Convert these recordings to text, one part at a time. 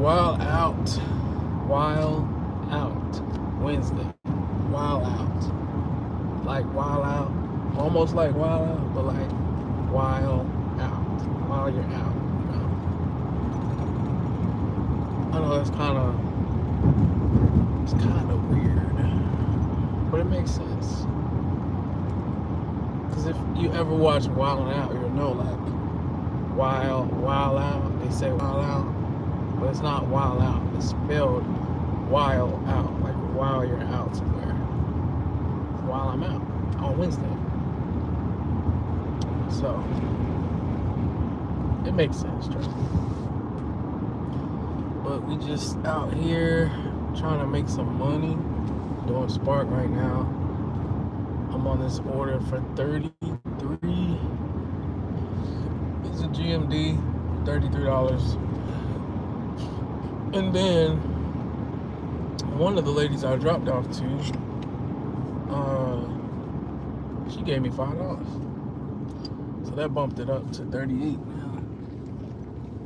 Wild Out Wednesday. Wild Out. Like Wild Out. Almost like Wild Out, but like Wild Out. While you're out, you know. I know it's kind of weird, but it makes sense. Because if you ever watch Wild Out, you'll know like Wild Out. They say Wild Out, but it's not Wild Out. It's spelled Wild Out, like while you're out somewhere. While I'm out on Wednesday, so it makes sense, trust me. But we just out here trying to make some money, doing Spark right now. I'm on this order for 33. It's a GMD, $33. And then one of the ladies I dropped off to, she gave me $5. So that bumped it up to 38 now,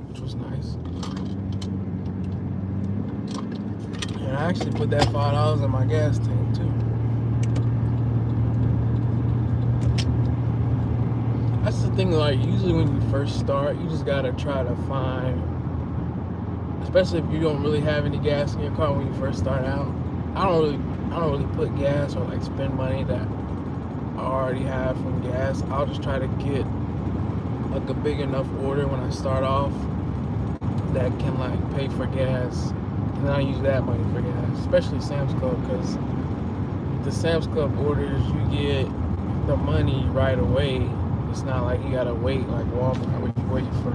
which was nice. And I actually put that $5 in my gas tank too. That's the thing, like usually when you first start, you just gotta try to find, especially if you don't really have any gas in your car when you first start out. I don't really put gas or like spend money that I already have from gas. I'll just try to get like a big enough order when I start off that can like pay for gas, and then I use that money for gas, especially Sam's Club, because the Sam's Club orders, you get the money right away. It's not like you gotta wait like Walmart where you wait for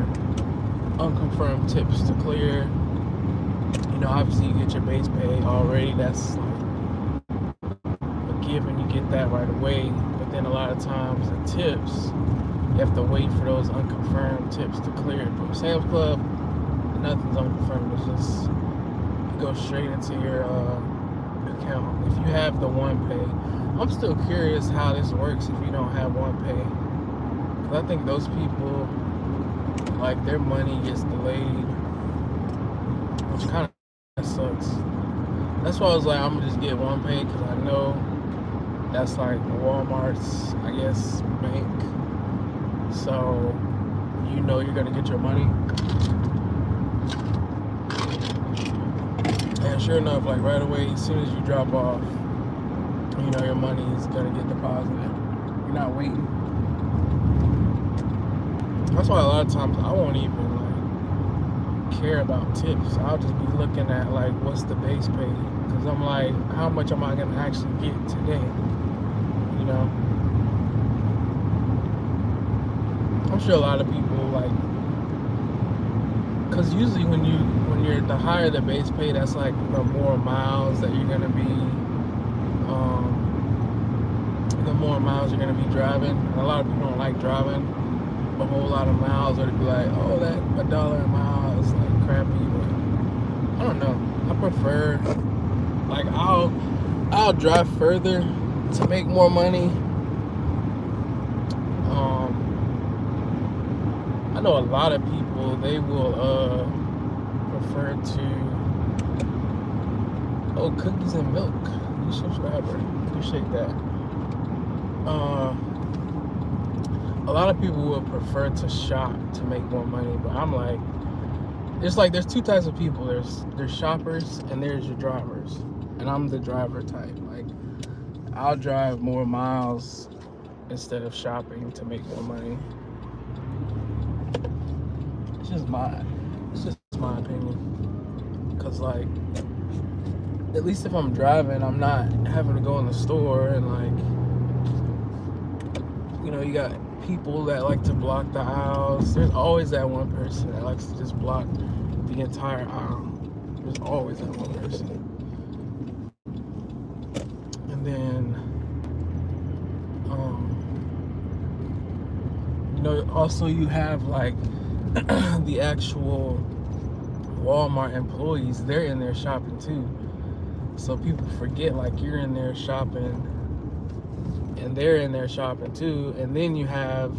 unconfirmed tips to clear. You know, obviously you get your base pay already. That's like a given. You get that right away. But then a lot of times the tips, you have to wait for those unconfirmed tips to clear. But with Sam's Club, nothing's unconfirmed. It's just it goes straight into your account. If you have the one pay, I'm still curious how this works if you don't have one pay. I think those people, like, their money gets delayed, which kind of sucks. That's why I was like, I'm gonna just get one pay, because I know that's like Walmart's, I guess, bank. So you know you're gonna get your money. And sure enough, like right away, as soon as you drop off, you know your money is gonna get deposited. You're not waiting. That's why a lot of times I won't even like care about tips. I'll just be looking at like what's the base pay, because I'm like, how much am I gonna actually get today? You know, I'm sure a lot of people like, because usually when you're the higher the base pay, that's like the more miles that you're gonna be, the more miles you're gonna be driving. And a lot of people don't like driving a whole lot of miles, or to be like, oh, that $1 a mile is like crappy. But I don't know. I prefer, like, I'll drive further to make more money. I know a lot of people, they will prefer to, oh, cookies and milk, new subscriber, appreciate that. A lot of people would prefer to shop to make more money, but I'm like, there's two types of people. There's shoppers and there's your drivers, and I'm the driver type. Like, I'll drive more miles instead of shopping to make more money. It's just my opinion. Cause like, at least if I'm driving, I'm not having to go in the store and like, you know, you got people that like to block the aisles. There's always that one person that likes to just block the entire aisle. There's always that one person. And then, you know, also you have like the actual Walmart employees. They're in there shopping too. So people forget like you're in there shopping and they're in there shopping too. And then you have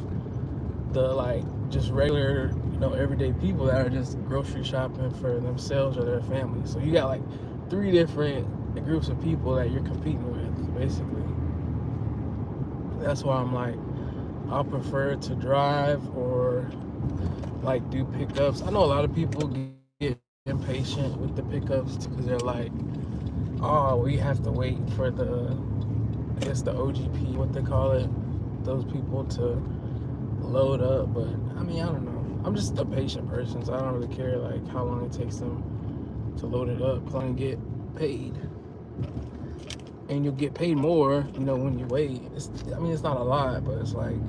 the like just regular, everyday people that are just grocery shopping for themselves or their families. So you got like 3 different groups of people that you're competing with, basically. That's why I'm like, I'll prefer to drive or like do pickups. I know a lot of people get impatient with the pickups because they're like, oh, we have to wait for the OGP, what they call it, those people to load up. But I mean, I don't know. I'm just a patient person, so I don't really care like how long it takes them to load it up, because I can get paid. And you'll get paid more, when you wait. It's not a lot, but it's like,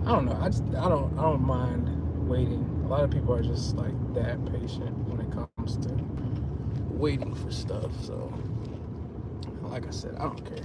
I don't know. I don't mind waiting. A lot of people are just like that patient when it comes to waiting for stuff. So, like I said, I don't care.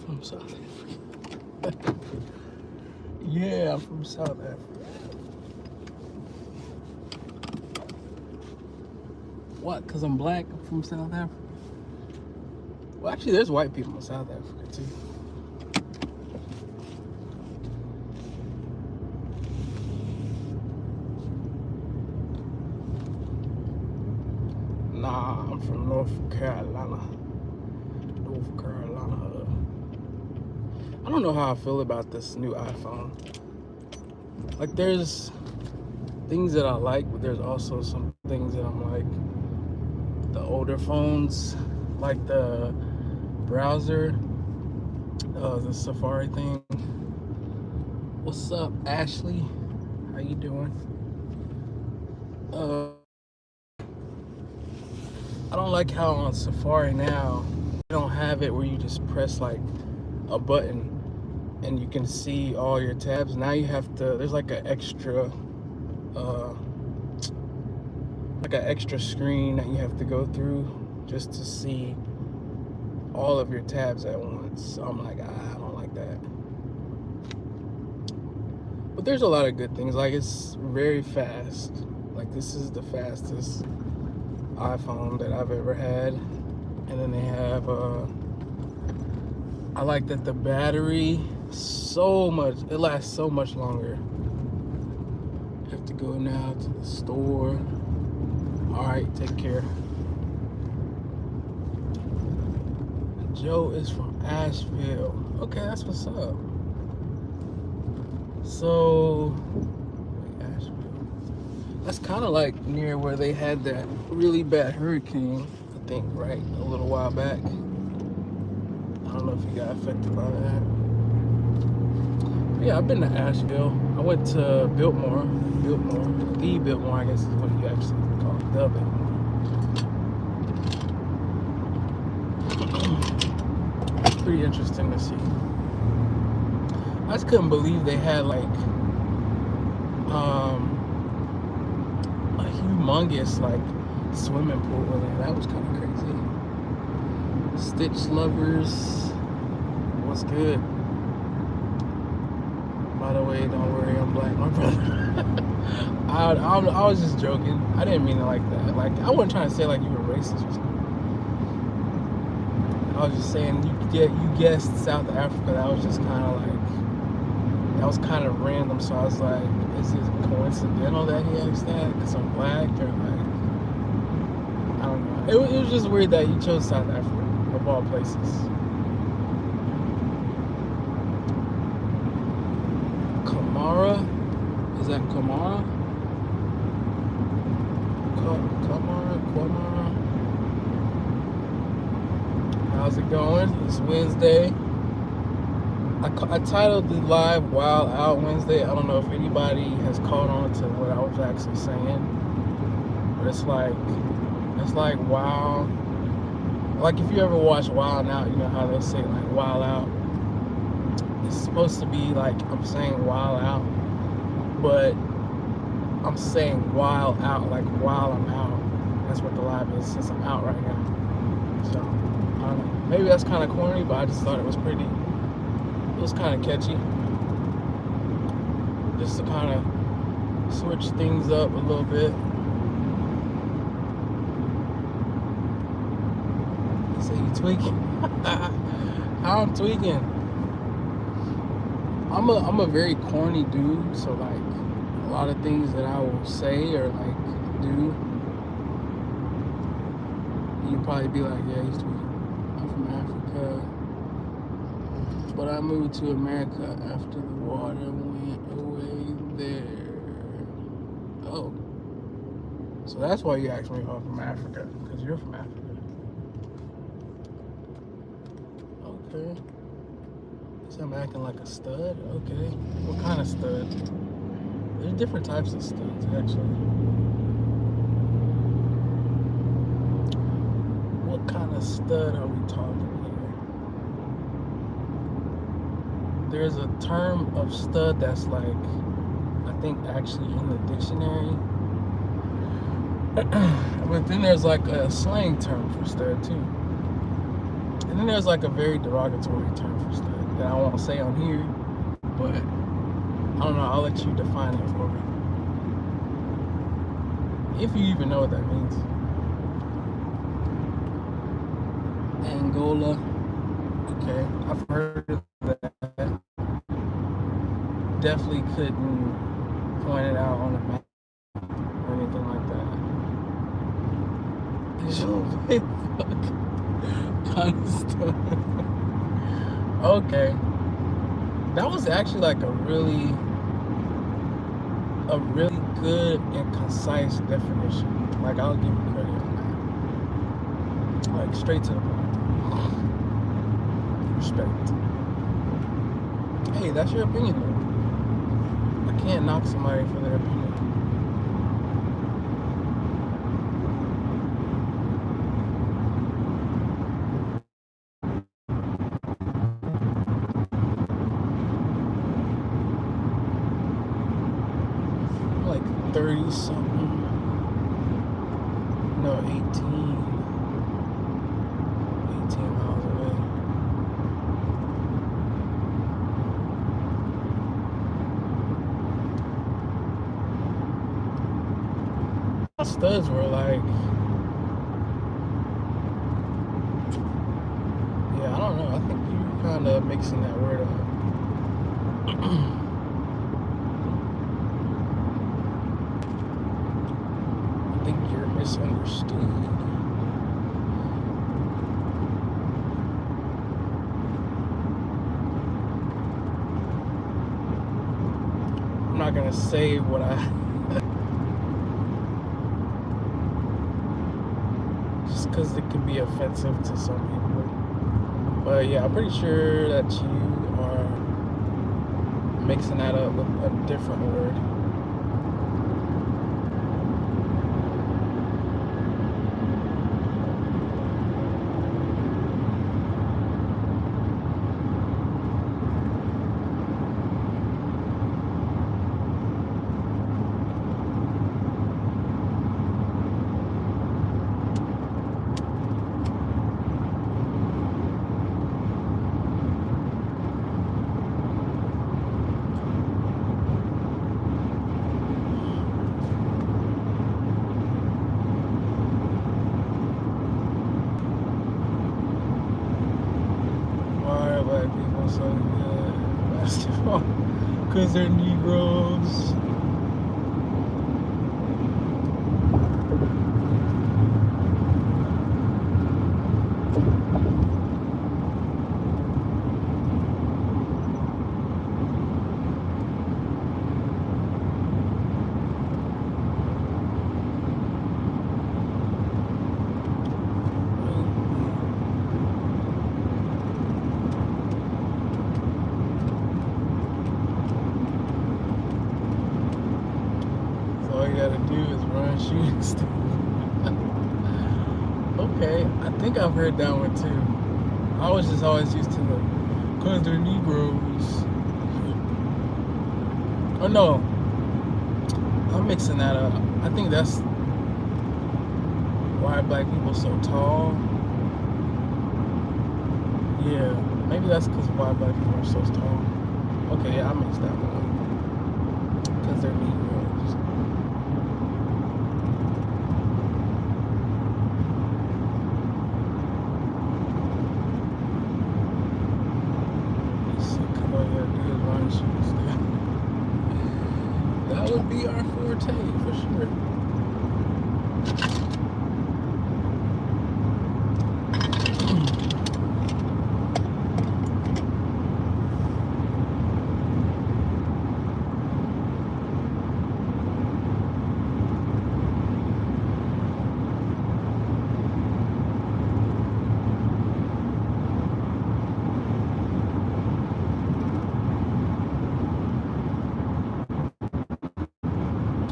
From South Africa. Yeah, I'm from South Africa. What? Because I'm black? I'm from South Africa? Well, actually, there's white people in South Africa, too. Nah, I'm from North Carolina. North Carolina. I don't know how I feel about this new iPhone. Like, there's things that I like, but there's also some things that I'm like. The older phones, like the browser, the Safari thing. What's up, Ashley? How you doing? I don't like how on Safari now, you don't have it where you just press like a button and you can see all your tabs. Now you have to, there's like an extra screen that you have to go through just to see all of your tabs at once. So I'm like, I don't like that. But there's a lot of good things. Like, it's very fast. Like, this is the fastest iPhone that I've ever had. And then they have I like that the battery it lasts so much longer. I have to go now to the store. All right, take care. Joe is from Asheville. Okay, that's what's up. So, Asheville. That's kind of like near where they had that really bad hurricane, I think, right? A little while back. I don't know if you got affected by that. But yeah, I've been to Asheville. I went to Biltmore, the Biltmore, I guess is what you actually call it, the Biltmore. Pretty interesting to see. I just couldn't believe they had like a humongous like swimming pool in there. That was kind of crazy. Stitch lovers, what's good? By the way, don't worry, I'm black, my brother. I was just joking. I didn't mean it like that. Like, I wasn't trying to say like you were racist or something. I was just saying you guessed South Africa. That was just kind of like, that was kind of random. So I was like, is it coincidental that he asked that because I'm black, or like, I don't know. It was just weird that you chose South Africa of all places. Kamara? Is that Kamara? Kamara? How's it going? It's Wednesday. I titled the live Wild Out Wednesday. I don't know if anybody has caught on to what I was actually saying. But it's like wow. Like if you ever watch Wild 'N Out, you know how they say like Wild Out. It's supposed to be like I'm saying Wild Out, but I'm saying Wild Out like while I'm out. That's what the live is since I'm out right now. So I don't know. Maybe that's kind of corny, but I just thought it was pretty. It was kind of catchy, just to kind of switch things up a little bit. You say you tweaking? How I'm tweaking? I'm a very corny dude, so like a lot of things that I will say or like do, you'd probably be like, yeah, he's tweaking. I'm from Africa, but I moved to America after the water went away there. Oh, so that's why you asked me if I'm from Africa, because you're from Africa. Okay. So I'm acting like a stud? Okay. What kind of stud? There's different types of studs, actually. What kind of stud are we talking here? There's a term of stud that's like, I think actually in the dictionary. But then there's like a slang term for stud too. And then there's like a very derogatory term for stud that I won't say on here, but I don't know, I'll let you define it for me. If you even know what that means. Angola. Okay, I've heard of that. Definitely couldn't point it out on a map or anything like that. Fuck. Kind of stuff. Okay. That was actually like a really good and concise definition. Like I'll give you credit on that. Like straight to the point. Respect. Hey, that's your opinion though. I can't knock somebody for their opinion. Like 30 something. No, 18 miles away. Studs were like, yeah, I don't know. I think you're kind of mixing that word up. I think you're misunderstood. I'm not gonna say what I just because it could be offensive to some people. But yeah, I'm pretty sure that you are mixing that up with a different word. Black people so good at basketball because they're Negroes. All you gotta do is run, shoot, and stuff. Oh, Okay, I think I've heard that one too. I was just always used to the, cause they're Negroes. Oh no, I'm mixing that up. I think that's why black people so tall. Yeah, maybe that's because why black people are so tall. Okay, yeah, I mixed that one up. Because they're Negroes. Let's see, come on, yeah, good run shoes. That would be our forte for sure.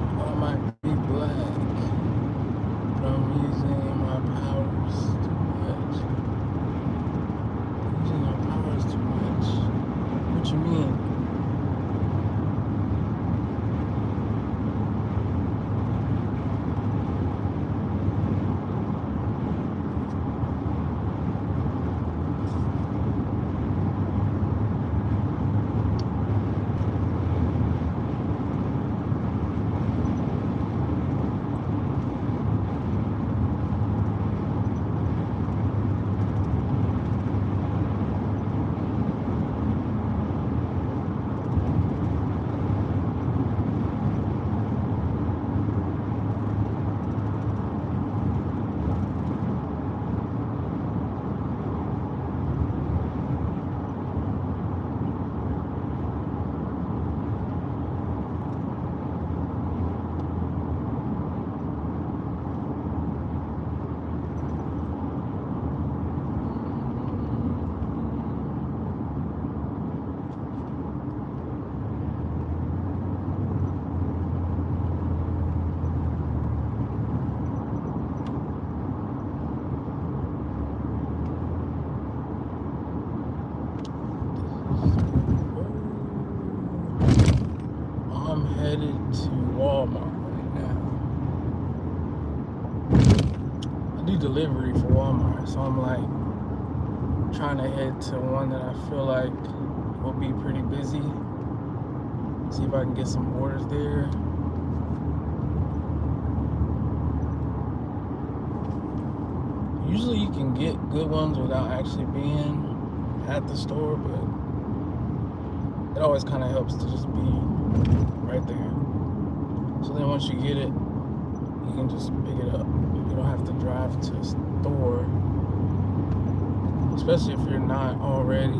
I might be black, but I'm using my powers too much. Using my powers too much. What you mean? I'm headed to Walmart right now. I do delivery for Walmart, so I'm like trying to head to one that I feel like will be pretty busy. See if I can get some orders there. Usually you can get good ones without actually being at the store, but it always kind of helps to just be right there. So then once you get it, you can just pick it up. You don't have to drive to a store, especially if you're not already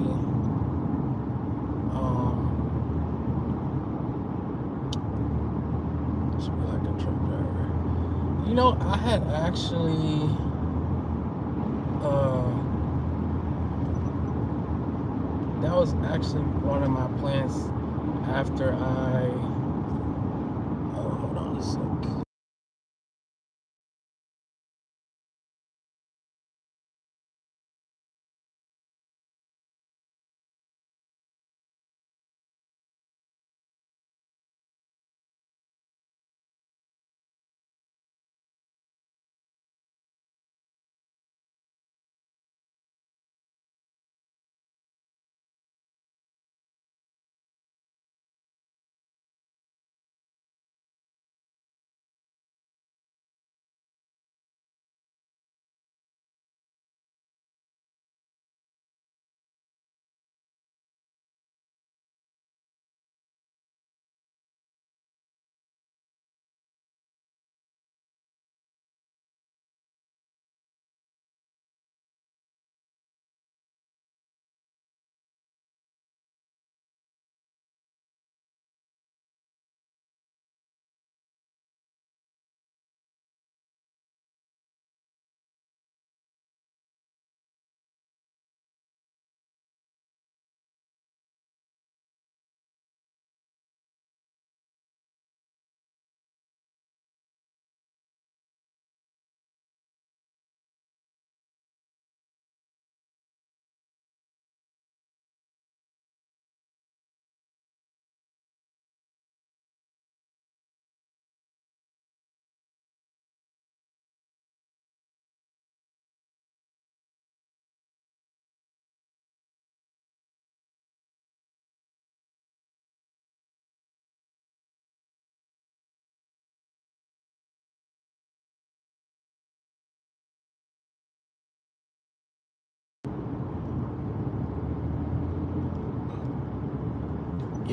should be like a truck driver. You know, I had actually that was actually one of my plans after I hold on a sec.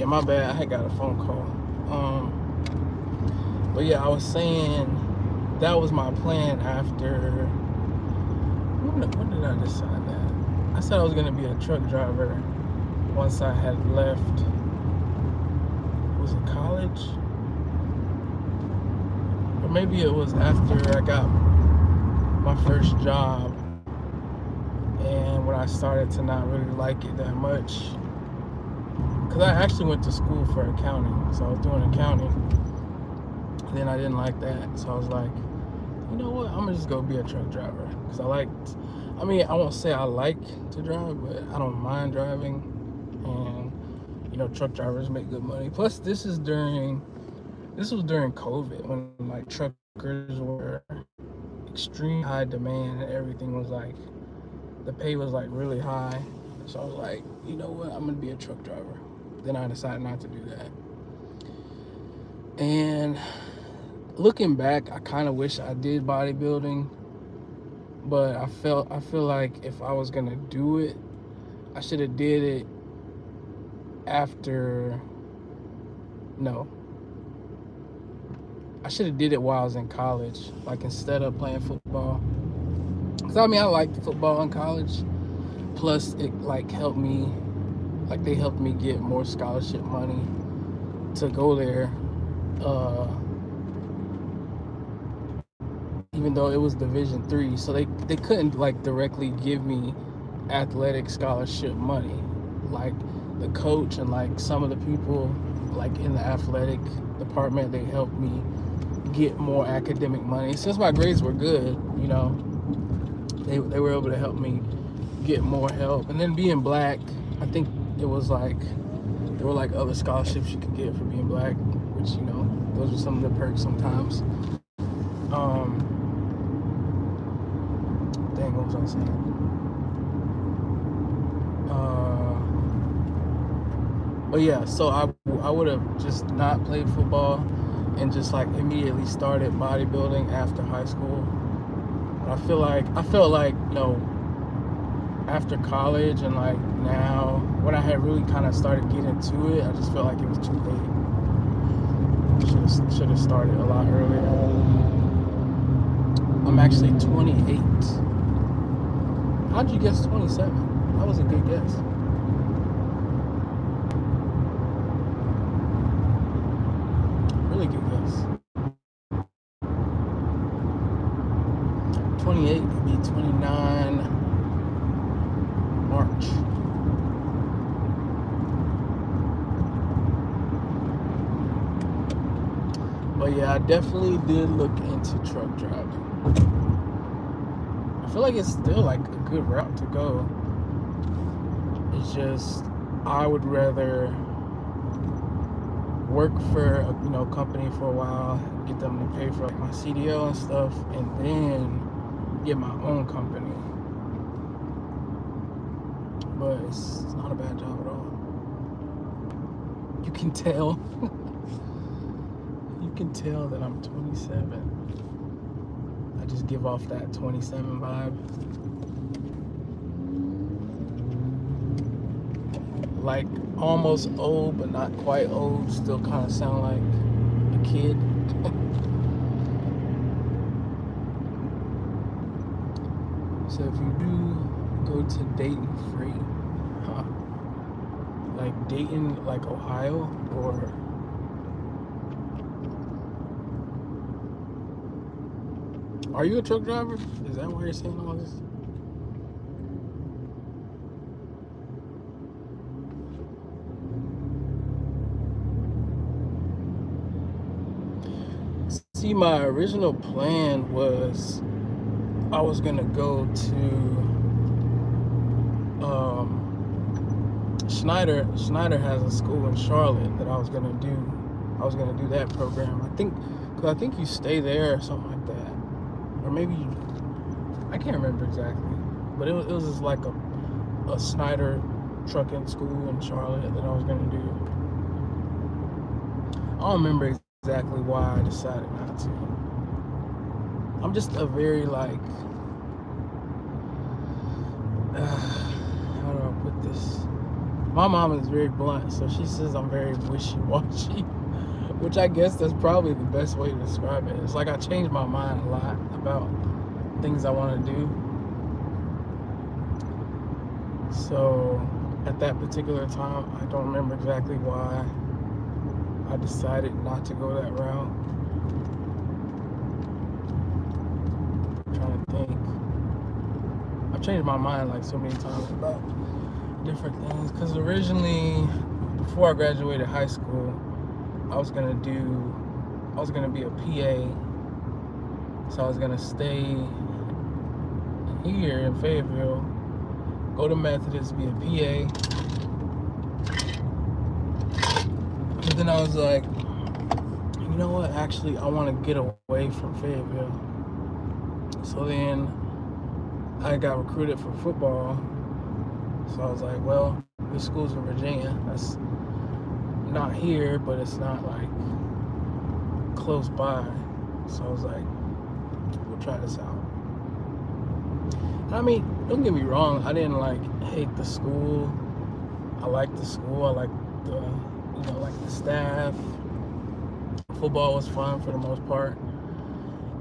Yeah, my bad. I had got a phone call. But yeah, I was saying that was my plan after. When did I decide that? I said I was gonna be a truck driver once I had left. Was it college? Or maybe it was after I got my first job, and when I started to not really like it that much. Because I actually went to school for accounting, so I was doing accounting. And then I didn't like that, so I was like, you know what? I'm gonna just go be a truck driver. Because I won't say I like to drive, but I don't mind driving. And truck drivers make good money. Plus, this was during COVID when like truckers were extreme high demand and everything was like, the pay was like really high. So I was like, you know what? I'm gonna be a truck driver. Then I decided not to do that. And looking back, I kind of wish I did bodybuilding, but I feel like if I was gonna do it, I should have did it after. No, I should have did it while I was in college, like instead of playing football. Cause I liked football in college. Plus, it like helped me. Like they helped me get more scholarship money to go there. Even though it was Division III, so they couldn't like directly give me athletic scholarship money. Like the coach and like some of the people like in the athletic department, they helped me get more academic money. Since my grades were good, they were able to help me get more help. And then being black, I think it was like there were like other scholarships you could get for being black, which those are some of the perks sometimes. Dang, what was I saying? But yeah, so I would have just not played football and just like immediately started bodybuilding after high school. But I felt like after college and like now, when I had really kind of started getting into it, I just felt like it was too late. Should have started a lot earlier. I'm actually 28. How'd you guess 27? That was a good guess. Really good guess. 28 would be 29 March. But yeah, I definitely did look into truck driving. I feel like it's still like a good route to go. It's just I would rather work for a company for a while, get them to pay for like my CDL and stuff, and then get my own company. But it's not a bad job at all. You can tell. You can tell that I'm 27. I just give off that 27 vibe. Like almost old, but not quite old. Still kind of sound like a kid. So if you do go to Dayton free, like Dayton, like Ohio, or are you a truck driver? Is that why you're saying all this? See, my original plan was I was gonna go to Schneider. Schneider has a school in Charlotte that I was gonna do that program. I think you stay there or something like that, or maybe I can't remember exactly. But it was just like a Schneider trucking school in Charlotte that I was gonna do. I don't remember exactly why I decided not to. I'm just a very like how do I put this? My mom is very blunt, so she says I'm very wishy-washy, which I guess that's probably the best way to describe it. It's like I change my mind a lot about things I want to do. So at that particular time, I don't remember exactly why I decided not to go that route. I'm trying to think. I've changed my mind like so many times about different things, because originally, before I graduated high school, I was gonna be a PA. So I was gonna stay here in Fayetteville, go to Methodist, be a PA. But then I was like, you know what, actually I want to get away from Fayetteville. So then I got recruited for football. So I was like, well, this school's in Virginia. That's not here, but it's not like close by. So I was like, we'll try this out. I mean, don't get me wrong, I didn't like hate the school. I liked the school. I liked the, like the staff. Football was fun for the most part.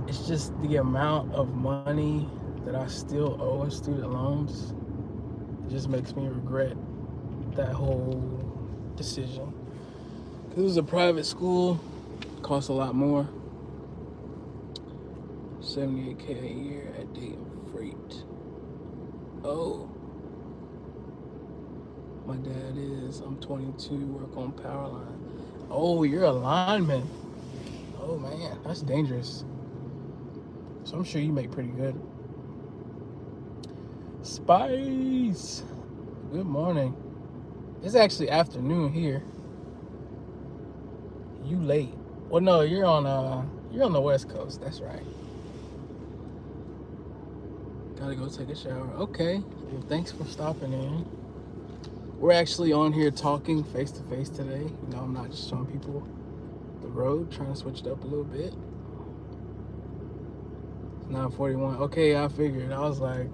It's just the amount of money that I still owe in student loans. It just makes me regret that whole decision. Because it was a private school, it cost a lot more. $78K a year at Dayton Freight. Oh. My dad is. I'm 22, work on power line. Oh, you're a lineman. Oh man, that's dangerous. So I'm sure you make pretty good. Spice. Good morning. It's actually afternoon here. You late. Well, no, you're on the West Coast. That's right. Gotta go take a shower. Okay. Well, thanks for stopping in. We're actually on here talking face to face today. I'm not just showing people the road, trying to switch it up a little bit. It's 9:41. Okay, I figured. I was like,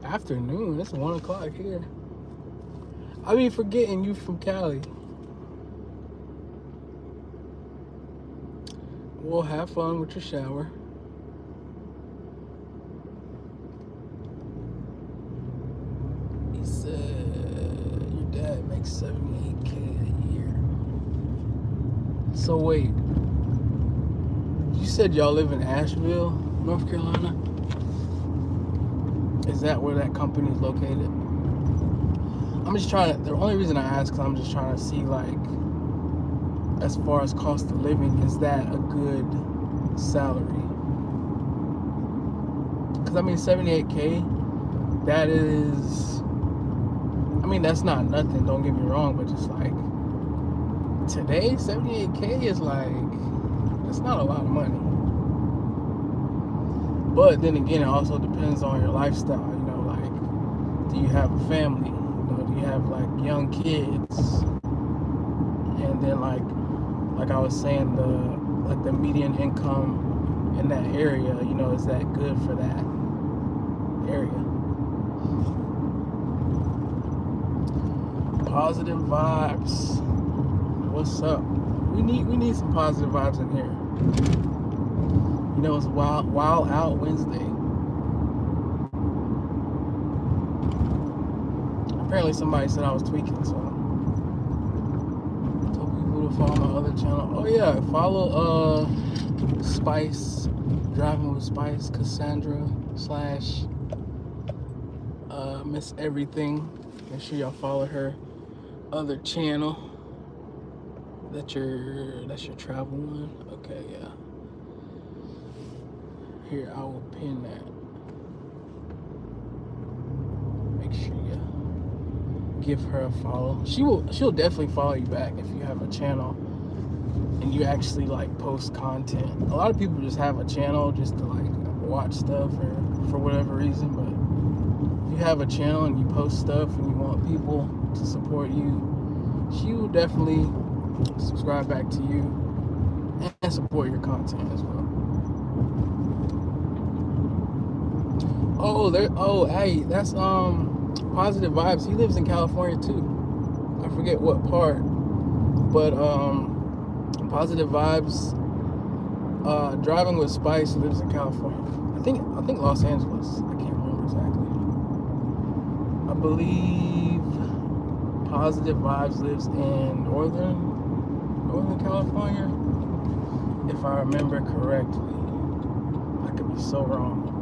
afternoon. It's 1 o'clock here. I be forgetting you from Cali. Well, have fun with your shower. He said your dad makes $78K a year. So wait, you said y'all live in Asheville, North Carolina? Is that where that company is located? I'm just trying to, the only reason I ask is I'm just trying to see, like, as far as cost of living, is that a good salary? Because I mean, 78K, that is, I mean, that's not nothing, don't get me wrong, but just like, today, 78K is like, it's not a lot of money. But then again, it also depends on your lifestyle, like, do you have a family? Do you have like young kids? And then like I was saying, the median income in that area, is that good for that area? Positive vibes. What's up? We need some positive vibes in here. It's Wild Out Wednesday. Apparently somebody said I was tweaking, so I told people to follow my other channel. Oh yeah, follow Spice, Driving with Spice, Cassandra / Miss Everything. Make sure y'all follow her other channel. That's your travel one? Okay, yeah. Here, I will pin that. Make sure you give her a follow. She'll definitely follow you back if you have a channel and you actually like post content. A lot of people just have a channel just to like watch stuff or for whatever reason, but if you have a channel and you post stuff and you want people to support you, she will definitely subscribe back to you and support your content as well. Hey, that's Positive Vibes. He lives in California too. I forget what part, but Positive Vibes, Driving with Spice lives in California. I think Los Angeles. I can't remember exactly. I believe Positive Vibes lives in Northern California, if I remember correctly. I could be so wrong.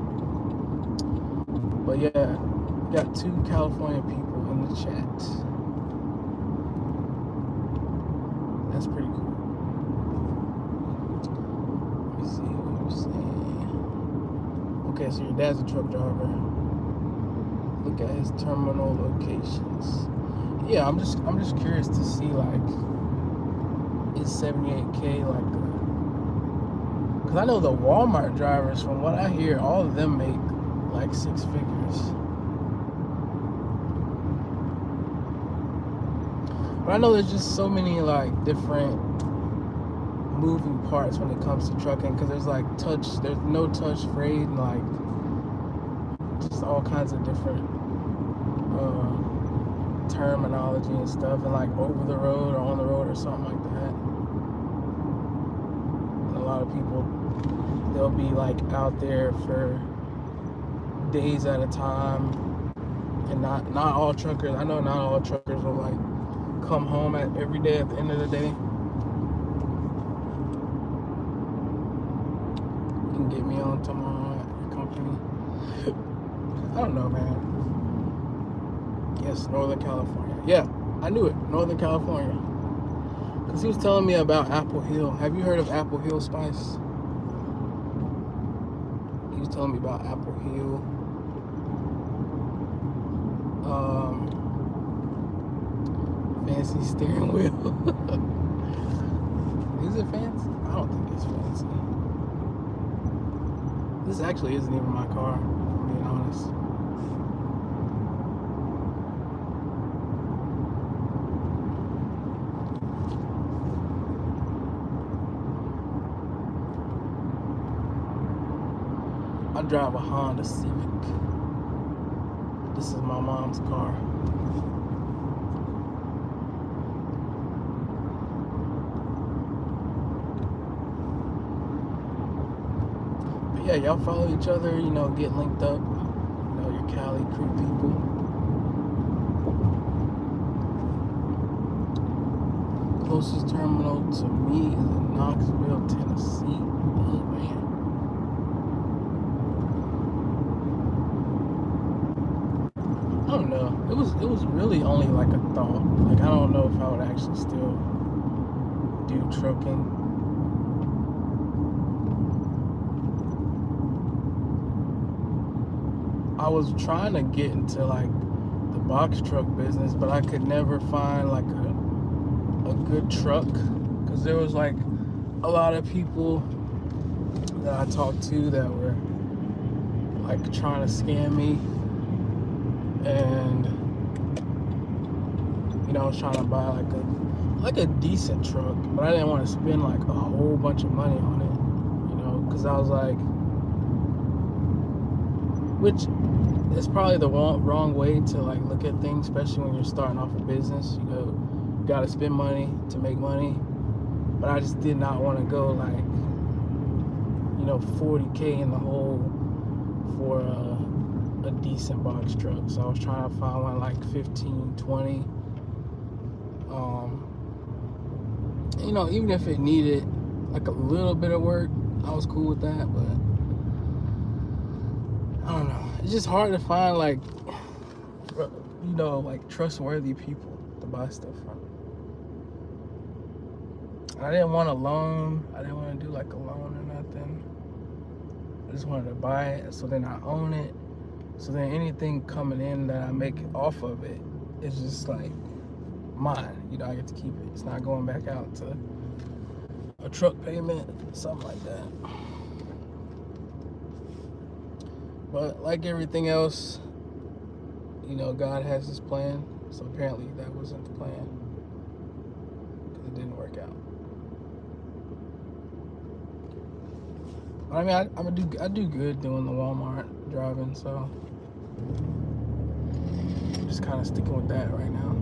But yeah, we got 2 California people in the chat. That's pretty cool. Let me see what you're saying. Okay, so your dad's a truck driver. Look at his terminal locations. Yeah, I'm just curious to see, like, is 78K like because I know the Walmart drivers, from what I hear, all of them make like 6 figures. But I know there's just so many like different moving parts when it comes to trucking, because there's no touch freight, and like just all kinds of different terminology and stuff, and like over the road or on the road or something like that. And a lot of people, they'll be like out there for days at a time, and not all truckers. I know not all truckers will like come home every day at the end of the day. You can get me on tomorrow at your company. I don't know, man. Yes, Northern California. Yeah, I knew it. Northern California. Because he was telling me about Apple Hill. Have you heard of Apple Hill Spice? He was telling me about Apple Hill. Fancy steering wheel. Is it fancy? I don't think it's fancy. This actually isn't even my car, if I'm being honest. I drive a Honda Civic. This is my mom's car. But yeah, y'all follow each other, get linked up. Your Cali crew people. Closest terminal to me is in Knoxville, Tennessee. Oh man. I don't know. It was really only like a thought. Like, I don't know if I would actually still do trucking. I was trying to get into like the box truck business, but I could never find like a good truck, because there was like a lot of people that I talked to that were like trying to scam me. And I was trying to buy like a decent truck, but I didn't want to spend like a whole bunch of money on it, because I was like, which is probably the wrong way to like look at things, especially when you're starting off a business. You got to spend money to make money, but I just did not want to go like $40K in the hole for a decent box truck. So I was trying to find one like 15, 20. Even if it needed like a little bit of work, I was cool with that. But I don't know. It's just hard to find like trustworthy people to buy stuff from. I didn't want a loan. I didn't want to do like a loan or nothing. I just wanted to buy it, so then I own it. So then anything coming in that I make off of it is just like mine. I get to keep it. It's not going back out to a truck payment, something like that. But like everything else, God has his plan. So apparently that wasn't the plan, because it didn't work out. But I mean, I do good doing the Walmart driving, so I'm just kind of sticking with that right now.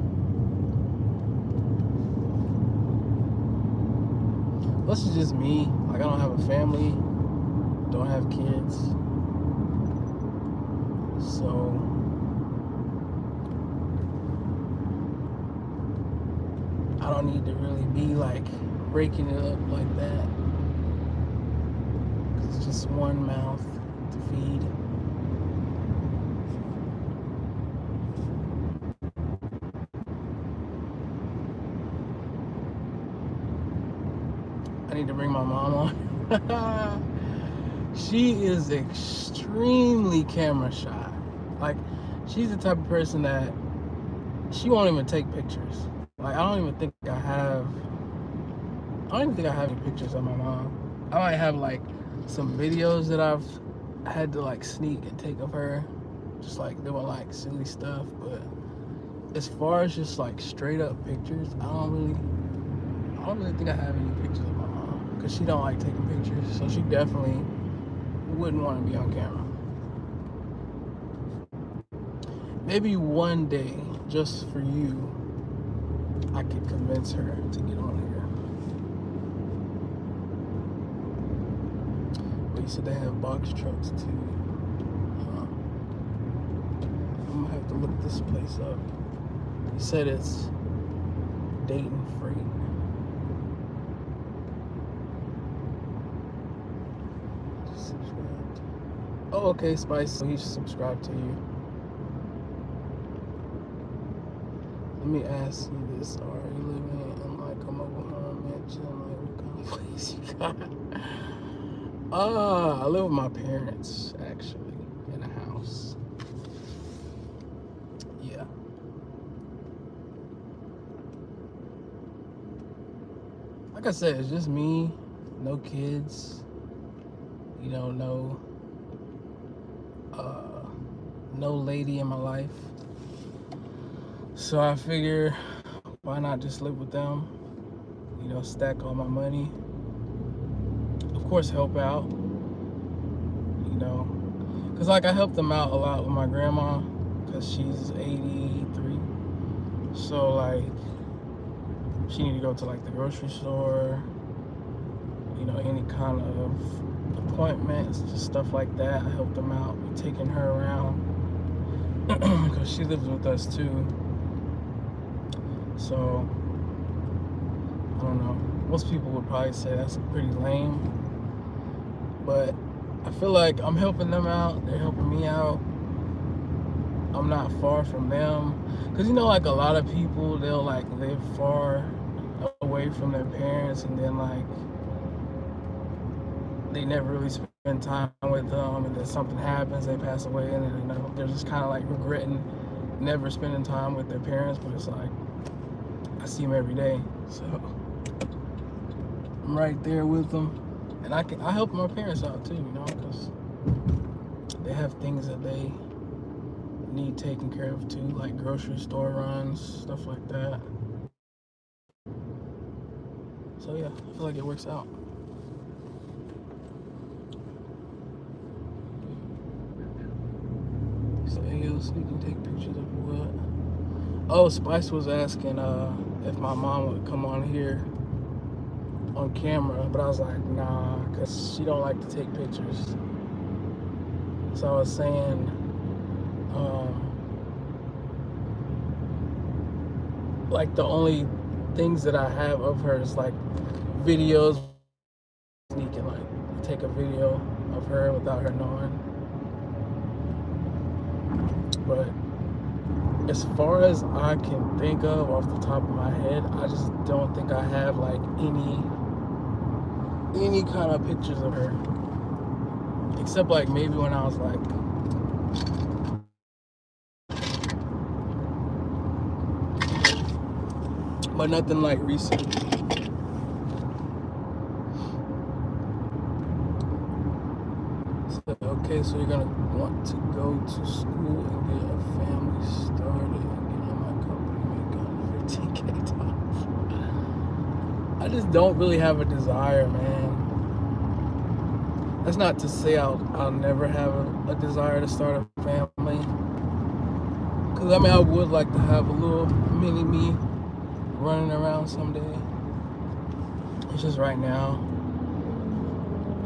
This is just me. Like, I don't have a family, don't have kids. So I don't need to really be like breaking it up like that. It's just one mouth to feed. I need to bring my mom on. She is extremely camera shy. Like, she's the type of person that she won't even take pictures. Like, I don't even think I have any pictures of my mom. I might have like some videos that I've had to like sneak and take of her, just like doing like silly stuff. But as far as just like straight up pictures, I don't really think I have any pictures of my mom, because she don't like taking pictures. So she definitely wouldn't want to be on camera. Maybe one day, just for you, I could convince her to get on here. But you said they have box trucks too. I'm gonna have to look this place up. You said it's Dayton Freight. Just subscribed. Oh, okay, Spice. So he subscribed to you. Let me ask you this: are you living in like a mobile home mansion? Like, what kind of place you got? I live with my parents actually in a house. Yeah. Like I said, it's just me, no kids. You know, no lady in my life. So I figure, why not just live with them? You know, stack all my money. Of course, help out. You know, because like I helped them out a lot with my grandma, because she's 83. So like, she need to go to like the grocery store. You know, any kind of appointments, just stuff like that. I helped them out with taking her around, because she lives with us too. So, I don't know. Most people would probably say that's pretty lame. But I feel like I'm helping them out. They're helping me out. I'm not far from them. Because, you know, like a lot of people, they'll like live far away from their parents, and then like they never really spend time with them, and then something happens, they pass away, and then, you know, they're just kind of like regretting never spending time with their parents. But it's like, I see them every day, so I'm right there with them, and I help my parents out too, you know, because they have things that they need taken care of too, like grocery store runs, stuff like that. So yeah, I feel like it works out. So hey, else you can take pictures of what? Oh, Spice was asking if my mom would come on here on camera, but I was like, nah, because she don't like to take pictures. So I was saying, like the only things that I have of her is like videos. You can like take a video of her without her knowing. But as far as I can think of off the top of my head, I just don't think I have like any kind of pictures of her, except like maybe when I was like but nothing like recent. So, okay, so you're gonna want to go to school and get a family started and get in my company, make $15K. I just don't really have a desire, man. That's not to say I'll never have a desire to start a family. Because I mean, I would like to have a little mini me running around someday. It's just right now,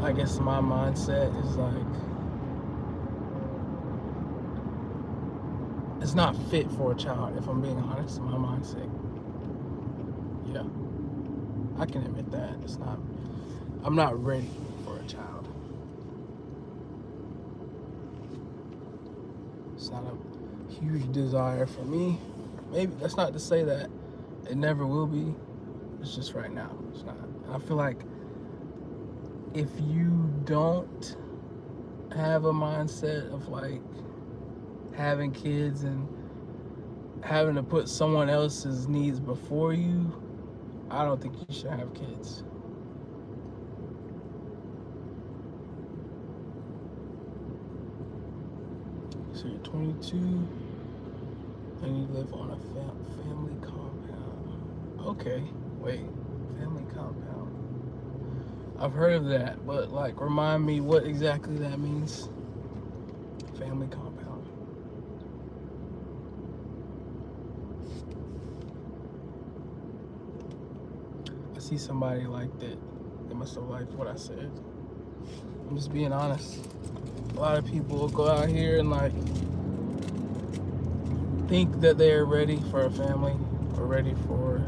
I guess my mindset is like, it's not fit for a child, if I'm being honest, my mindset. Yeah, I can admit that. I'm not ready for a child. It's not a huge desire for me. Maybe that's not to say that it never will be. It's just right now. It's not. And I feel like if you don't have a mindset of like having kids and having to put someone else's needs before you, I don't think you should have kids. So you're 22 and you live on a family compound. Okay, wait, family compound. I've heard of that, but like remind me what exactly that means. Family compound. I see somebody like that. They must have liked what I said. I'm just being honest. A lot of people go out here and like think that they're ready for a family or ready for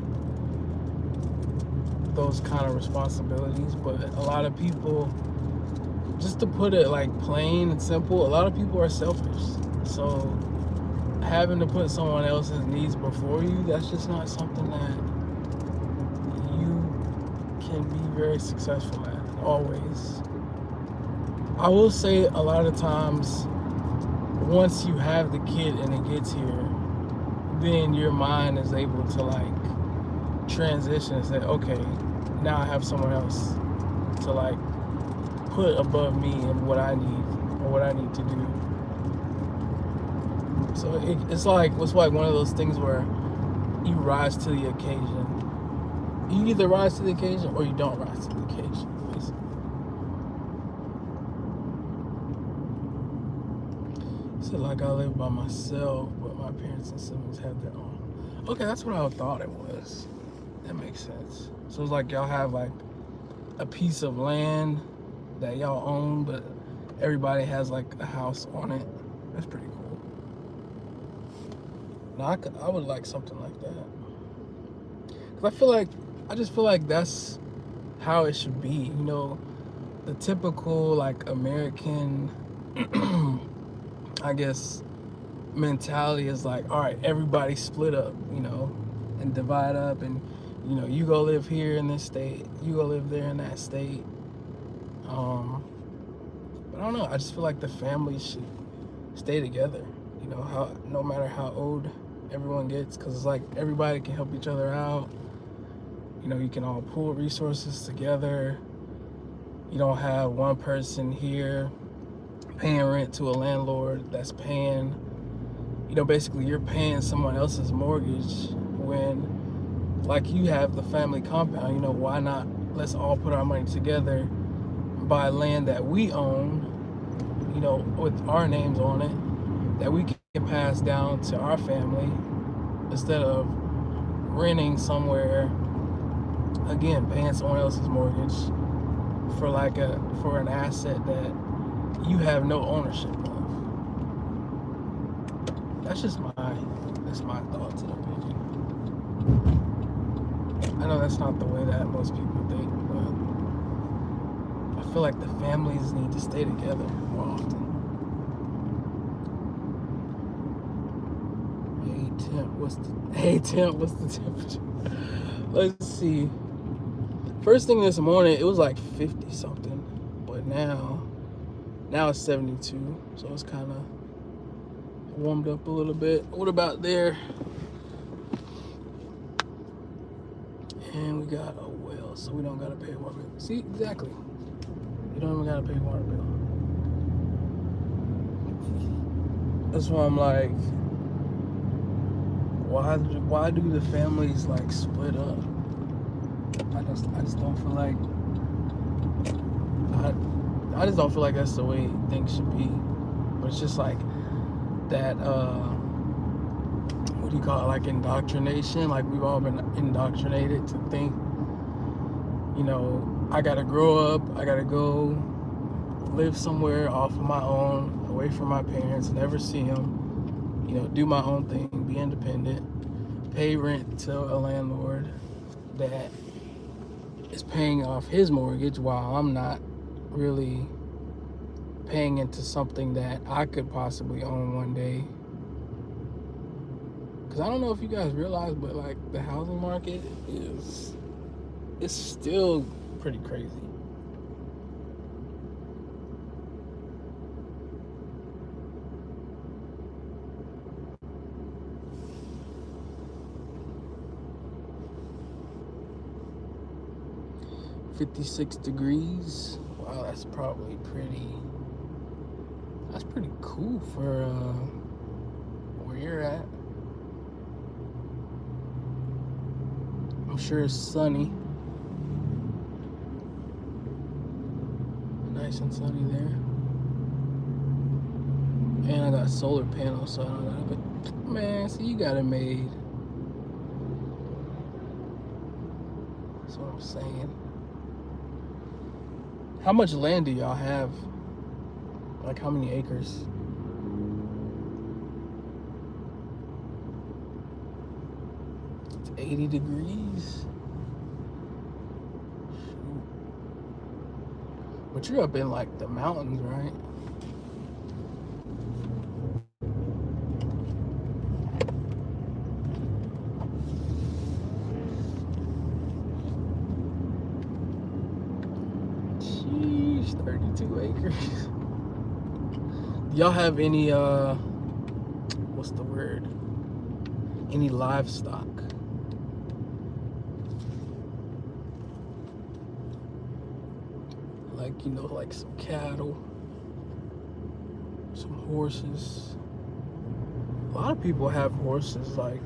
those kind of responsibilities, but a lot of people, just to put it like plain and simple, a lot of people are selfish. So having to put someone else's needs before you, that's just not something that you can be very successful at, always. I will say a lot of times, once you have the kid and it gets here, then your mind is able to like transition and say, okay, now I have someone else to like put above me and what I need or what I need to do. So it's like one of those things where you rise to the occasion. You either rise to the occasion or you don't rise to the occasion. So like I live by myself, but my parents and siblings have their own. Okay, that's what I thought it was. That makes sense. So it's like y'all have like a piece of land that y'all own, but everybody has like a house on it. That's pretty cool. Now I would like something like that. Cause I just feel like that's how it should be. You know, the typical like American I guess mentality is like, all right, everybody split up, you know, and divide up, and you know, you go live here in this state, you go live there in that state. But I don't know, I just feel like the family should stay together, you know, how no matter how old everyone gets, because it's like everybody can help each other out. You know, you can all pool resources together. You don't have one person here paying rent to a landlord that's paying, you know, basically you're paying someone else's mortgage when, like, you have the family compound. You know, why not let's all put our money together, buy land that we own, you know, with our names on it, that we can pass down to our family instead of renting somewhere, again, paying someone else's mortgage for an asset that you have no ownership of. That's my thoughts and opinion. I know that's not the way that most people think, but I feel like the families need to stay together more often. Hey Temp, what's the temperature? Let's see. First thing this morning, it was like 50 something, but now it's 72, so it's kind of warmed up a little bit. What about there? And we got a well, so we don't gotta pay a water bill. See, exactly. You don't even gotta pay a water bill. That's why I'm like, why do the families like split up? I just don't feel like I just don't feel like that's the way things should be. But it's just like that what do you call it, like indoctrination. Like we've all been indoctrinated to think, you know, I gotta grow up, I gotta go live somewhere off of my own, away from my parents, never see them, you know, do my own thing, be independent, pay rent to a landlord that is paying off his mortgage while I'm not really paying into something that I could possibly own one day. Because I don't know if you guys realize, but like the housing market it's still pretty crazy. $56 degrees. Wow, that's probably that's pretty cool for where you're at. I'm sure it's sunny. Nice and sunny there. And I got solar panels, so I don't know. But man, see, you got it made. That's what I'm saying. How much land do y'all have? Like how many acres? It's 80 degrees. Shoot. But you're up in like the mountains, right? Sheesh, 32 acres. Do y'all have any what's the word? Any livestock? Like, you know, like some cattle, some horses. A lot of people have horses, like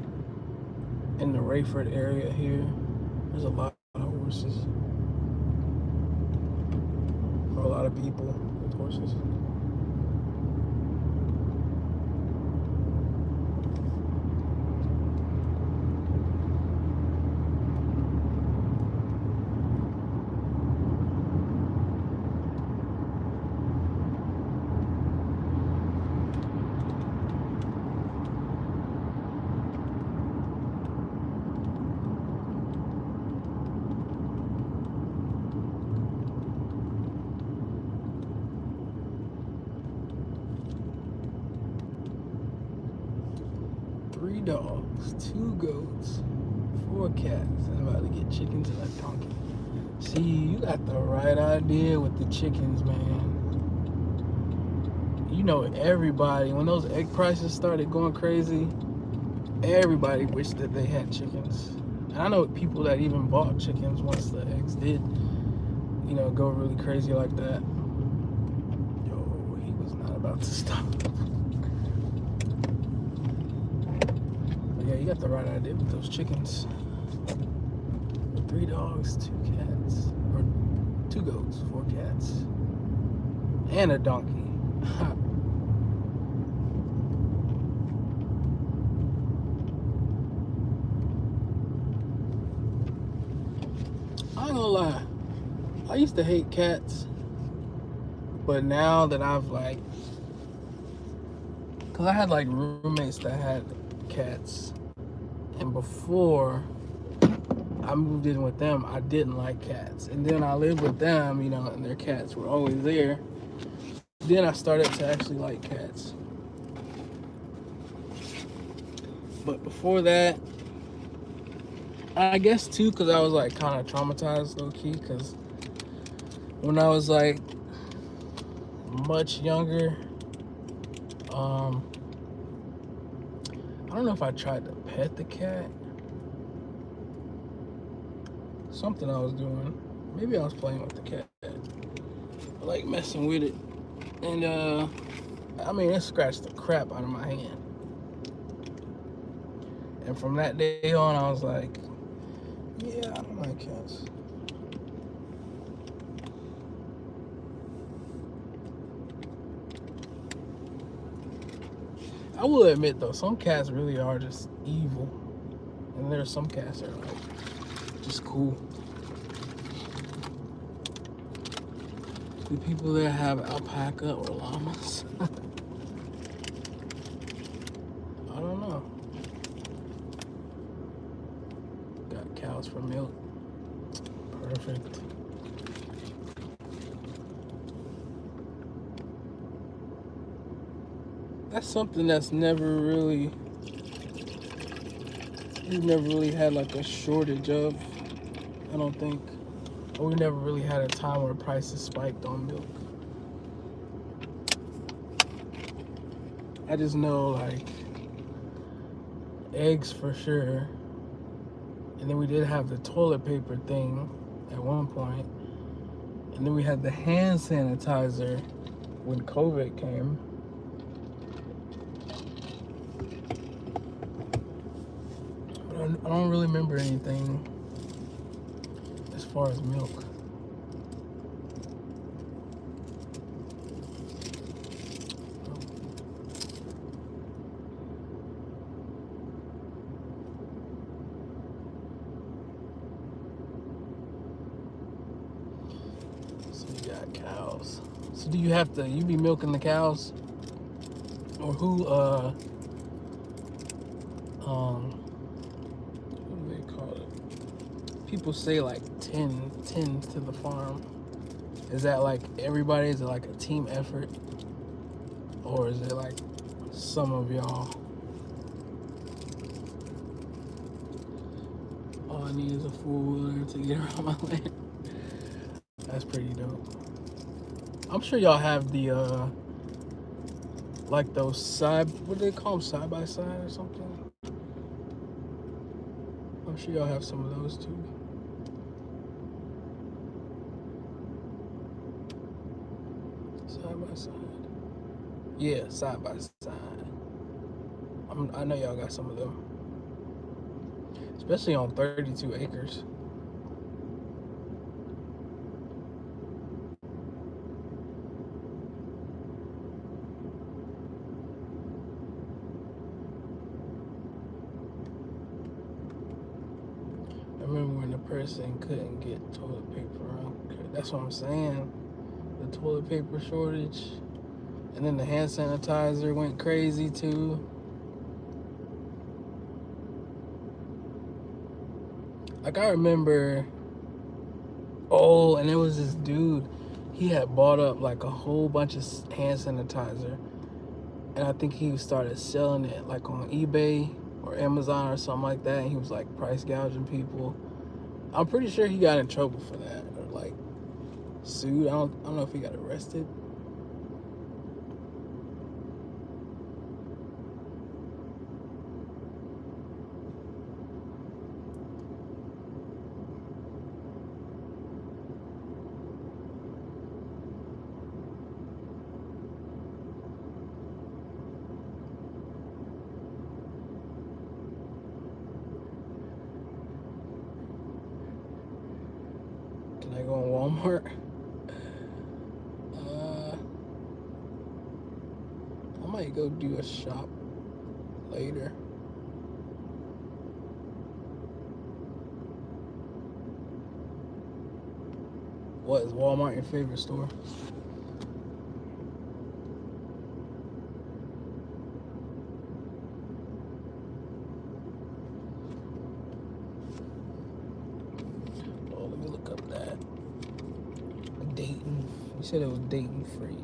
in the Rayford area here. There's a lot of horses. For a lot of people with horses. Three dogs, 2 goats, 4 cats. I'm about to get chickens and a donkey. See, you got the right idea with the chickens, man. You know, everybody, when those egg prices started going crazy, everybody wished that they had chickens. And I know people that even bought chickens once the eggs did, you know, go really crazy like that. Yo, he was not about to stop. Yeah, you got the right idea with those chickens. 3 dogs, 2 cats, or 2 goats, 4 cats, and a donkey. I ain't gonna lie, I used to hate cats, but now that I've like, cause I had like roommates that had cats, and before I moved in with them, I didn't like cats, and then I lived with them, you know, and their cats were always there. Then I started to actually like cats, but before that, I guess too, because I was like kind of traumatized low key, because when I was like much younger, I don't know if I tried to pet the cat. Something I was doing. Maybe I was playing with the cat. Like messing with it. And I mean, it scratched the crap out of my hand. And from that day on, I was like, yeah, I don't like cats. I will admit though, some cats really are just evil. And there's some cats that are like just cool. Do people there have alpaca or llamas? I don't know. Got cows for milk. Perfect. That's something that's we've never really had like a shortage of, I don't think. Or we never really had a time where prices spiked on milk. I just know like eggs for sure. And then we did have the toilet paper thing at one point. And then we had the hand sanitizer when COVID came. But I don't really remember anything as far as milk. So you got cows. So do you be milking the cows? Or what do they call it? People say like 10 to the farm. Is that like everybody? Is it like a team effort? Or is it like some of y'all? All I need is a four-wheeler to get around my land. That's pretty dope. I'm sure y'all have the like those what do they call them, side by side or something? I'm sure y'all have some of those too. Side by side. Yeah, side by side. I know y'all got some of them. Especially on 32 acres. I remember when the person couldn't get toilet paper. That's what I'm saying. The toilet paper shortage. And then the hand sanitizer went crazy too. Like I remember, and there was this dude, he had bought up like a whole bunch of hand sanitizer. And I think he started selling it like on eBay or Amazon or something like that. And he was like price gouging people. I'm pretty sure he got in trouble for that or like sued. I don't know if he got arrested. Can I go on Walmart? I might go do a shop later. What, is Walmart your favorite store? Oh, let me look up that. Dayton. You said it was Dayton Freight.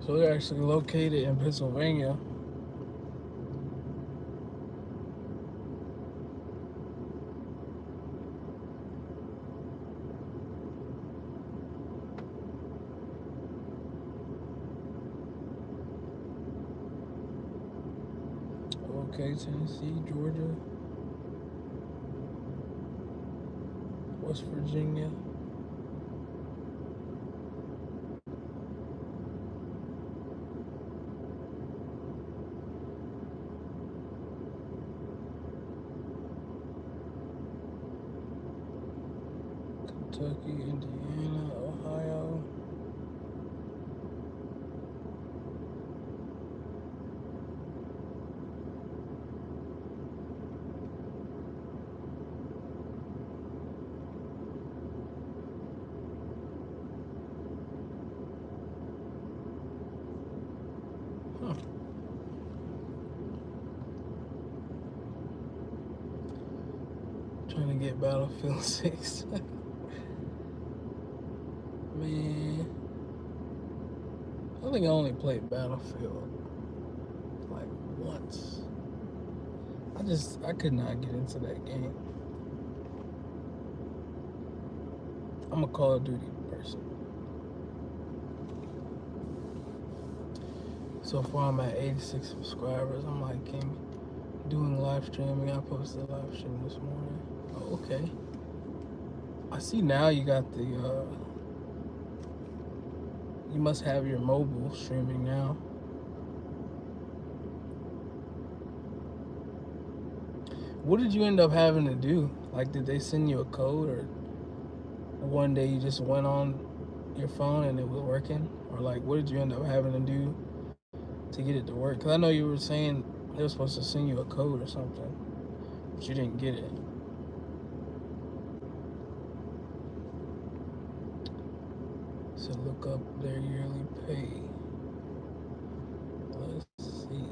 So they're actually located in Pennsylvania. Okay, Tennessee, Georgia, West Virginia. Kentucky, Indiana, Ohio. Huh. Trying to get Battlefield 6. Man, I think I only played Battlefield like once. I could not get into that game. I'm a Call of Duty person. So far I'm at 86 subscribers. I'm liking doing live streaming. I posted a live stream this morning. Oh, okay. I see now you got the you must have your mobile streaming now. What did you end up having to do? Like, did they send you a code, or one day you just went on your phone and it was working? Or like, what did you end up having to do to get it to work? Because I know you were saying they were supposed to send you a code or something, but you didn't get it. So look up their yearly pay. Let's see.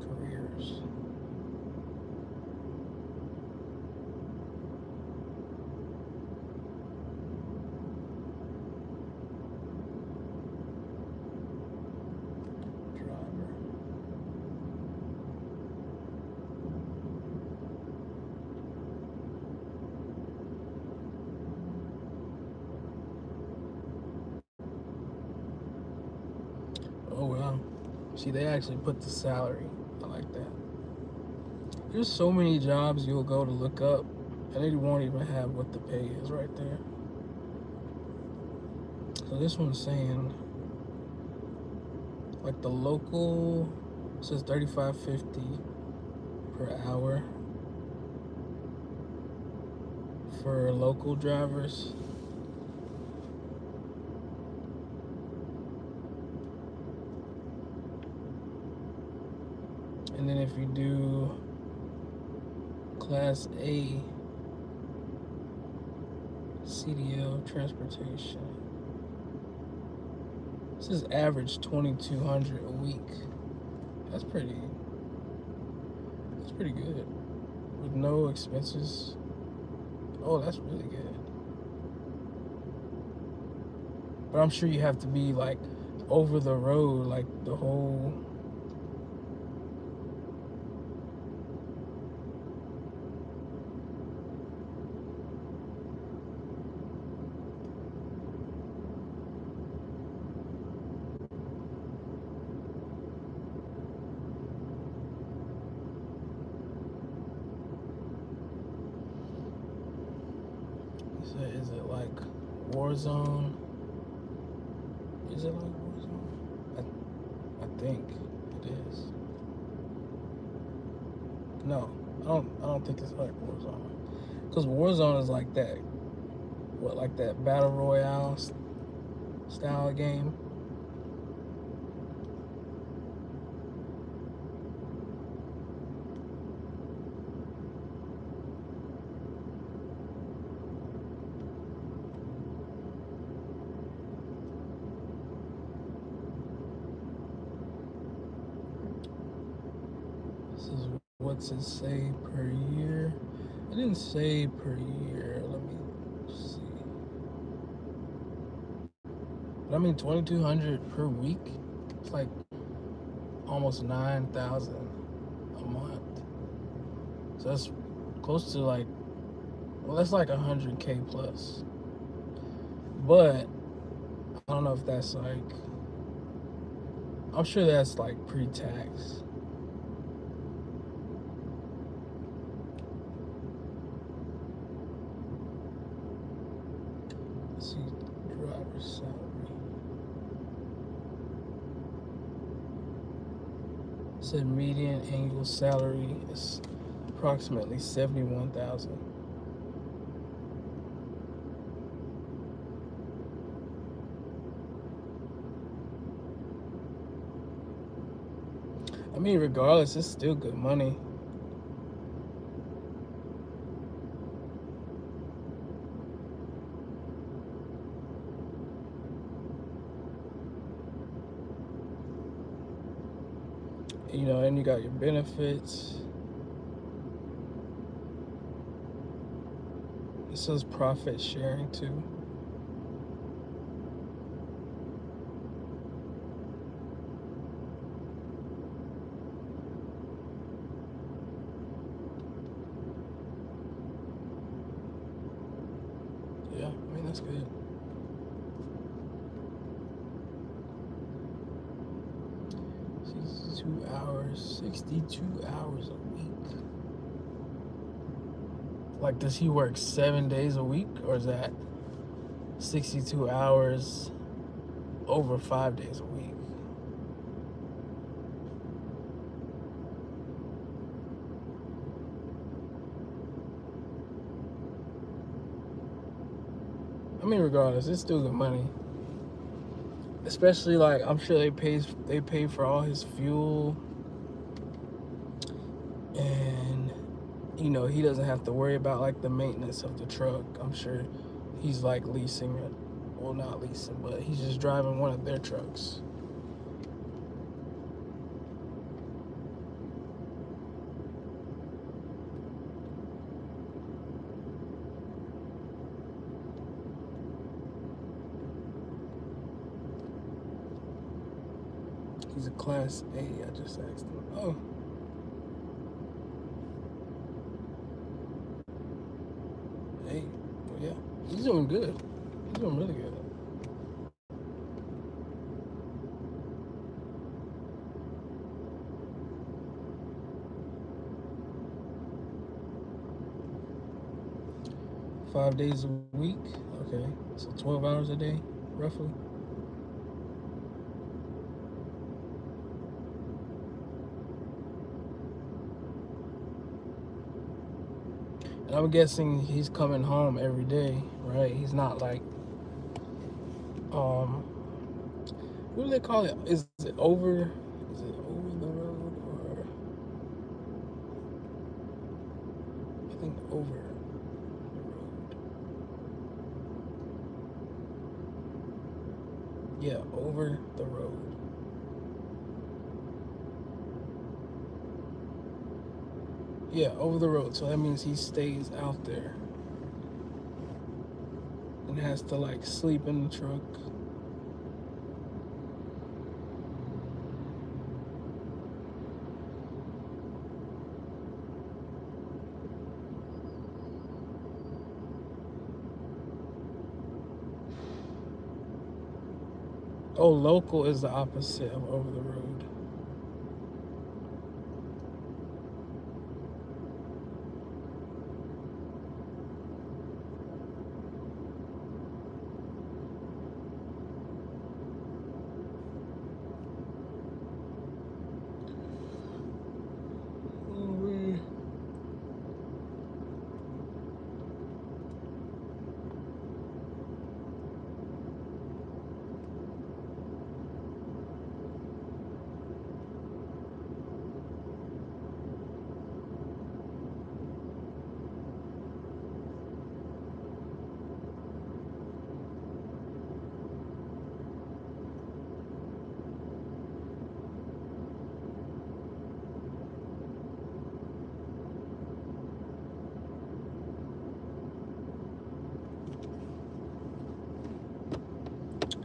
Careers. Oh wow. See, they actually put the salary. I like that. There's so many jobs you'll go to look up and they won't even have what the pay is right there. So this one's saying like the local says $35.50 per hour for local drivers. And then if you do Class A CDL transportation, this is average $2,200 a week. That's pretty good with no expenses. Oh, that's really good. But I'm sure you have to be like over the road like the whole. Is it like Warzone? Is it like Warzone? I think it is. No, I don't think it's like Warzone. Because Warzone is like that, like that battle royale style game. This is what's it say per year? It didn't say per year. Let me see. But I mean, 2,200 per week. It's like almost 9,000 a month. So that's close to like, well, that's like 100K plus. But I don't know if that's like, I'm sure that's like pre-tax. Let's see, driver's salary. It said median annual salary is approximately 71,000. I mean, regardless, it's still good money. You know, and you got your benefits. It says profit sharing too. Yeah, I mean, that's good. 62 hours a week. Like, does he work 7 days a week, or is that 62 hours over 5 days a week? I mean, regardless, it's still good money. Especially, like, I'm sure they pay for all his fuel, and you know, he doesn't have to worry about like the maintenance of the truck. I'm sure he's like leasing it, well, not leasing, but he's just driving one of their trucks. He's a Class A. I just asked him. Oh, hey, well, yeah, he's doing good. He's doing really good. Five days a week. Okay, so 12 hours a day, roughly. And I'm guessing he's coming home every day, right? He's not like, um, what do they call it? Is it over? Is it over the road, or I think over the road? Yeah, over the road. Yeah, over the road. So that means he stays out there and has to like sleep in the truck. Oh, local is the opposite of over the road.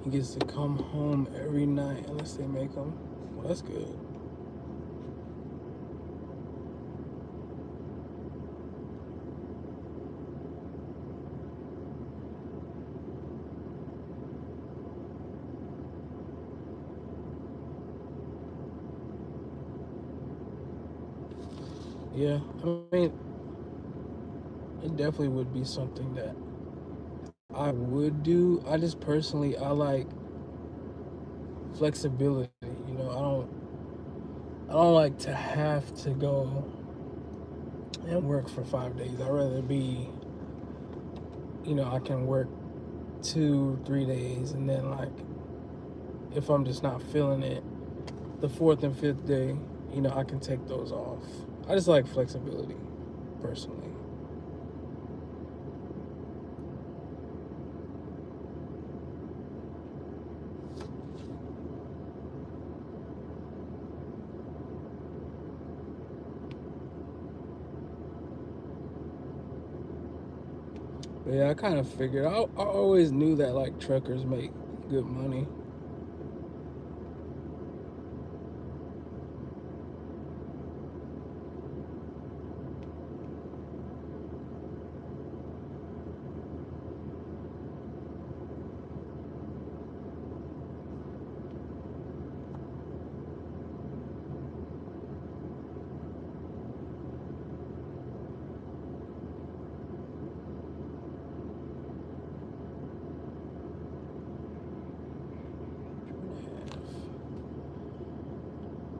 He gets to come home every night unless they make him. Well, that's good. Yeah, I mean, it definitely would be something that I would do. I like flexibility. You know, I don't like to have to go and work for 5 days. I'd rather be, I can work 2, 3 days, and then like if I'm just not feeling it, the fourth and fifth day, I can take those off. I just like flexibility, personally. But yeah, I kind of figured. I always knew that like truckers make good money.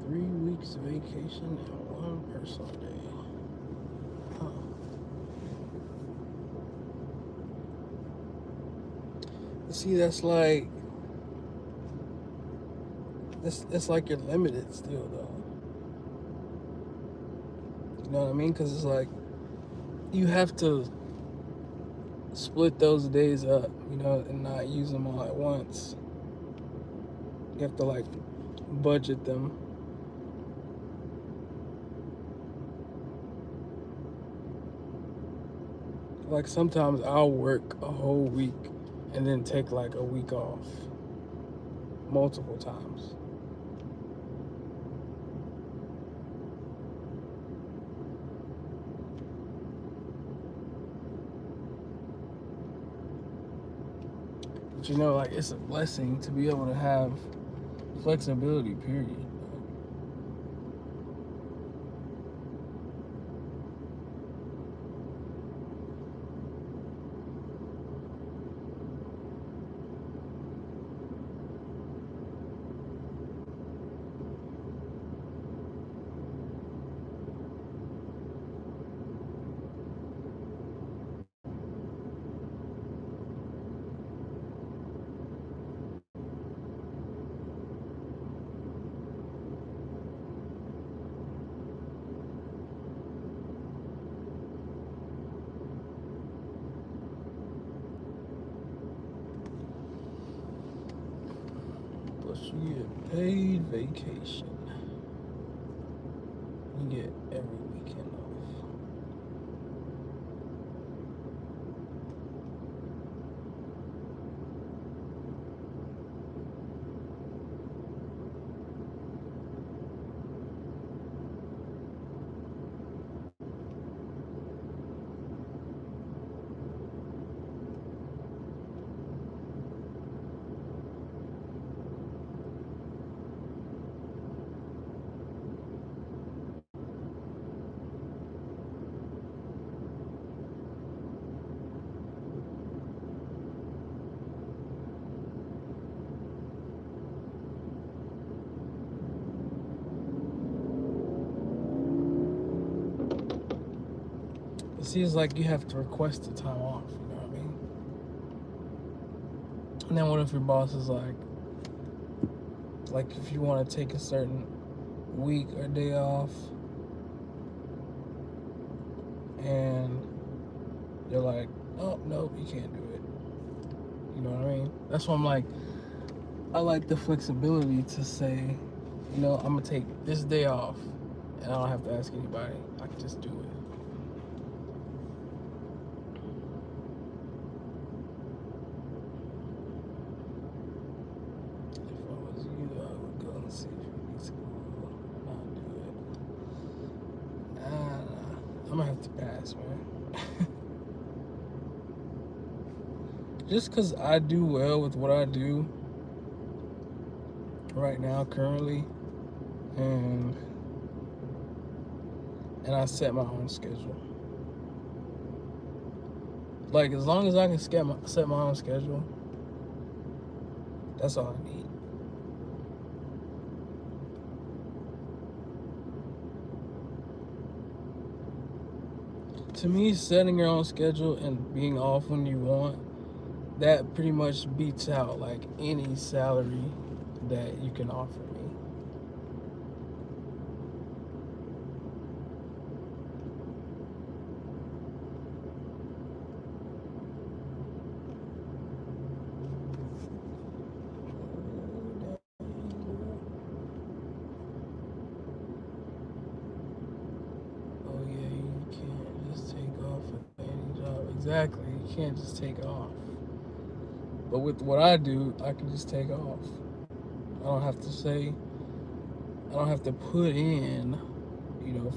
Three weeks vacation and one personal day. Huh. See, that's like you're limited still, though. You know what I mean? Because it's like you have to split those days up, and not use them all at once. You have to like budget them. Like sometimes I'll work a whole week and then take like a week off multiple times. But like it's a blessing to be able to have flexibility, period. Plus you get paid vacation. You get every weekend off. It seems like you have to request the time off, you know what I mean? And then what if your boss is like if you want to take a certain week or day off and they're like, oh, no, you can't do it. You know what I mean? That's why I like the flexibility to say, I'm going to take this day off and I don't have to ask anybody. I can just do it. gonna have to pass, man. Just because I do well with what I do right now, currently, and I set my own schedule. Like, as long as I can set my own schedule, that's all I need. To me, setting your own schedule and being off when you want, that pretty much beats out like any salary that you can offer me. Oh yeah, you can't just take off at any job. Exactly, you can't just take off. But with what I do, I can just take off. I don't have to say, I don't have to put in,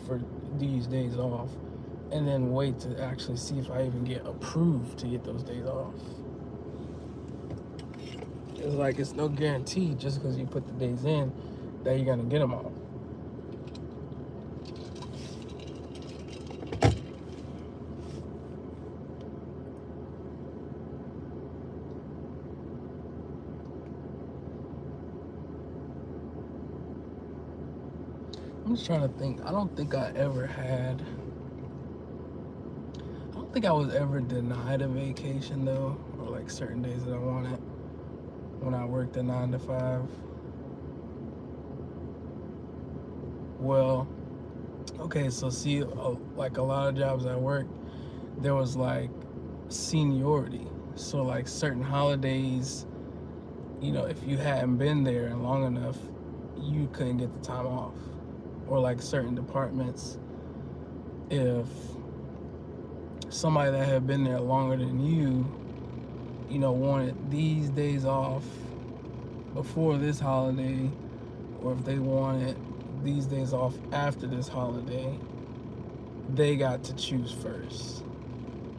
for these days off and then wait to actually see if I even get approved to get those days off. It's like, it's no guarantee just because you put the days in that you're gonna get them off. I'm just trying to think. I don't think I was ever denied a vacation though, or like certain days that I wanted when I worked a 9 to 5. Well, okay, so see, like a lot of jobs I worked, there was like seniority. So like certain holidays, if you hadn't been there long enough, you couldn't get the time off. Or like certain departments, if somebody that had been there longer than you, wanted these days off before this holiday, or if they wanted these days off after this holiday, they got to choose first.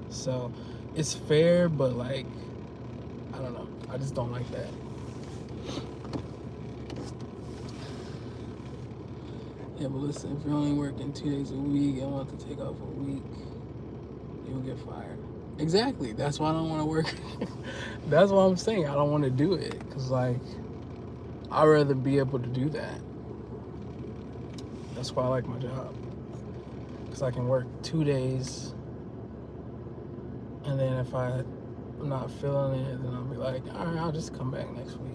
So it's fair, but like, I don't know. I just don't like that. Yeah, but listen, if you're only working 2 days a week and want to take off a week, you'll get fired. Exactly. That's why I don't want to work. That's what I'm saying. I don't want to do it. Because, like, I'd rather be able to do that. That's why I like my job. Because I can work 2 days. And then if I'm not feeling it, then I'll be like, all right, I'll just come back next week.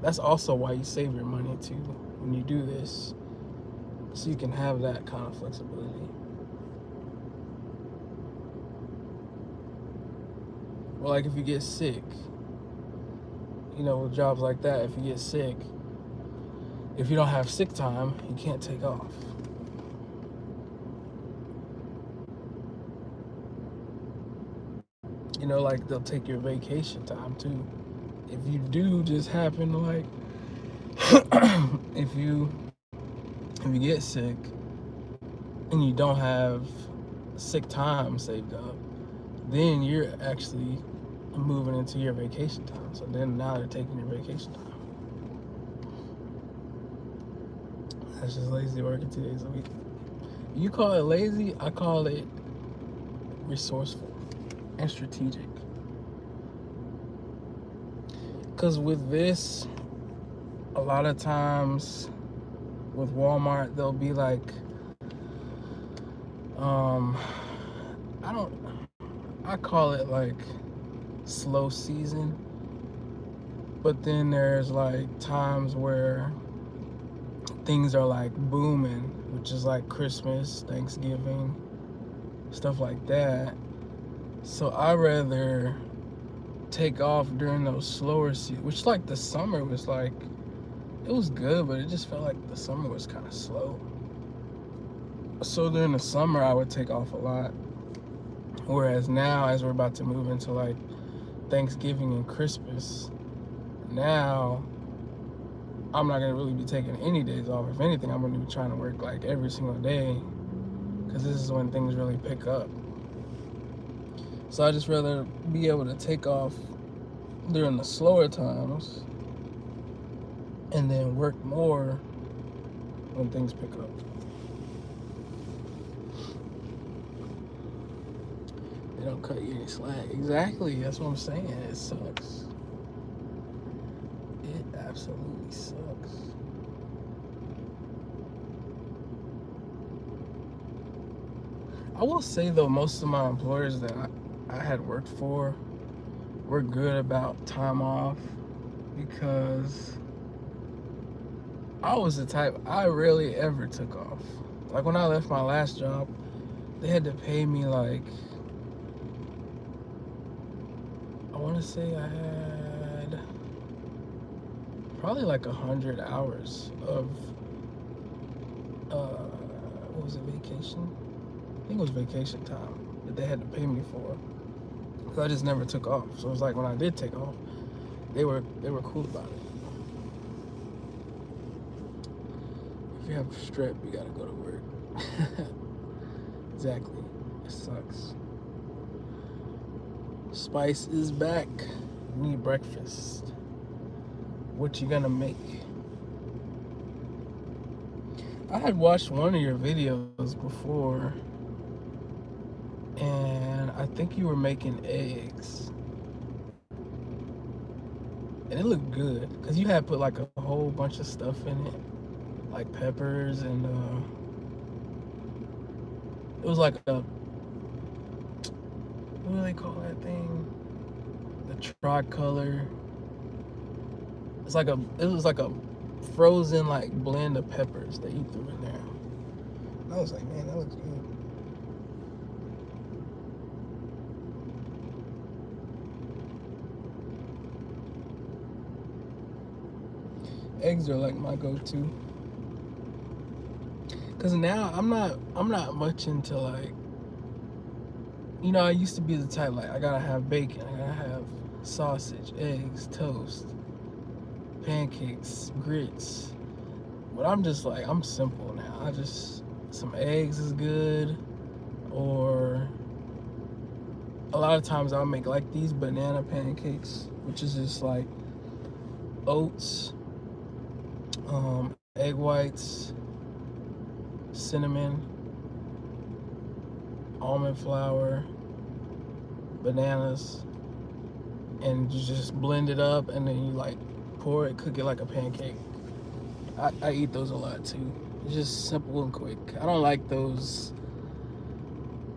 That's also why you save your money, too, when you do this. So you can have that kind of flexibility. Or like if you get sick, with jobs like that, if you get sick, if you don't have sick time, you can't take off. Like they'll take your vacation time too. If you do just happen to like, if you get sick and you don't have sick time saved up, then you're actually moving into your vacation time. So then now they're taking your vacation time. That's just lazy working 2 days a week. You call it lazy, I call it resourceful and strategic. Because with this, a lot of times with Walmart, they'll be like, I call it like slow season, but then there's like times where things are like booming, which is like Christmas, Thanksgiving, stuff like that. So I rather take off during those slower seasons, which like the summer was like, it was good, but it just felt like the summer was kind of slow. So during the summer, I would take off a lot. Whereas now, as we're about to move into like Thanksgiving and Christmas, now I'm not gonna really be taking any days off. If anything, I'm gonna be trying to work like every single day, because this is when things really pick up. So I just rather be able to take off during the slower times and then work more when things pick up. They don't cut you any slack. Exactly, that's what I'm saying. It sucks. It absolutely sucks. I will say though, most of my employers that I had worked for were good about time off, because I was the type, I rarely ever took off. Like when I left my last job, they had to pay me like, I want to say I had probably like 100 hours of, what was it, vacation? I think it was vacation time that they had to pay me for. So I just never took off. So it was like when I did take off, they were cool about it. If you have strep, you gotta go to work. Exactly. It sucks. Spice is back. Need breakfast. What you gonna make? I had watched one of your videos before, and I think you were making eggs, and it looked good because you had put like a whole bunch of stuff in it, like peppers, and it was like a, what do they call that thing? The tricolor. It was like a frozen like blend of peppers that you threw in there. And I was like, man, that looks good. Eggs are like my go-to, cause now I'm not much into like, you know, I used to be the type like I gotta have bacon, I gotta have sausage, eggs, toast, pancakes, grits. But I'm just like, I'm simple now. Some eggs is good, or a lot of times I'll make like these banana pancakes, which is just like oats, egg whites, cinnamon, almond flour, bananas, and you just blend it up, and then you like pour it, cook it like a pancake. I eat those a lot too. It's just simple and quick. I don't like those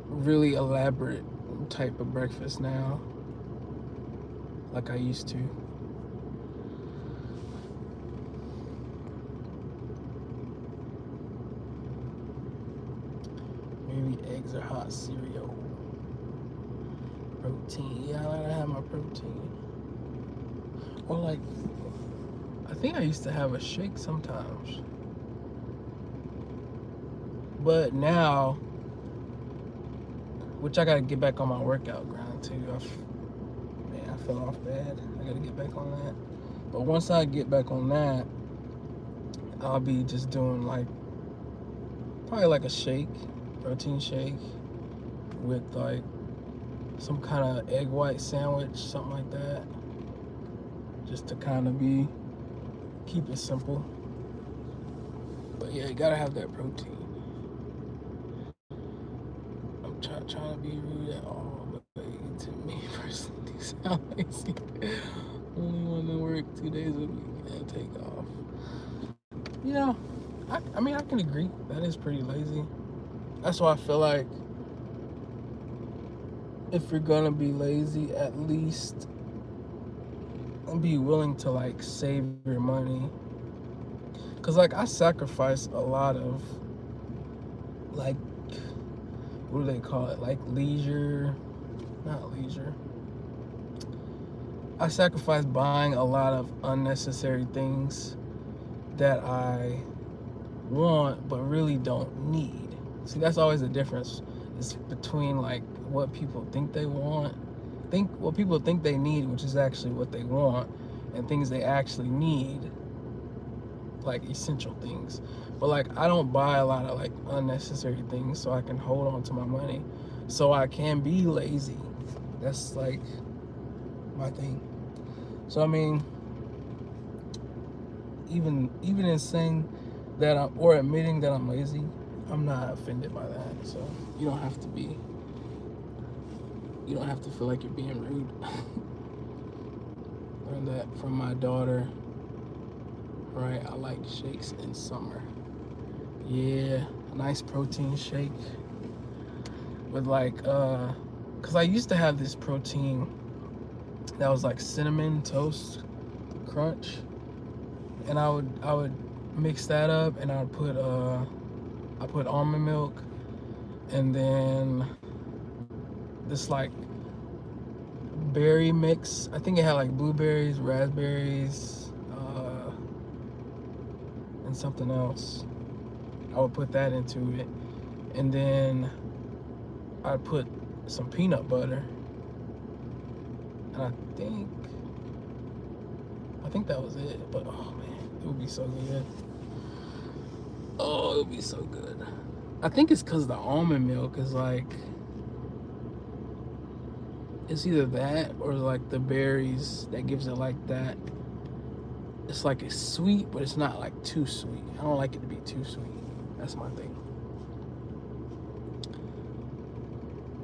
really elaborate type of breakfast now, like I used to. Maybe eggs or hot cereal. Protein. Yeah, I gotta have my protein. Or like, I think I used to have a shake sometimes. But now, which I gotta get back on my workout grind too. Man, I fell off bad. I gotta get back on that. But once I get back on that, I'll be just doing like, probably like a shake, protein shake, with like some kind of egg white sandwich, something like that. Just to kind of keep it simple. But yeah, you gotta have that protein. I'm trying to be rude at all, but to me personally, you sound lazy. Only want to work 2 days a week and take off. Yeah, I mean, I can agree. That is pretty lazy. That's why I feel like if you're gonna be lazy, at least be willing to like save your money. Cause like I sacrifice a lot of like, what do they call it? Like not leisure. I sacrifice buying a lot of unnecessary things that I want but really don't need. See, that's always the difference. It's between like what people think they want, what people think they need, which is actually what they want, and things they actually need, like essential things. But like I don't buy a lot of like unnecessary things so I can hold on to my money. So I can be lazy. That's like my thing. So I mean, even in saying that or admitting that I'm lazy, I'm not offended by that. So you don't have to be. You don't have to feel like you're being rude. Learned that from my daughter. Right, I like shakes in summer. Yeah, a nice protein shake with like cause I used to have this protein that was like cinnamon toast crunch, and I would mix that up, and I put almond milk, and then this like berry mix. I think it had like blueberries, raspberries, and something else. I would put that into it, and then I'd put some peanut butter, and I think that was it. But oh man, it would be so good. Oh, it would be so good. I think it's because the almond milk is like, it's either that or like the berries that gives it like that. It's like it's sweet, but it's not like too sweet. I don't like it to be too sweet. That's my thing.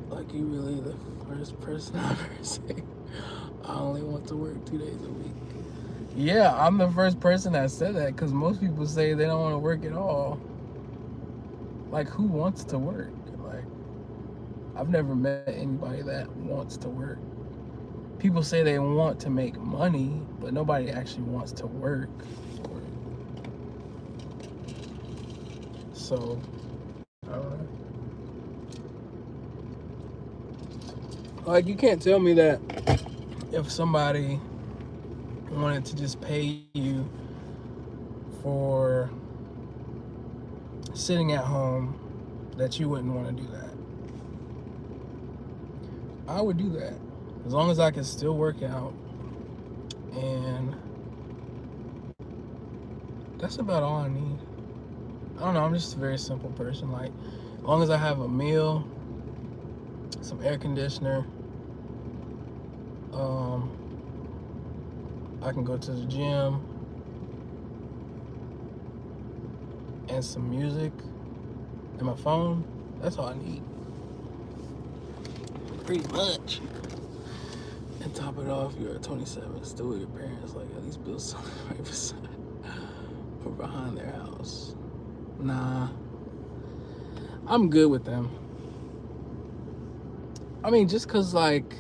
Like, you really the first person I've ever said I only want to work 2 days a week. Yeah, I'm the first person that said that, because most people say they don't want to work at all. Like, who wants to work? Like, I've never met anybody that wants to work. People say they want to make money, but nobody actually wants to work. So, I don't know. Like, you can't tell me that if somebody wanted to just pay you for sitting at home that you wouldn't want to do that. I would do that as long as I can still work out, and that's about all I need. I don't know, I'm just a very simple person. Like, as long as I have a meal, some air conditioner, I can go to the gym, and some music, and my phone, that's all I need. Pretty much. And top it off, you're at 27, still with your parents. Like, at least build something right beside or behind their house. Nah, I'm good with them. I mean, just cause like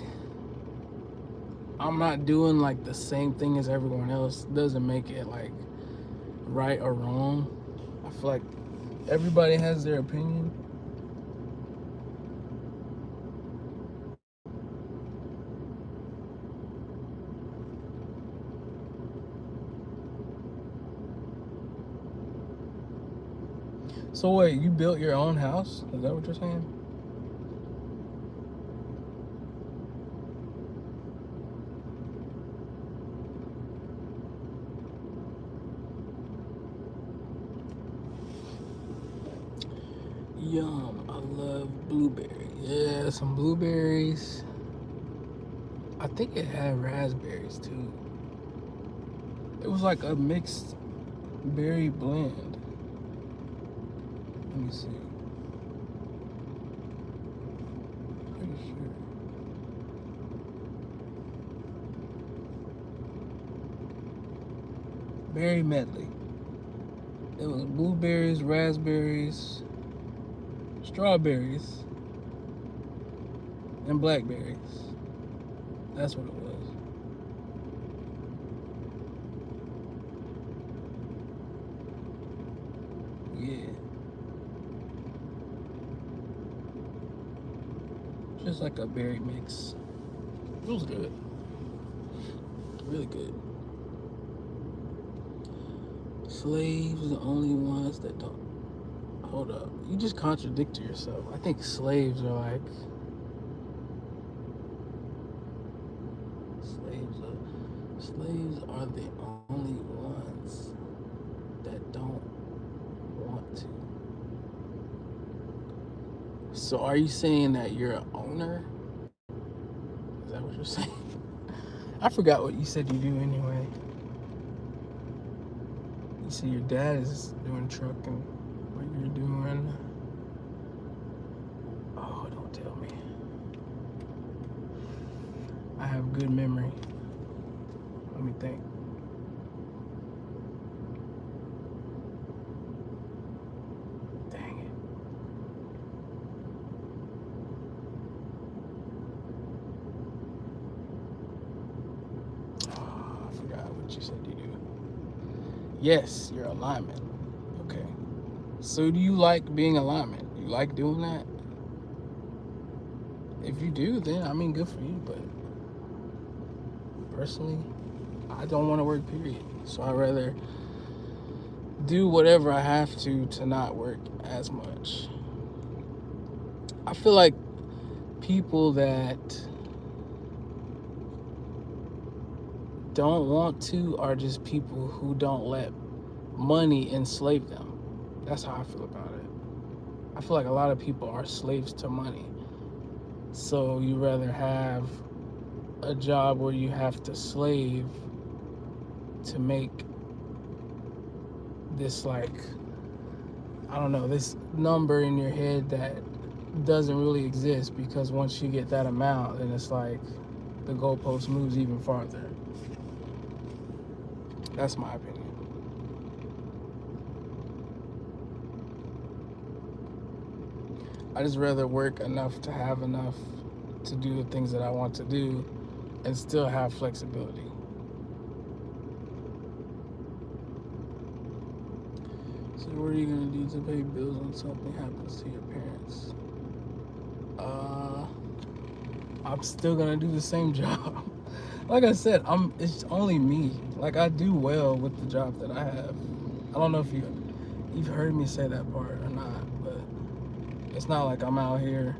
I'm not doing like the same thing as everyone else doesn't make it like right or wrong. I feel like everybody has their opinion. So wait, you built your own house? Is that what you're saying? Yum, I love blueberries. Yeah, some blueberries. I think it had raspberries too. It was like a mixed berry blend. Let me see. Pretty sure. Berry medley. It was blueberries, raspberries, strawberries, and blackberries. That's what it was. Yeah. Just like a berry mix. It was good. Really good. Slaves, the only ones that don't. Hold up. You just contradicted yourself. I think slaves are like. Slaves are the only ones that don't So are you saying that you're an owner? Is that what you're saying? I forgot what you said you do anyway. You see your dad is doing trucking. What you're doing? Oh, don't tell me. I have good memory. Let me think. Dang it. Oh, I forgot what you said you do. Yes, you're a lineman. Okay. So do you like being a lineman? You like doing that? If you do, then I mean, good for you. But personally, I don't want to work, period. So I'd rather do whatever I have to not work as much. I feel like people that don't want to are just people who don't let money enslave them. That's how I feel about it. I feel like a lot of people are slaves to money. So you rather have a job where you have to slave to make this, like, I don't know, this number in your head that doesn't really exist, because once you get that amount, then it's like the goalpost moves even farther. That's my opinion. I just rather work enough to have enough to do the things that I want to do and still have flexibility. So what are you gonna do to pay bills when something happens to your parents? Uh, I'm still gonna do the same job. Like I said, it's only me. Like, I do well with the job that I have. I don't know if you've heard me say that part or not, but it's not like I'm out here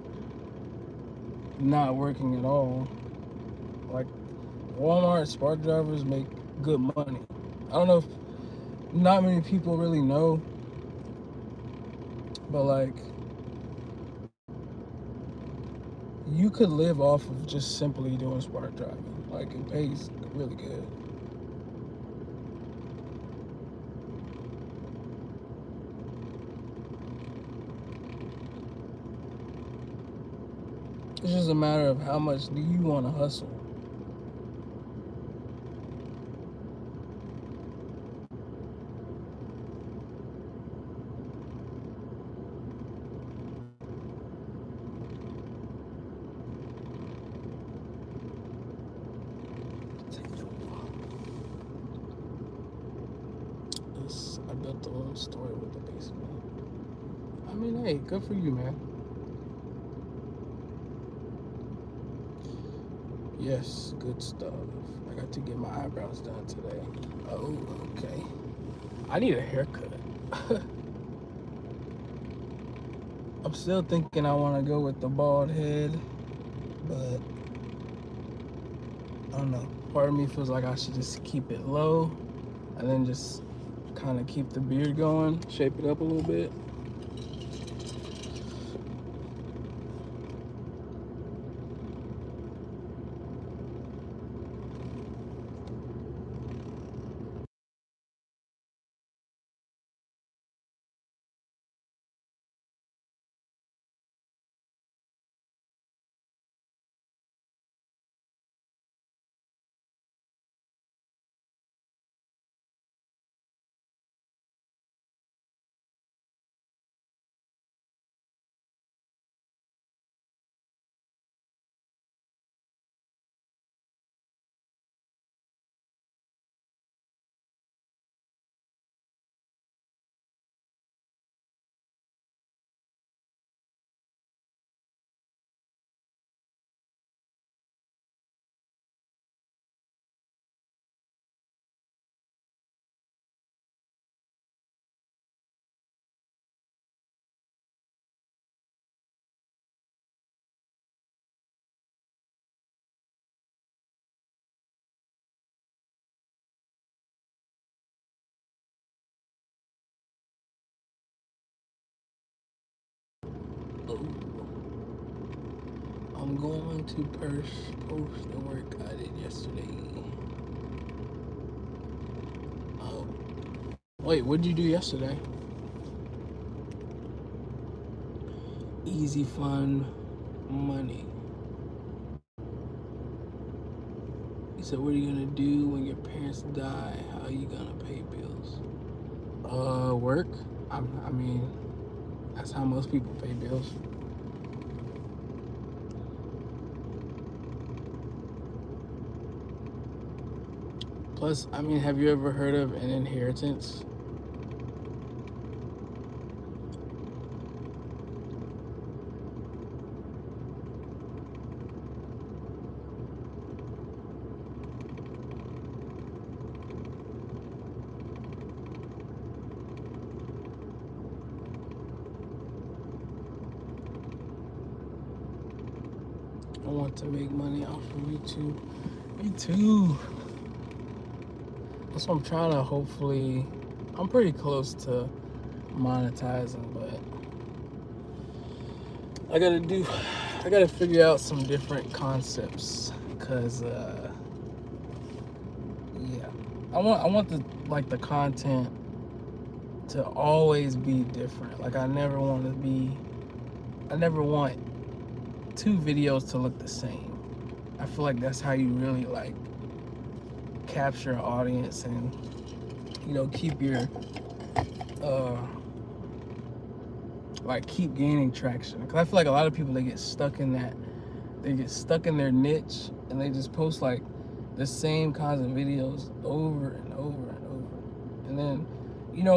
not working at all. Like, Walmart Spark drivers make good money. I don't know if not many people really know, but like, you could live off of just simply doing Spark driving. Like, it pays really good. It's just a matter of how much do you want to hustle. I built the little story with the basement. I mean, hey, good for you, man. Yes, good stuff. I got to get my eyebrows done today. Oh, okay. I need a haircut. I'm still thinking I want to go with the bald head, but I don't know. Part of me feels like I should just keep it low and then just kind of keep the beard going, shape it up a little bit. I'm going to post the work I did yesterday. Oh. Wait, what did you do yesterday? Easy, fun, money. He said, what are you gonna do when your parents die? How are you gonna pay bills? Work. I mean, that's how most people pay bills. Plus, I mean, have you ever heard of an inheritance? I want to make money off of YouTube. Me too. That's what I'm trying to hopefully. I'm pretty close to monetizing, but I gotta figure out some different concepts, cause yeah, I want the content to always be different. Like I never want two videos to look the same. I feel like that's how you really like capture an audience and keep your keep gaining traction. Because I feel like a lot of people, they get stuck in their niche, and they just post like the same kinds of videos over and over and over. And then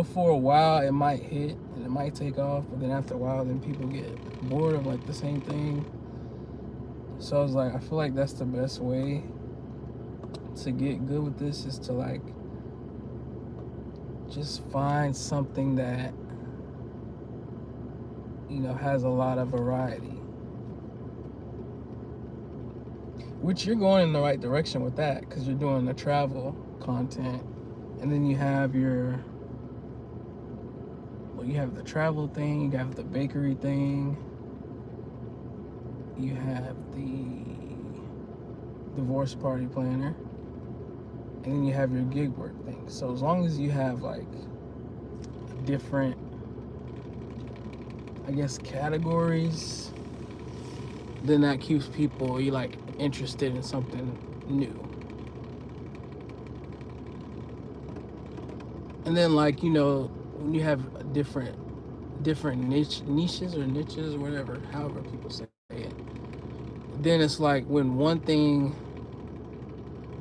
for a while it might hit and it might take off, but then after a while then people get bored of like the same thing. So I was like, I feel like that's the best way to get good with this, is to like just find something that has a lot of variety. Which you're going in the right direction with that, because you're doing the travel content, and then you have you have the travel thing, you have the bakery thing, you have the divorce party planner, and then you have your gig work thing. So as long as you have like different, I guess, categories, then that keeps people interested in something new. And then when you have different niches or whatever, however people say it, then it's like when one thing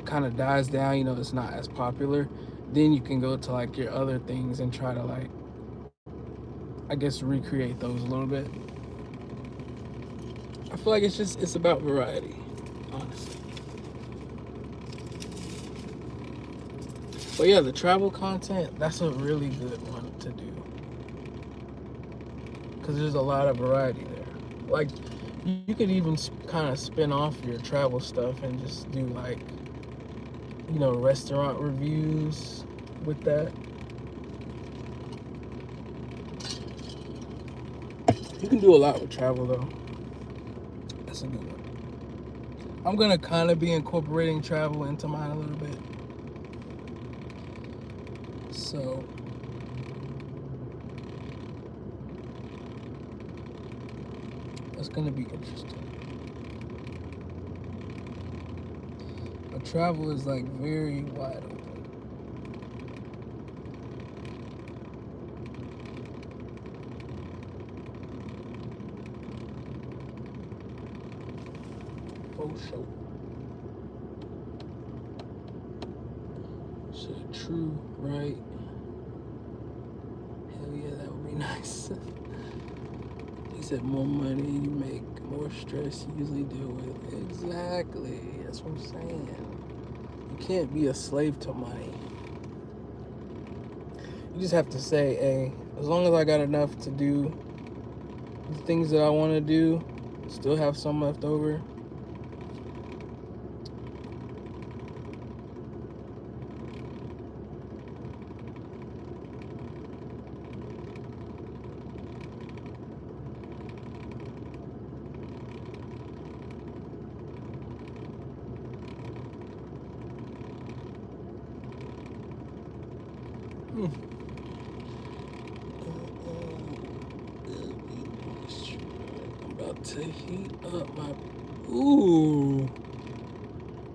kind of dies down, it's not as popular, then you can go to like your other things and try to like, I guess, recreate those a little bit. I feel like it's about variety, honestly. But yeah, the travel content, that's a really good one to do, because there's a lot of variety there. Like, you could even kind of spin off your travel stuff and just do like, restaurant reviews with that. You can do a lot with travel though. That's a good one. I'm gonna kind of be incorporating travel into mine a little bit. So that's gonna be interesting. But travel is like very wide open. Oh, show. Said true, right? Hell yeah, that would be nice. He said more money you make, more stress you usually deal with. Exactly. That's what I'm saying. You can't be a slave to money. You just have to say, hey, as long as I got enough to do the things that I want to do, still have some left over, About to heat up my ooh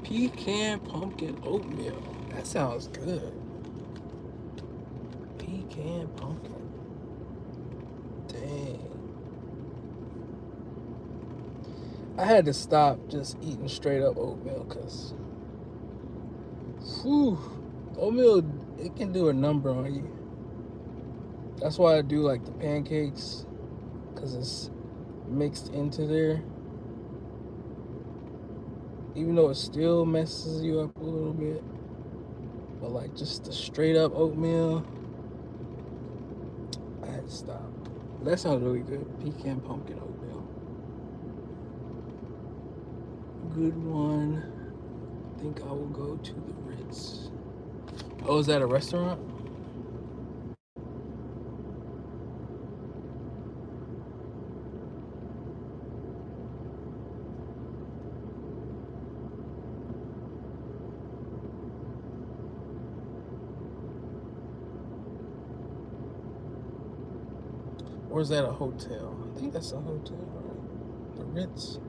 pecan pumpkin oatmeal. That sounds good. Pecan pumpkin. Dang. I had to stop just eating straight up oatmeal because oatmeal, it can do a number on you. That's why I do like the pancakes, because it's mixed into there. Even though it still messes you up a little bit. But like just the straight up oatmeal, I had to stop. That sounds really good. Pecan pumpkin oatmeal. Good one. I think I will go to the Ritz. Oh, is that a restaurant? Or is that a hotel? I think that's a hotel, right? The Ritz.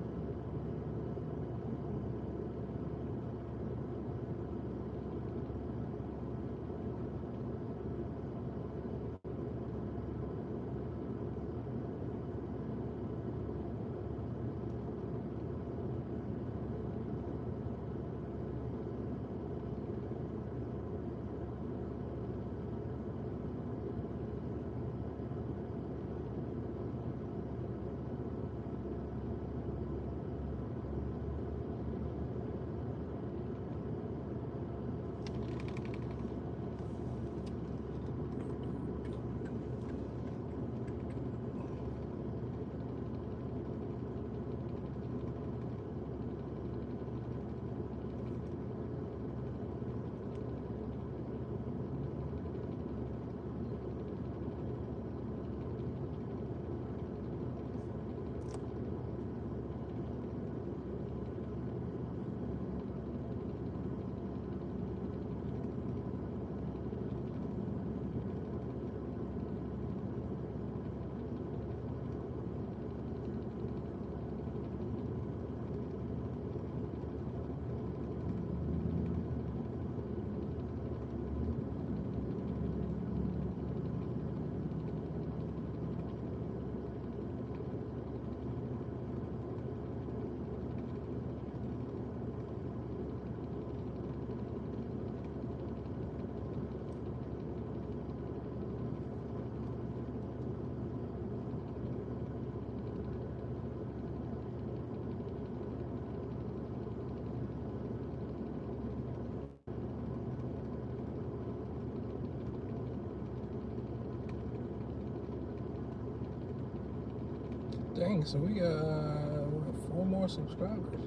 Dang, so we got 4 more subscribers.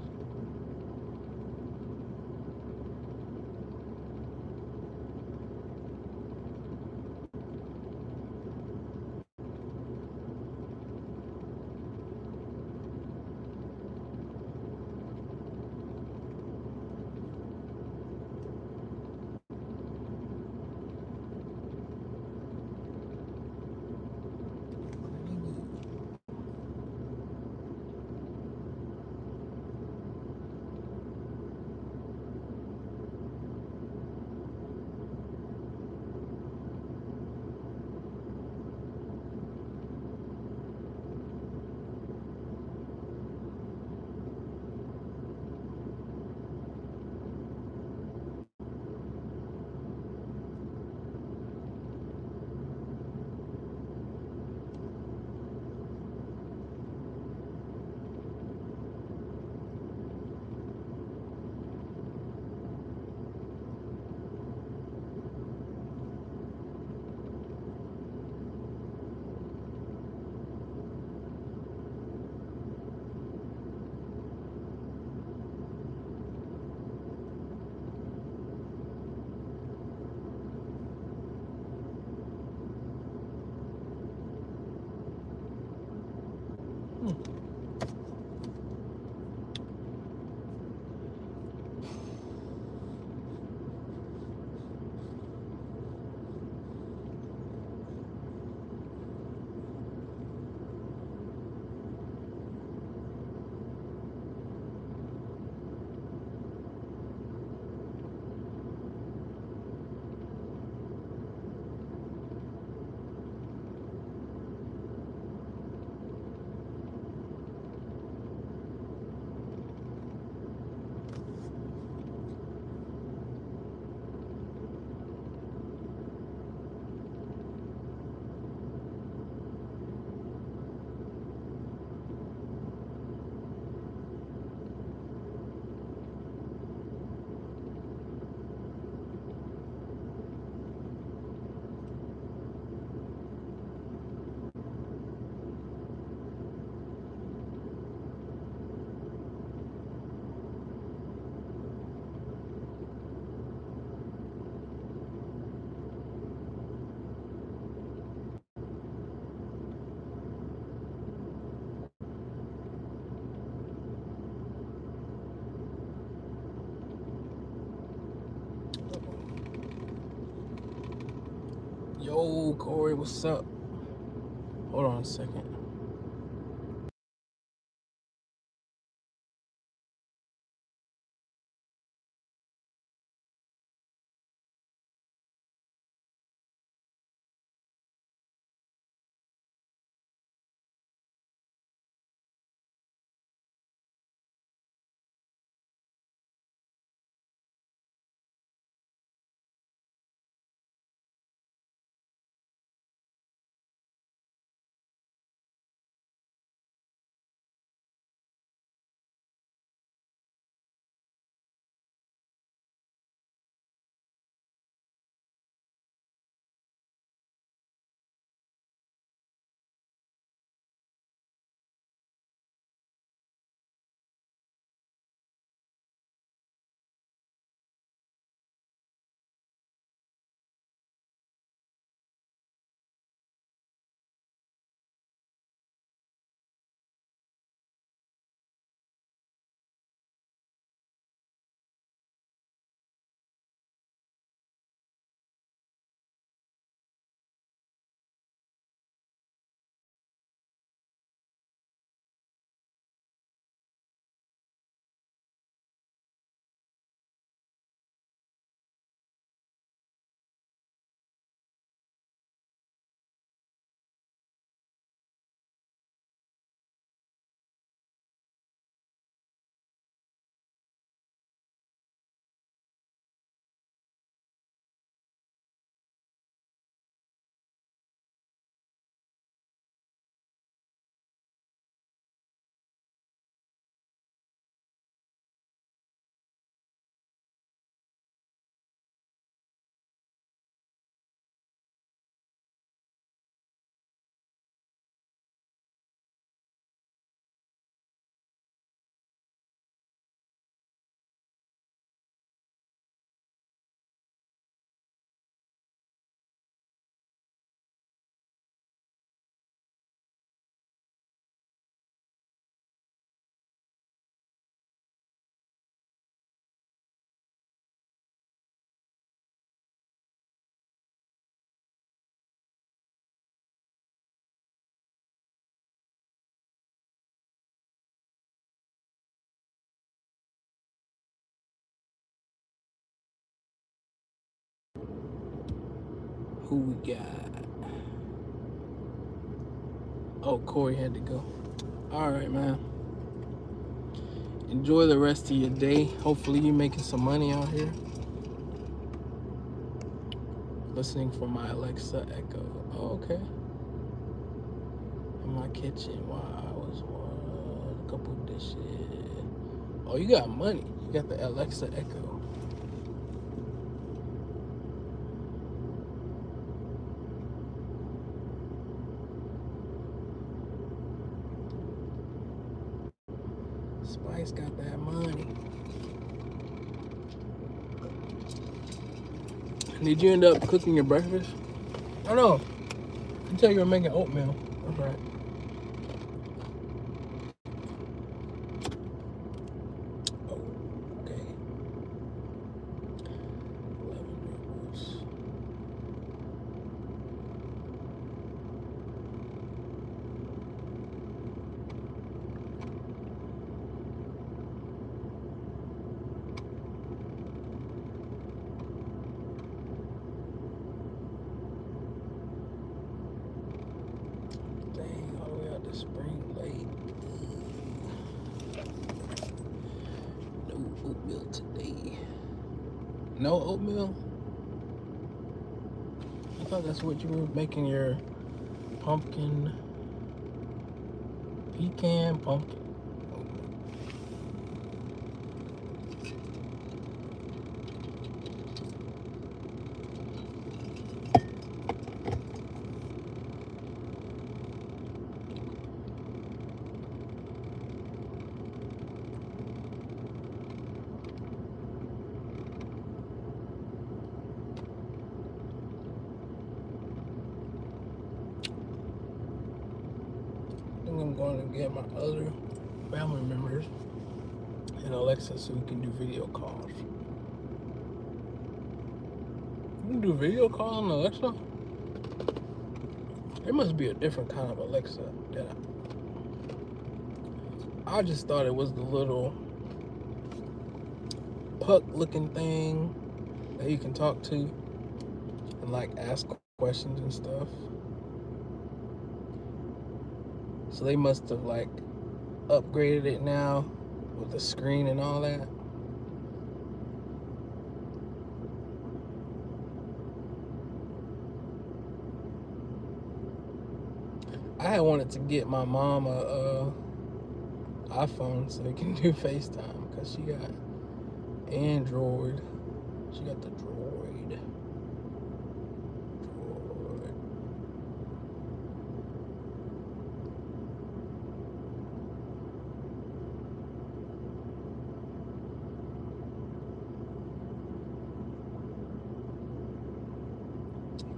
Yo, Corey, what's up? Hold on a second. Who we got? Oh, Corey had to go. All right, man. Enjoy the rest of your day. Hopefully you're making some money out here. Listening for my Alexa Echo. Oh, okay. In my kitchen while I was a couple dishes. Oh, you got money. You got the Alexa Echo. Spice got that money. Did you end up cooking your breakfast? Oh no. You tell you were making oatmeal. That's right. Oh, okay. 11 dribbles. Dang, all the way out to Spring Lake. No oatmeal today. No oatmeal? I thought that's what you were making your pumpkin, pecan pumpkin. I'm going to get my other family members and Alexa so we can do video calls. You can do video call on Alexa? There must be a different kind of Alexa that I just thought it was the little puck looking thing that you can talk to and like ask questions and stuff. So they must have like upgraded it now with the screen and all that. I had wanted to get my mom a iPhone so they can do FaceTime because she got Android. She got the Droid.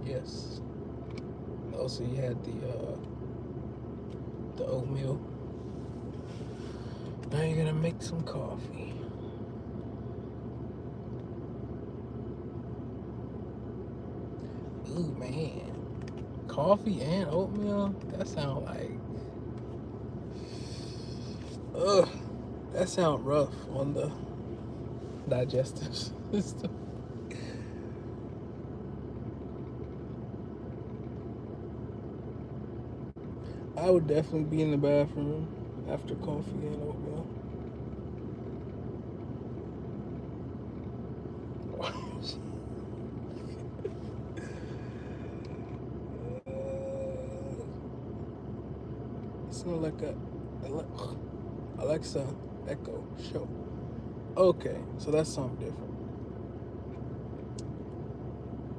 Yes. Also, you had the oatmeal. Now you're gonna make some coffee. Ooh, man. Coffee and oatmeal? That sound like... Ugh. That sound rough on the digestive system. I would definitely be in the bathroom after coffee and oatmeal. Sound like a Alexa Echo show. Okay, so that's something different.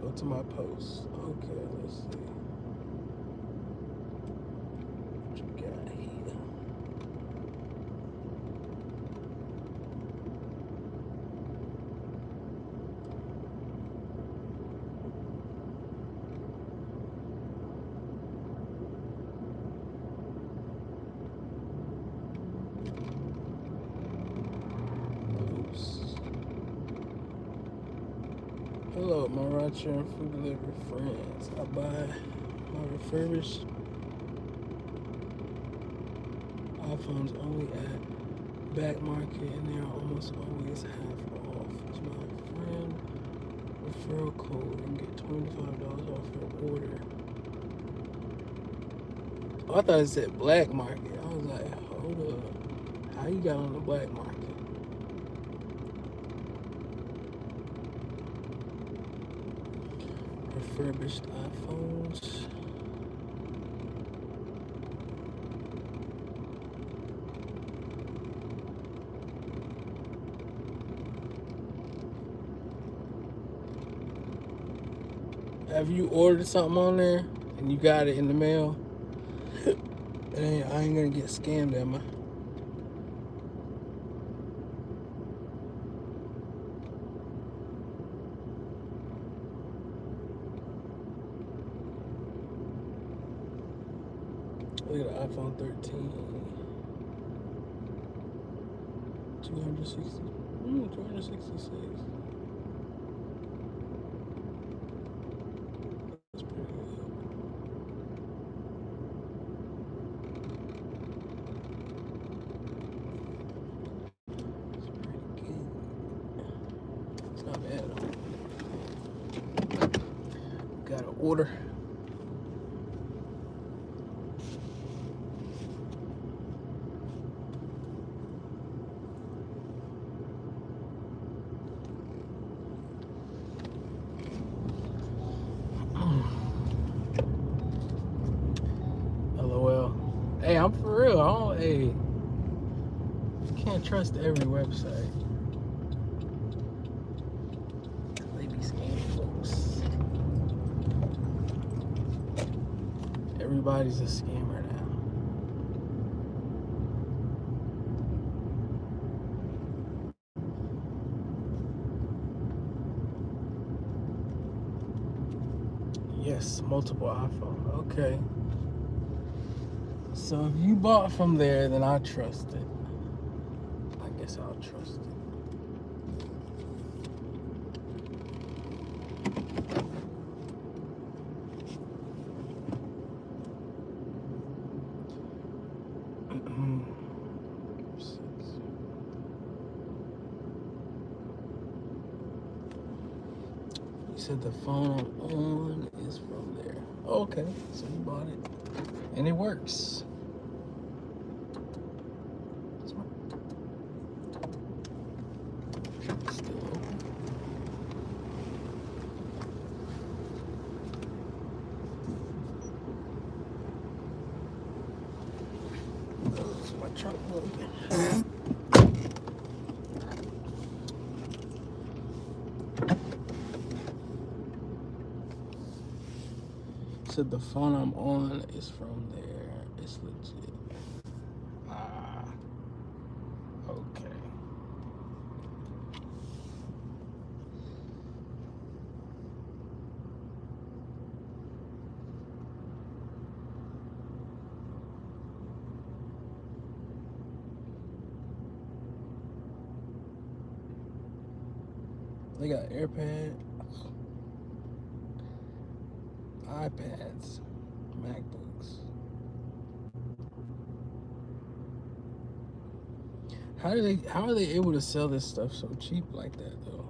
Go to my post. Okay, let's see. What you got here? Hello, my rideshare and food delivery friends. I buy my refurbished iPhones only at Back Market, and they are almost always half off. Use my friend referral code and get $25 off your order. Oh, I thought it said Black Market. I was like, hold up. How you got on the Black Market? Refurbished iPhones. Have you ordered something on there and you got it in the mail? I ain't gonna get scammed, am I? Look at the iPhone 13. 266. That's pretty good. It's not bad though. Got an order. LOL. Hey, I'm for real. You can't trust every website. They be scamming folks. Everybody's a scammer now. Yes, multiple iPhone. Okay. So if you bought from there, then I trust it. I guess I'll trust it. You said the phone I'm on is from there. Oh, okay, so you bought it, and it works. Still open. Close my trunk open. Said the phone I'm on is from there. It's legit. Ah, okay. They got AirPad, iPads, MacBooks. How are they able to sell this stuff so cheap like that though?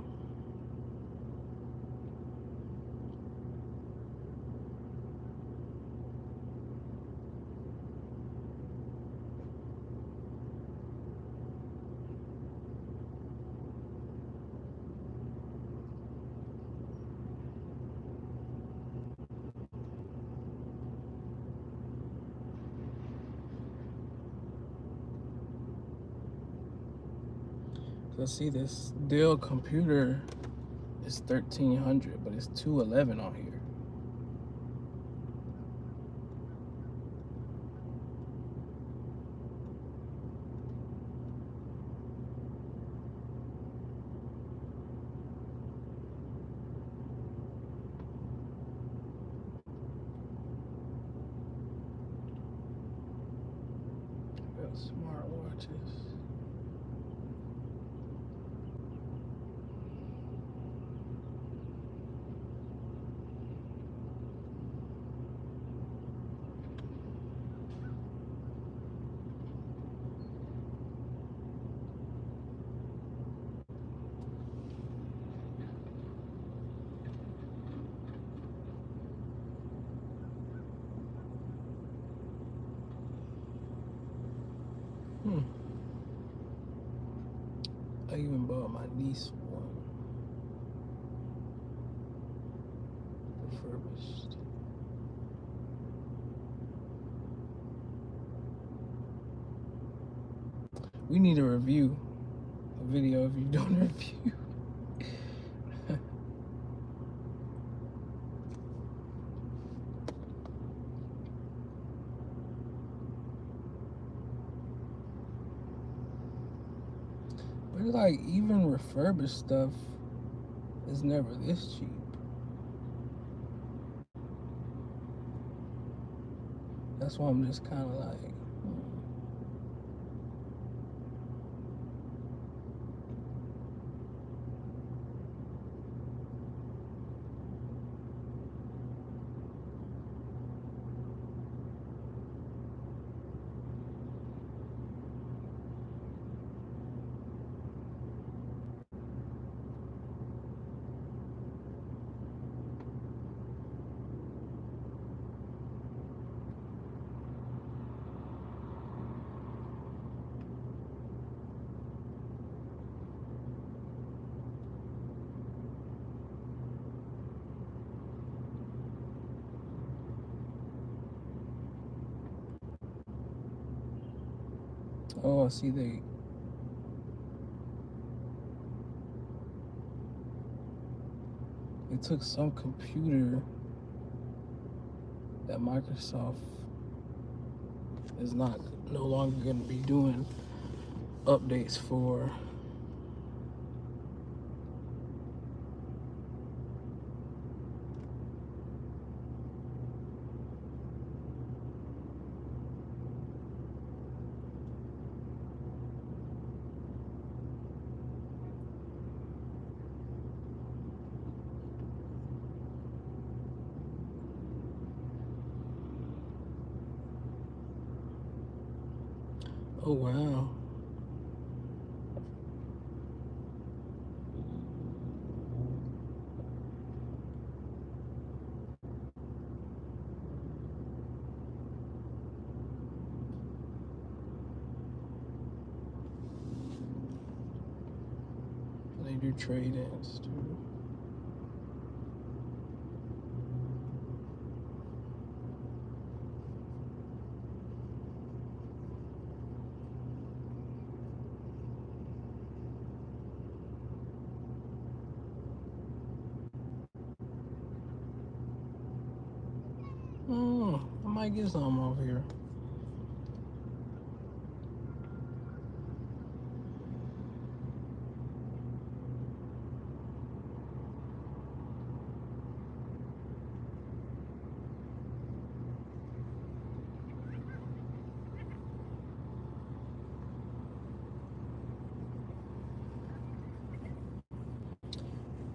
Let's see, this Dell computer is $1,300, but it's $211 on here. Got smartwatches. I even bought my niece one refurbished. We need a review, a video of you doing a review. But like even refurbished stuff is never this cheap. That's why I'm just kind of like, oh, I see they took some computer that Microsoft is no longer going to be doing updates for. Oh wow. They do trade-ins too. I might get some over here.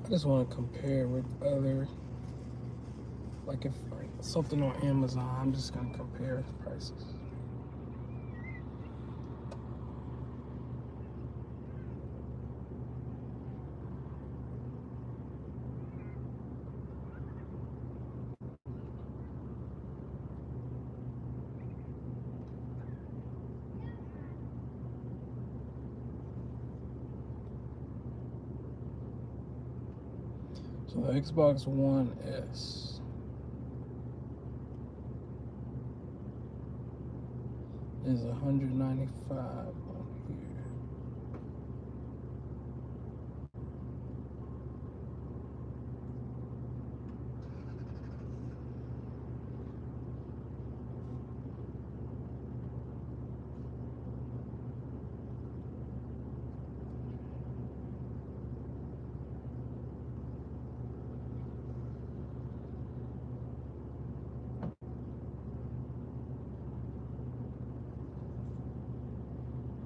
I just want to compare with other, like if something on Amazon, I'm just gonna compare prices. So the Xbox One S is $195 on here.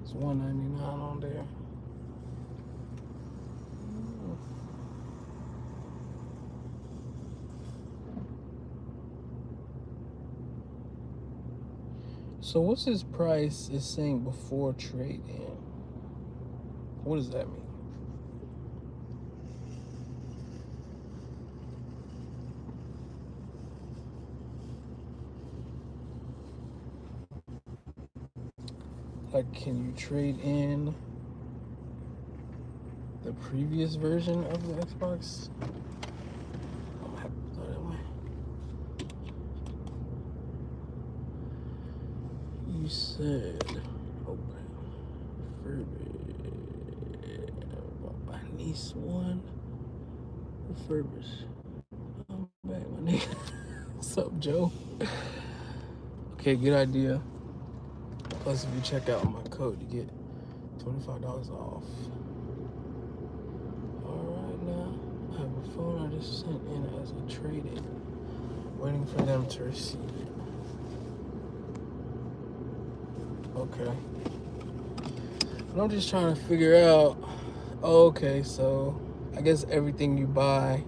It's $199 on there. So what's this price is saying before trade-in? What does that mean? Like, can you trade in the previous version of the Xbox? I'm gonna have to go that way. You said open refurbish. My niece one refurbish. I'm back, my nigga. What's up, Joe? Okay, good idea. Plus, if you check out my code, you get $25 off. Alright, now I have a phone I just sent in as a trade-in, waiting for them to receive it. Okay. And I'm just trying to figure out, okay, so I guess everything you buy,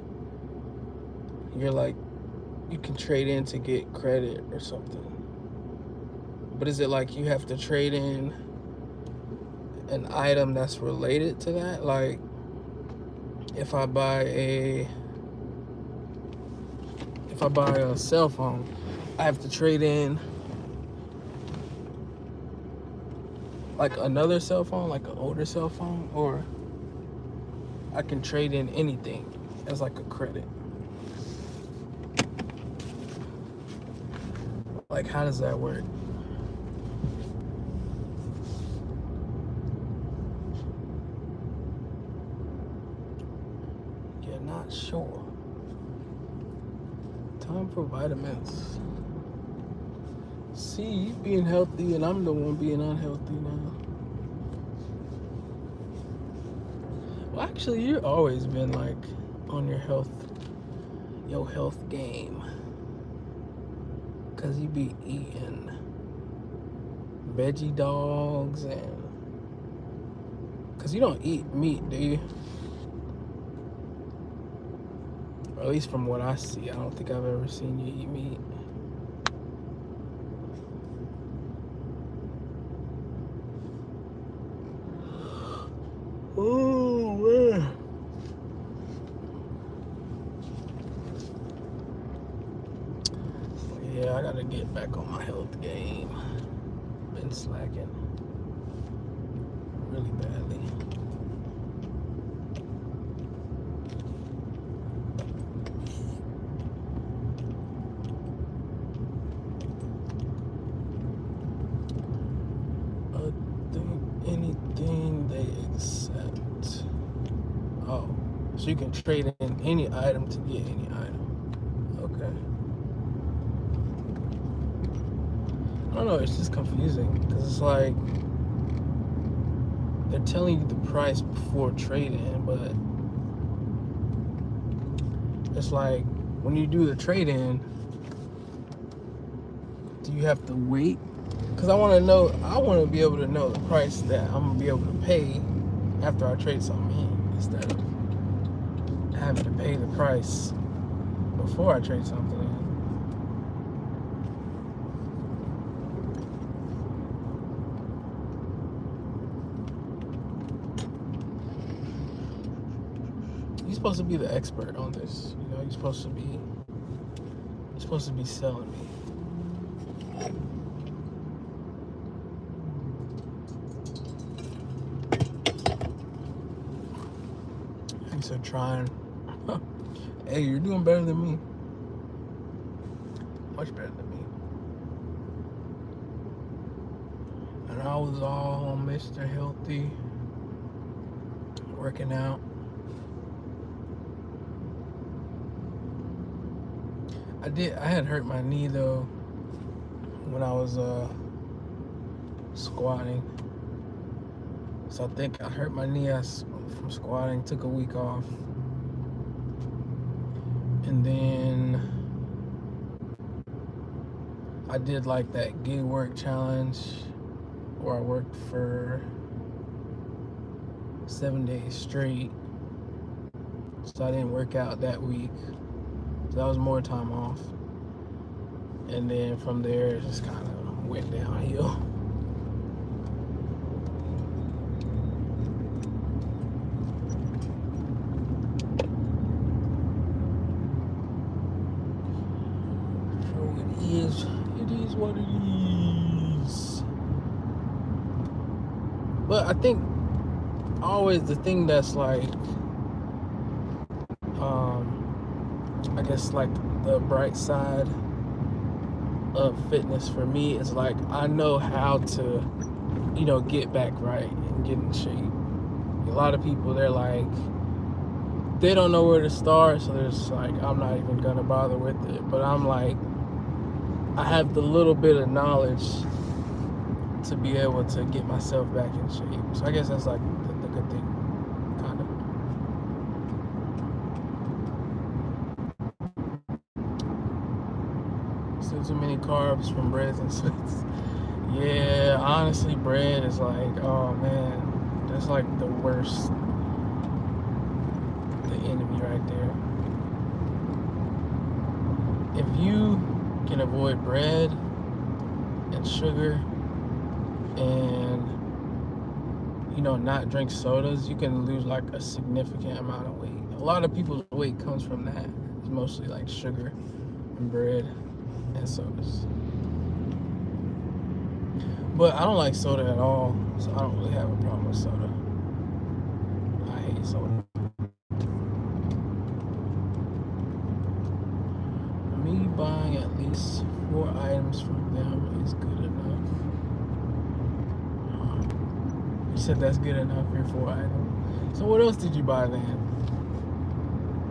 you're like, you can trade in to get credit or something. But is it like you have to trade in an item that's related to that? Like, if I buy a cell phone, I have to trade in like another cell phone, like an older cell phone, or I can trade in anything as like a credit. Like, how does that work? Yeah, not sure. Time for vitamins. See, you being healthy and I'm the one being unhealthy now. Well, actually, you've always been like on your health game. Cause you be eating veggie dogs and, cause you don't eat meat, do you? Or at least from what I see, I don't think I've ever seen you eat meat. get back on my health game. Been slacking really badly. Anything they accept. Oh, so you can trade in any item to get any item. Okay. I don't know, it's just confusing because it's like they're telling you the price before trade-in, but it's like when you do the trade-in, do you have to wait? Because I want to be able to know the price that I'm going to be able to pay after I trade something in, instead of having to pay the price before I trade something in. You're supposed to be the expert on this. You know, you're supposed to be selling me. Thanks for trying. Hey, you're doing better than me. Much better than me. And I was all on Mr. Healthy, working out. I had hurt my knee though when I was squatting. So I think I hurt my knee from squatting, took a week off. And then I did like that gig work challenge where I worked for 7 days straight. So I didn't work out that week. So that was more time off. And then from there, it just kind of went downhill. So it is what it is. But I think always the thing that's like, I guess like the bright side of fitness for me is like I know how to, you know, get back right and get in shape. A lot of people, they're like, they don't know where to start, so they're just like, I'm not even gonna bother with it. But I'm like, I have the little bit of knowledge to be able to get myself back in shape. So I guess that's like the good thing, kind of. Still too many carbs from breads and sweets. Yeah, honestly, bread is like, oh man, that's like the worst, the enemy right there. If you can avoid bread and sugar and, you know, not drink sodas, you can lose like a significant amount of weight. A lot of people's weight comes from that. It's mostly like sugar and bread and sodas. But I don't like soda at all, so I don't really have a problem with soda. I hate soda. Me buying at least 4 items from them is good enough. You said that's good enough for your 4 items. So what else did you buy then?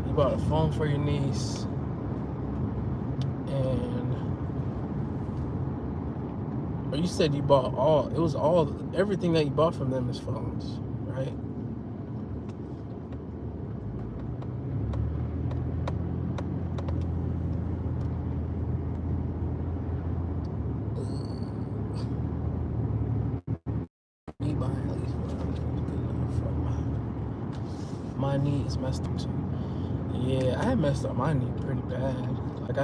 You bought a phone for your niece, and or you said you bought everything that you bought from them is phones, right? Me buying at least 4 items is good enough for my knee is messed up too. Yeah, I had messed up my knee pretty bad. Like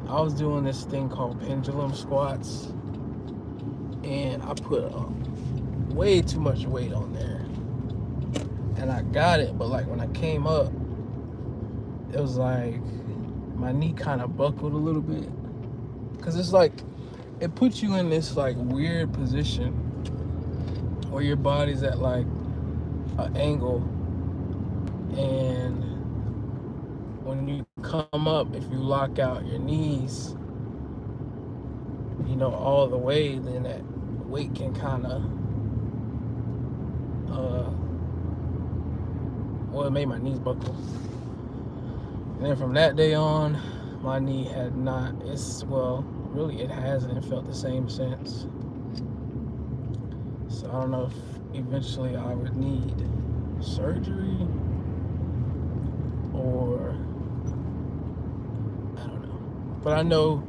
I was doing this thing called pendulum squats, and I put way too much weight on there, and I got it, but like when I came up, it was like my knee kind of buckled a little bit, Because it's like, it puts you in this like weird position where your body's at like an angle, and when you come up, if you lock out your knees, all the way, then that weight can kind of, it made my knees buckle. And then from that day on, my knee had not, really it hasn't felt the same since. So I don't know if eventually I would need surgery or I don't know. But I know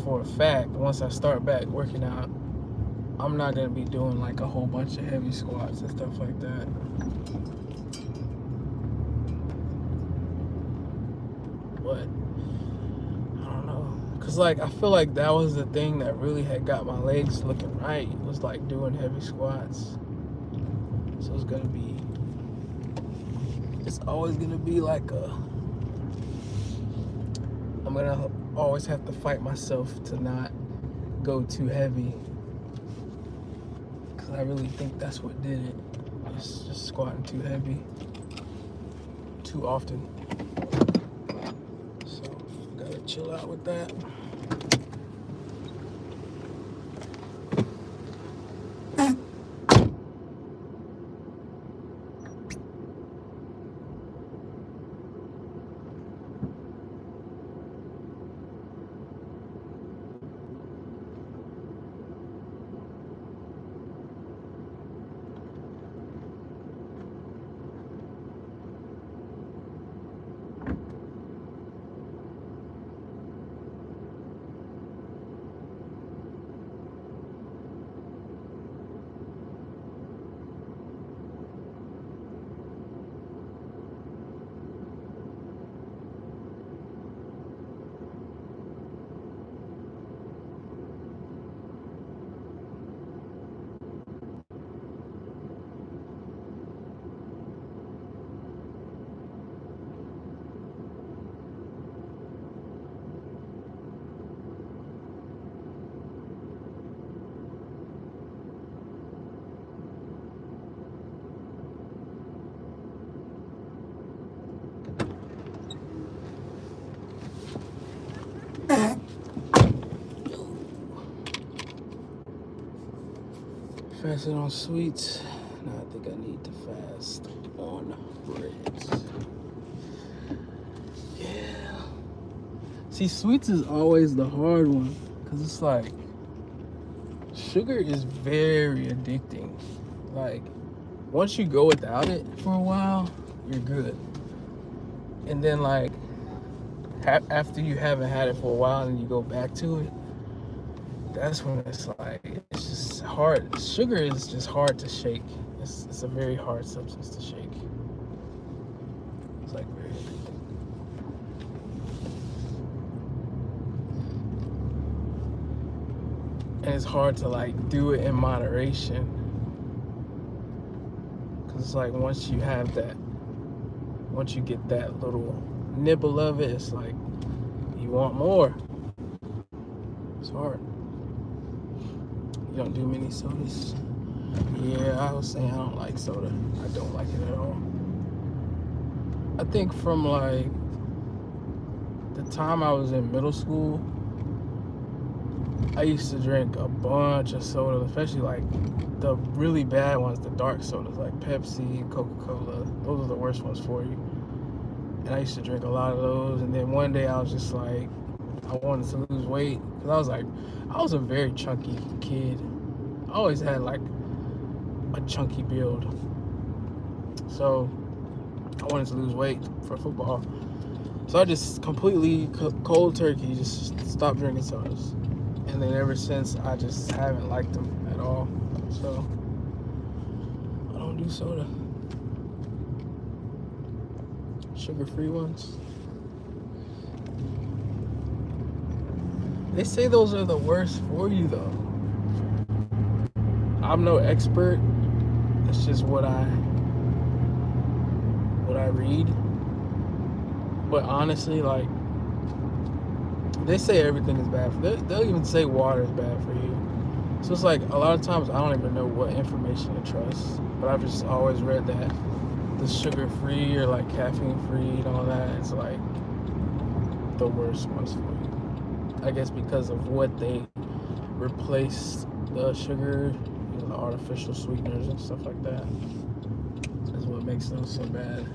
for a fact, once I start back working out, I'm not going to be doing like a whole bunch of heavy squats and stuff like that. But I don't know, cause like I feel like that was the thing that really had got my legs looking right. It was like doing heavy squats. So it's always gonna be like I'm gonna always have to fight myself to not go too heavy, cause I really think that's what did it. It's just squatting too heavy too often. Gotta chill out with that. Fasting on sweets. Now I think I need to fast on breads. Yeah. See, sweets is always the hard one, because it's like, sugar is very addicting. Like, once you go without it for a while, you're good. And then like, after you haven't had it for a while and you go back to it, that's when it's like, it's just hard. Sugar is just hard to shake. It's a very hard substance to shake. It's like very addicting. And it's hard to like do it in moderation. Cause it's like once you get that little nibble of it, it's like you want more. It's hard. You don't do many sodas? Yeah, I was saying I don't like soda. I don't like it at all. I think from like the time I was in middle school, I used to drink a bunch of soda, especially like the really bad ones, the dark sodas like Pepsi, Coca-Cola. Those are the worst ones for you. And I used to drink a lot of those. And then one day I was just like, I wanted to lose weight, because I was a very chunky kid. I always had like a chunky build. So I wanted to lose weight for football. So I just completely cold turkey, just stopped drinking sodas. And then ever since, I just haven't liked them at all. So I don't do soda. Sugar-free ones. They say those are the worst for you though. I'm no expert. It's just what I read. But honestly, like, They say everything is bad for they'll even say water is bad for you. So it's like a lot of times I don't even know what information to trust. But I've just always read that the sugar-free or like caffeine-free and all that is like the worst ones for you. I guess because of what they replaced the sugar, the artificial sweeteners and stuff like that. Is what makes them so bad.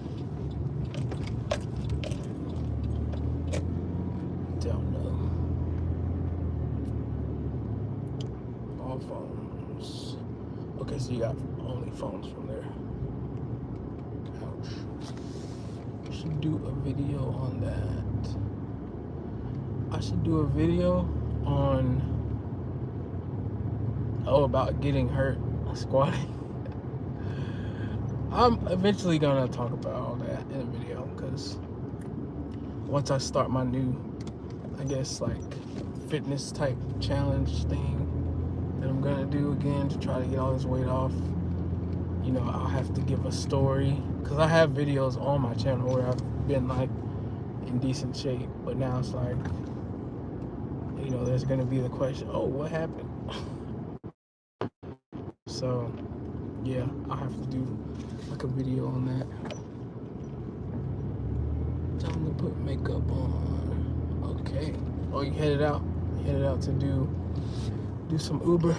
Don't know. All phones. Okay, so you got only phones from there. Ouch. I should do a video on that. I should do a video on about getting hurt squatting. I'm eventually gonna talk about all that in a video because once I start my new, I guess like fitness type challenge thing that I'm gonna do again to try to get all this weight off, you know, I'll have to give a story because I have videos on my channel where I've been like in decent shape, but now it's like, you know, there's gonna be the question, oh, what happened? So yeah, I'll have to do like a video on that. Time to put makeup on. Okay. Oh, you headed out? You headed out to do some Uber.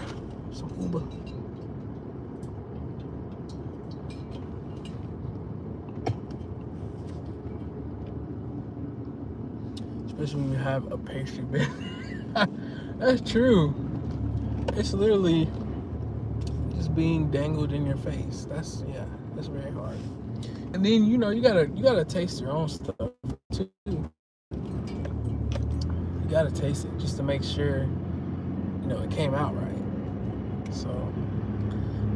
Especially when you have a pastry bit. That's true. It's literally just being dangled in your face. That's very hard. And then you know you gotta taste your own stuff too. You gotta taste it just to make sure you know it came out right. So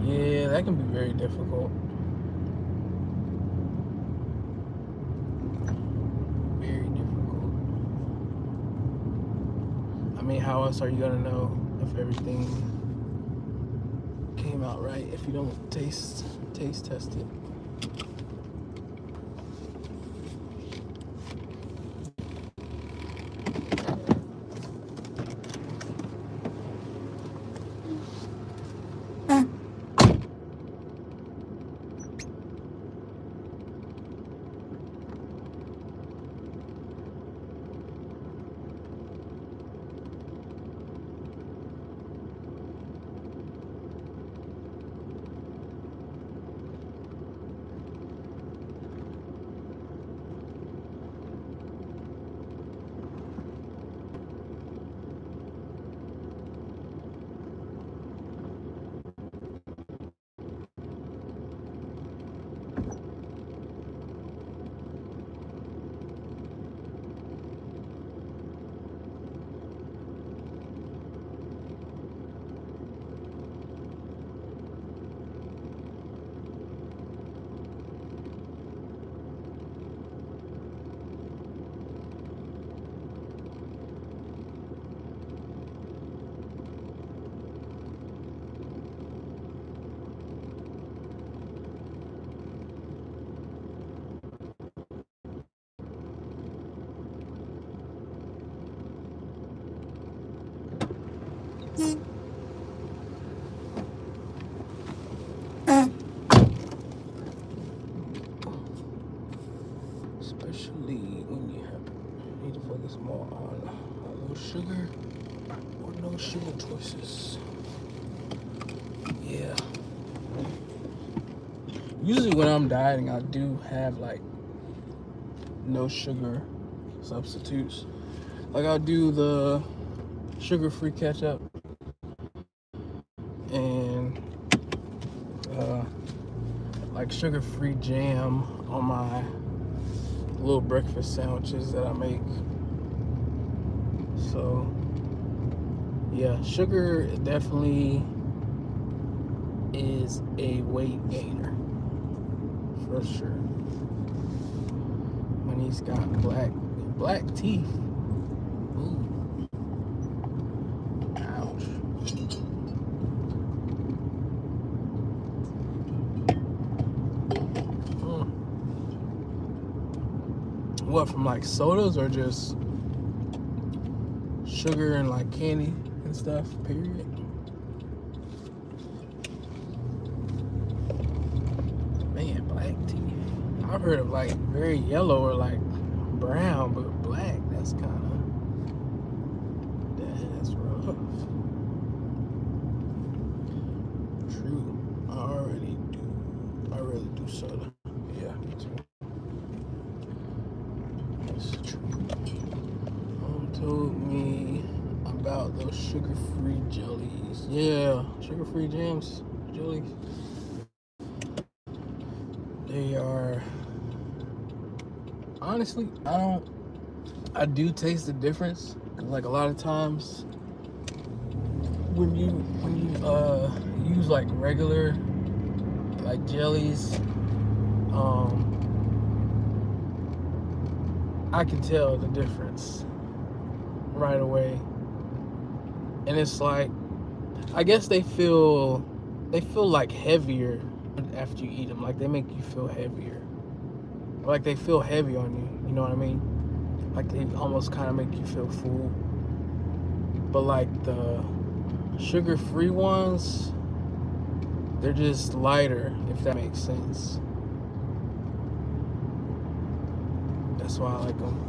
yeah, that can be very difficult. Very difficult. I mean, how else are you gonna know if everything came out right if you don't taste test it? Especially when you need to focus more on low sugar or no sugar choices. Yeah. Usually when I'm dieting, I do have like no sugar substitutes. Like I'll do the sugar-free ketchup and like sugar-free jam on my little breakfast sandwiches that I make. So yeah, sugar definitely is a weight gainer for sure. When he's got black teeth. Ooh. Ouch. What, from like sodas or just sugar and like candy and stuff, period. Man, black tea. I've heard of like very yellow or like brown, but black, that's rough. True. I really do soda. Yeah, me too. That's true. Told me about those sugar-free jellies. Yeah, sugar-free jams, jellies. They are, honestly, I do taste the difference. Like a lot of times when you use like regular like jellies, I can tell the difference right away. And it's like, I guess they feel like heavier after you eat them. Like they make you feel heavier. Like they feel heavy on you. You know what I mean? Like they almost kind of make you feel full. But like the sugar-free ones, they're just lighter, if that makes sense. That's why I like them.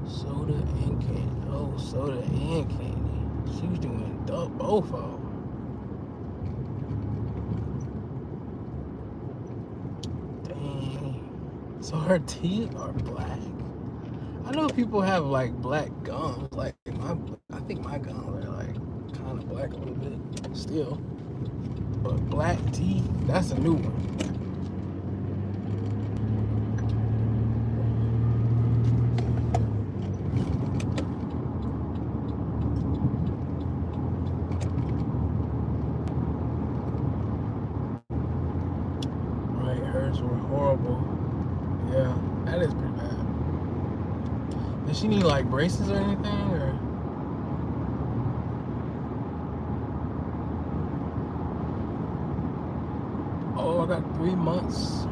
Soda and candy. Oh, soda and candy. She was doing both of them. Dang. So her teeth are black. I know people have like black gums. Like I think my gums are like kind of black a little bit still. But black teeth, that's a new one. Hers were horrible. Yeah, that is pretty bad. Does she need like braces or anything, or? Oh, I got 3 months.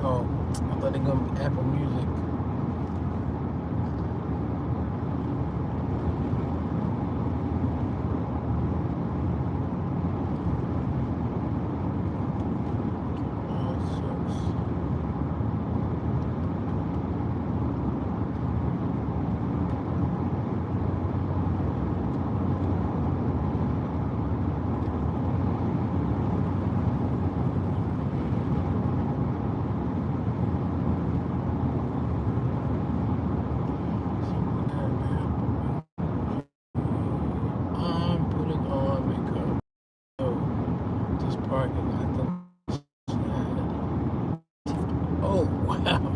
Oh, I thought they gonna be Apple Music.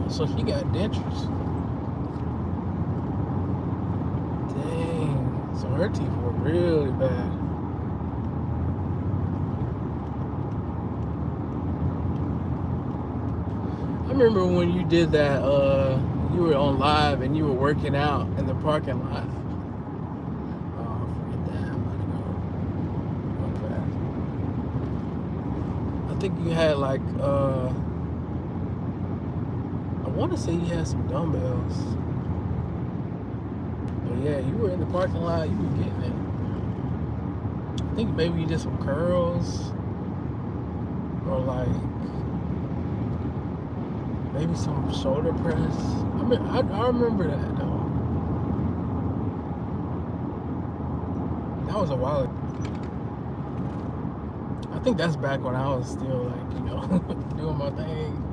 So she got dentures. Dang. So her teeth were really bad. I remember when you did that, you were on live and you were working out in the parking lot. Oh, forget that. I'm about to go fast. I think you had like, I want to say you had some dumbbells. But yeah, you were in the parking lot, you were getting it. I think maybe you did some curls. Or like, maybe some shoulder press. I remember that though. That was a while ago. I think that's back when I was still like, doing my thing.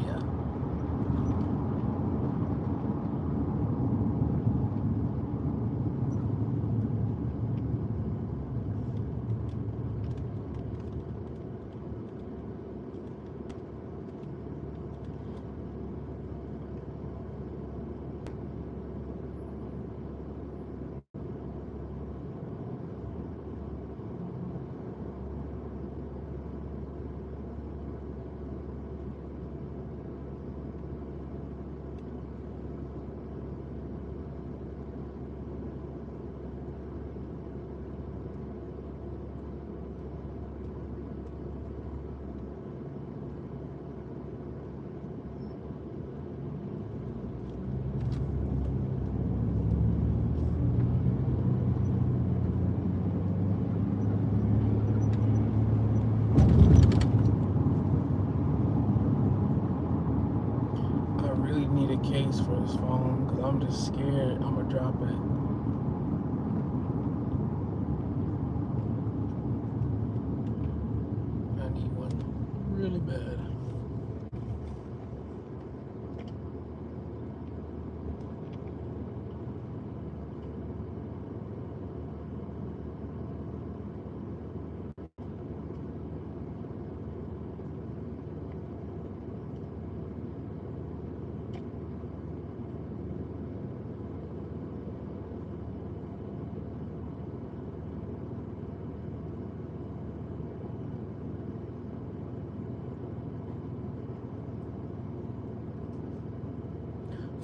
Yeah. need a case for this phone because I'm just scared I'm gonna drop it. I need one really bad.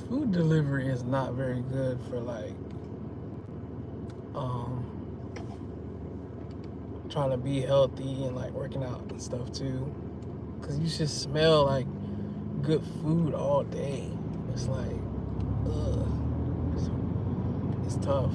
Food delivery is not very good for like trying to be healthy and like working out and stuff too, because you should smell like good food all day. It's like, ugh, it's tough.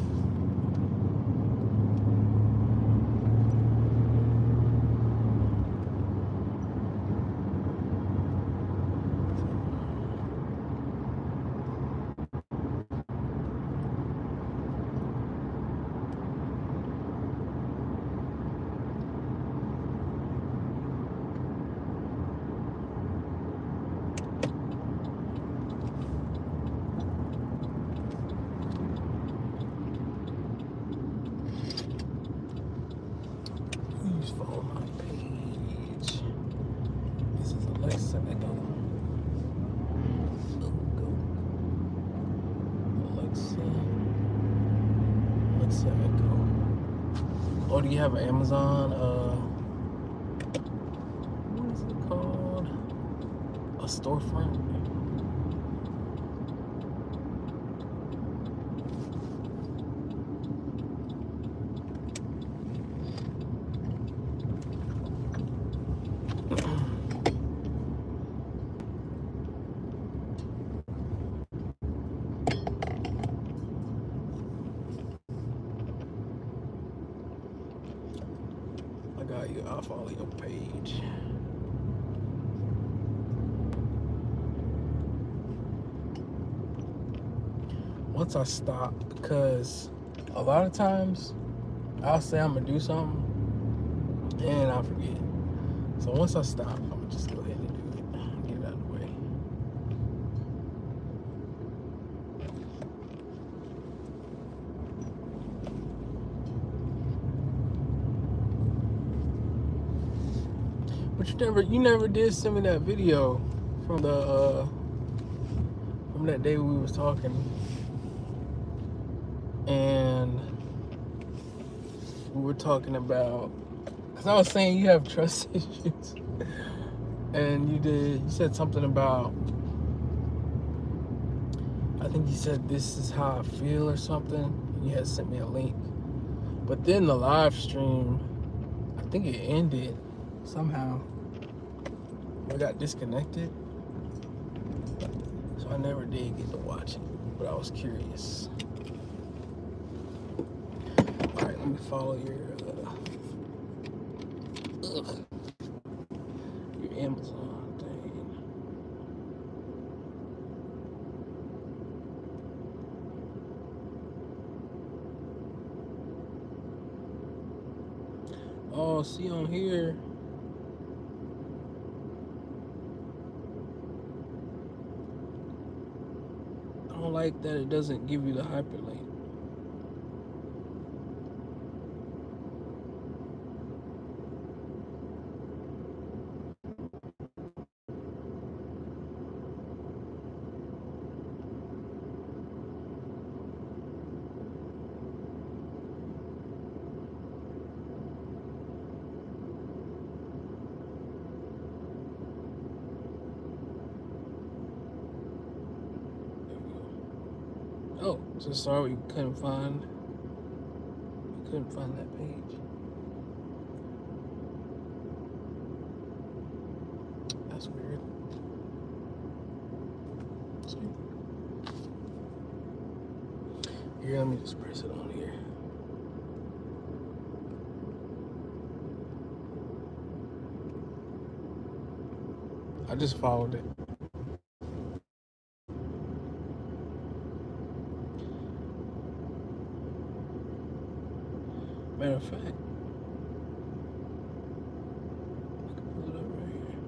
Please follow my page. This is Alexa Echo. Go. Alexa Echo. Oh, do you have an Amazon? What is it called? A storefront? I got you. I'll follow your page. Once I stop, because a lot of times I'll say I'm gonna do something and I forget. So once I stop, I'm gonna just go ahead and do it. Get it out of the way. But you never did send me that video from that day we was talking, and we were talking about, because I was saying you have trust issues, and you said something about, I think you said this is how I feel or something. You had sent me a link, but then the live stream, I think it ended somehow. I got disconnected, so I never did get to watch it, but I was curious. All right, let me follow your Amazon thing. Oh, see on here. I don't like that it doesn't give you the hyperlink. Oh, so sorry you couldn't find that page. That's weird. See? Here, let me just press it on here. I just followed it. Matter of fact, pull it up right here.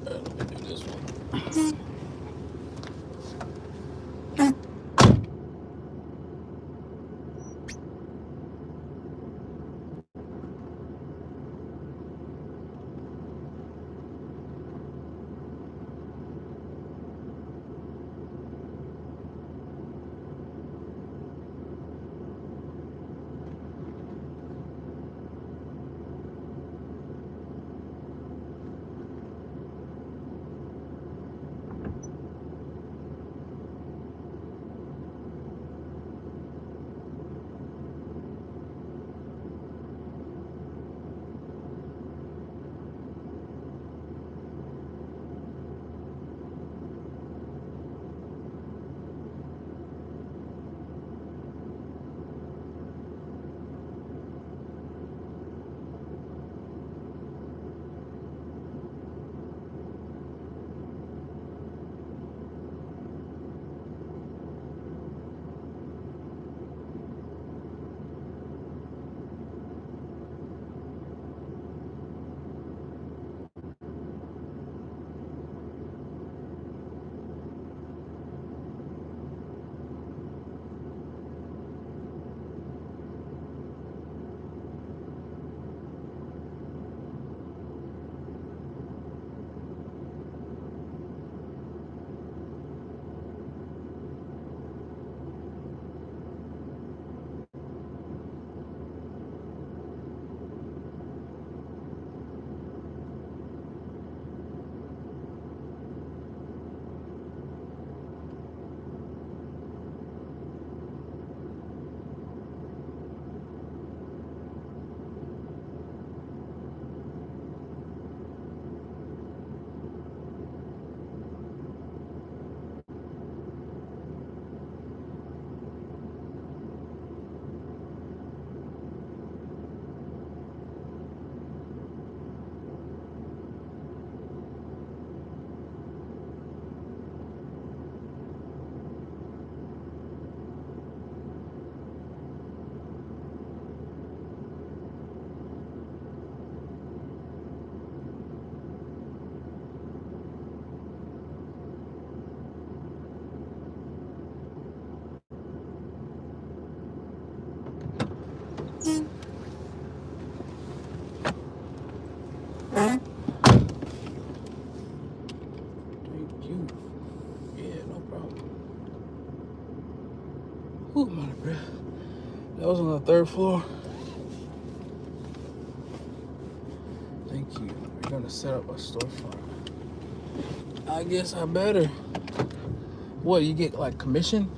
Let me do this one. Thank you. Yeah, no problem. Ooh, I'm out of breath. That was on the 3rd floor. Thank you. We're gonna set up a storefront. I guess I better. What, you get like commission?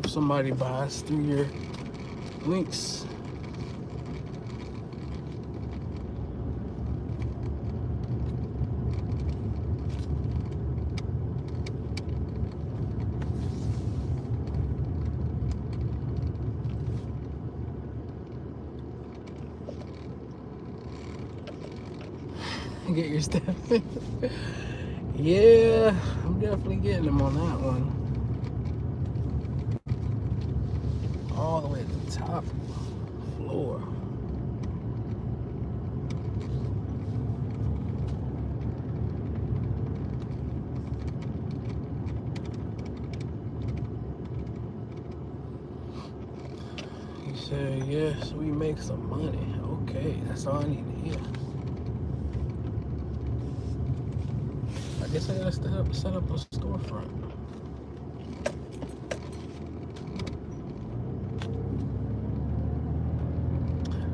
If somebody buys through your links. Get your stuff. Yeah, I'm definitely getting them on that one. all the way at the top floor. He said, yes, we make some money. Okay, that's all I need to hear. I guess I gotta set up a storefront.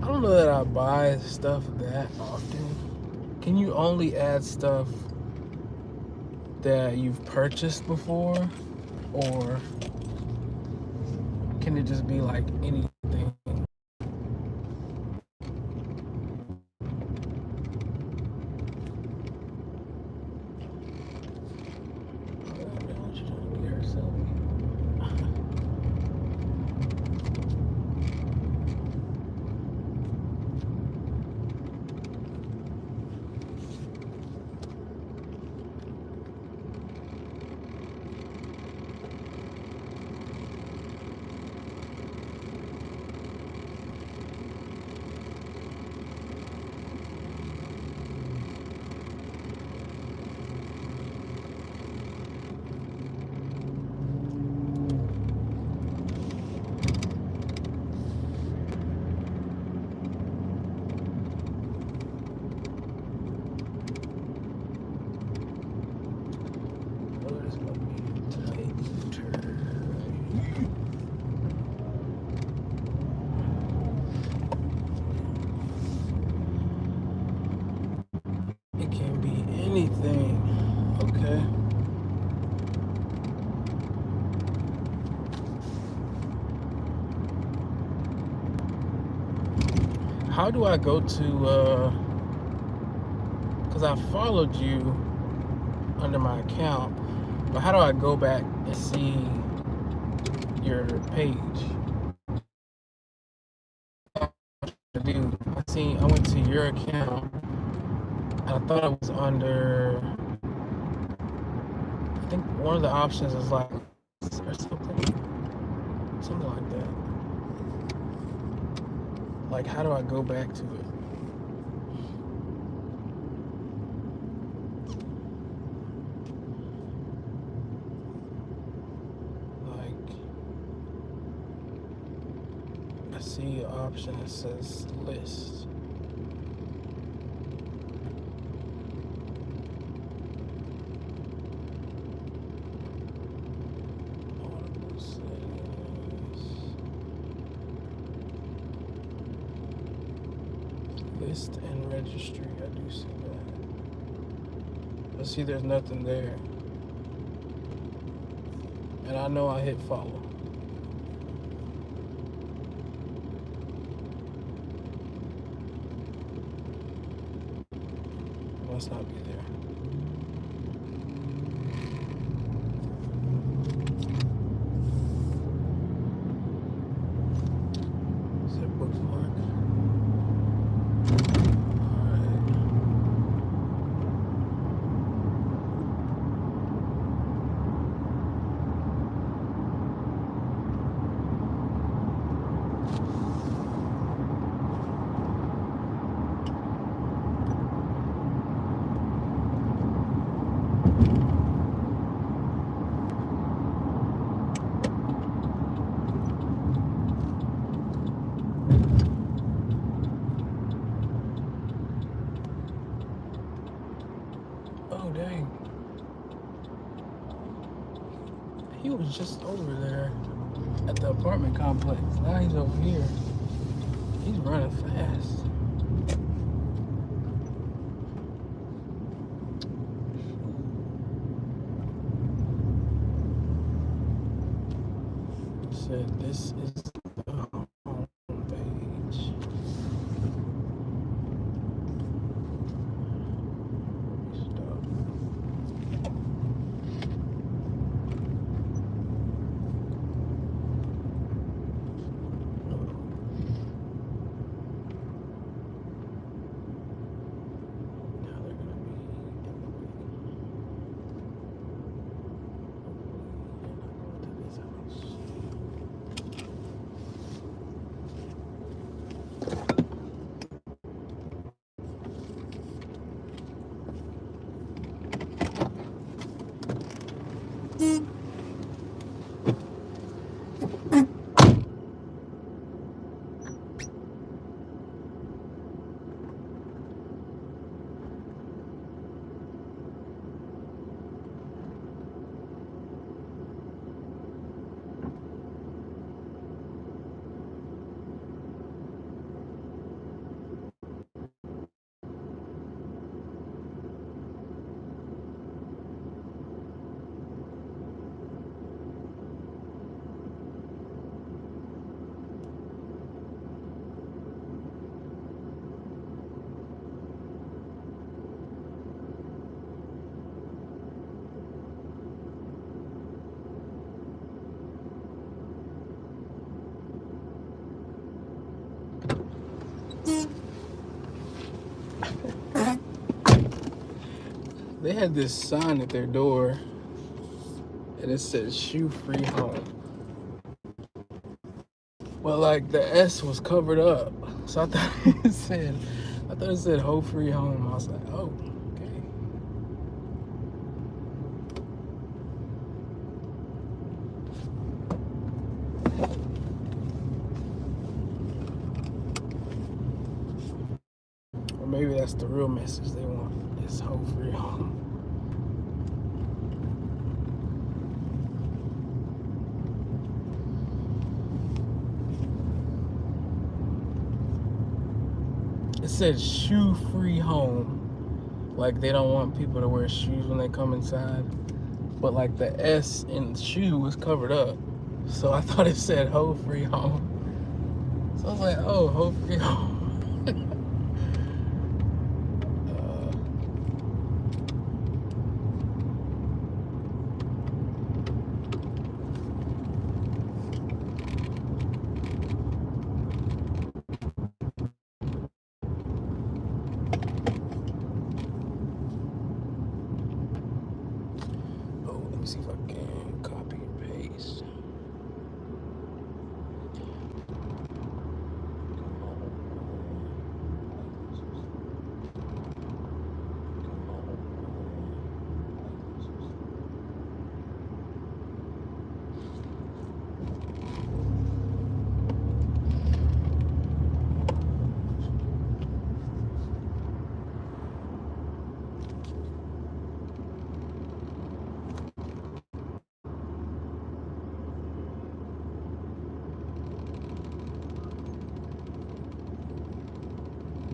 I don't know that I buy stuff that often. Can you only add stuff that you've purchased before? Or can it just be like anything? It can be anything. Okay. How do I go to, because I followed you under my account, but how do I go back and see your page? Dude, I went to your account, and I thought it was under, I think one of the options is like, or something like that. Like, how do I go back to it? Like, I see an option that says list. List and registry, I do see that. But see, there's nothing there. And I know I hit follow. It must not be there. Is it bookmark? Oh, dang. He was just over there at the apartment complex. Now he's over here. He's running fast. Said this is the home page. They had this sign at their door, and it said "shoe free home." Well, like the S was covered up, so I thought it said "hoe free home." I was like, oh, okay. Or maybe that's the real message they want. It's hoe free home. It said shoe free home. Like they don't want people to wear shoes when they come inside. But like the S in the shoe was covered up. So I thought it said hoe free home. So I was like, oh, hoe free home. Let me see if I can copy and paste.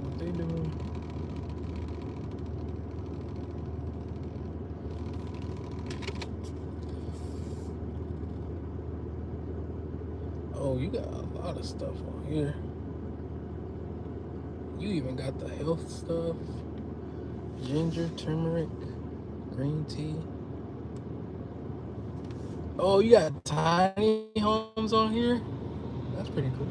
What they doing? Oh, you got a lot of stuff on here. You even got the health stuff. Ginger, turmeric, green tea. Oh, you got tiny homes on here? That's pretty cool.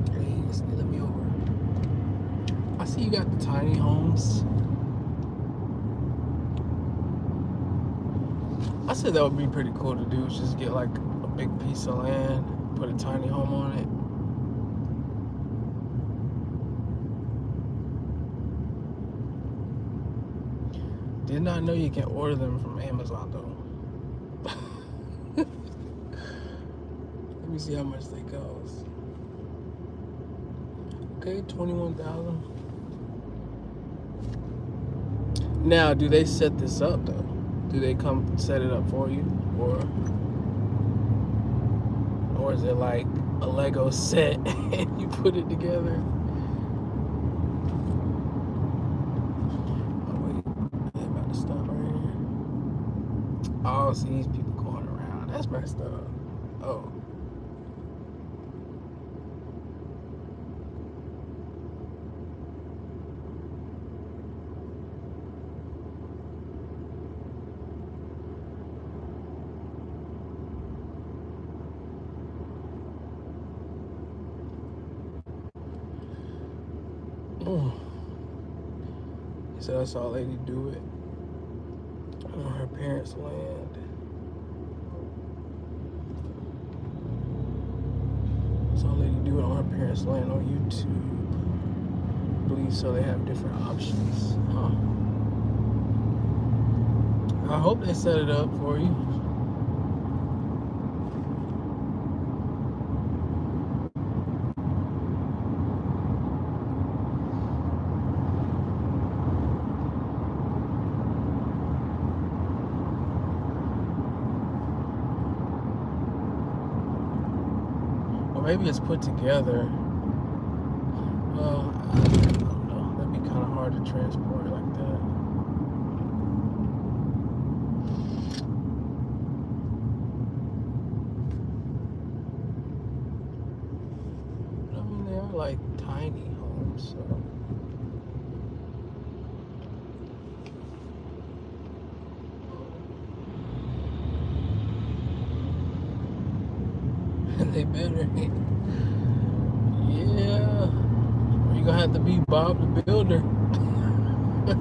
Please, let me over. I see you got the tiny homes. I said that would be pretty cool to do, is just get like a big piece of land, put a tiny home on it. Did not know you can order them from Amazon though. Let me see how much they cost. Okay, 21,000. Now, do they set this up though? Do they come set it up for you, or is it like a Lego set and you put it together? Oh wait, I'm about to stop right here. Oh, see these people going around. That's messed up. Oh. So that's all lady do it on her parents' land. That's all lady do it on her parents' land on YouTube. believe so. They have different options. Huh. I hope they set it up for you. Or maybe it's put together. Well, I don't know. That'd be kind of hard to transport like that. I mean, they are like tiny homes, so. They better. Yeah. You're gonna have to be Bob the Builder. You're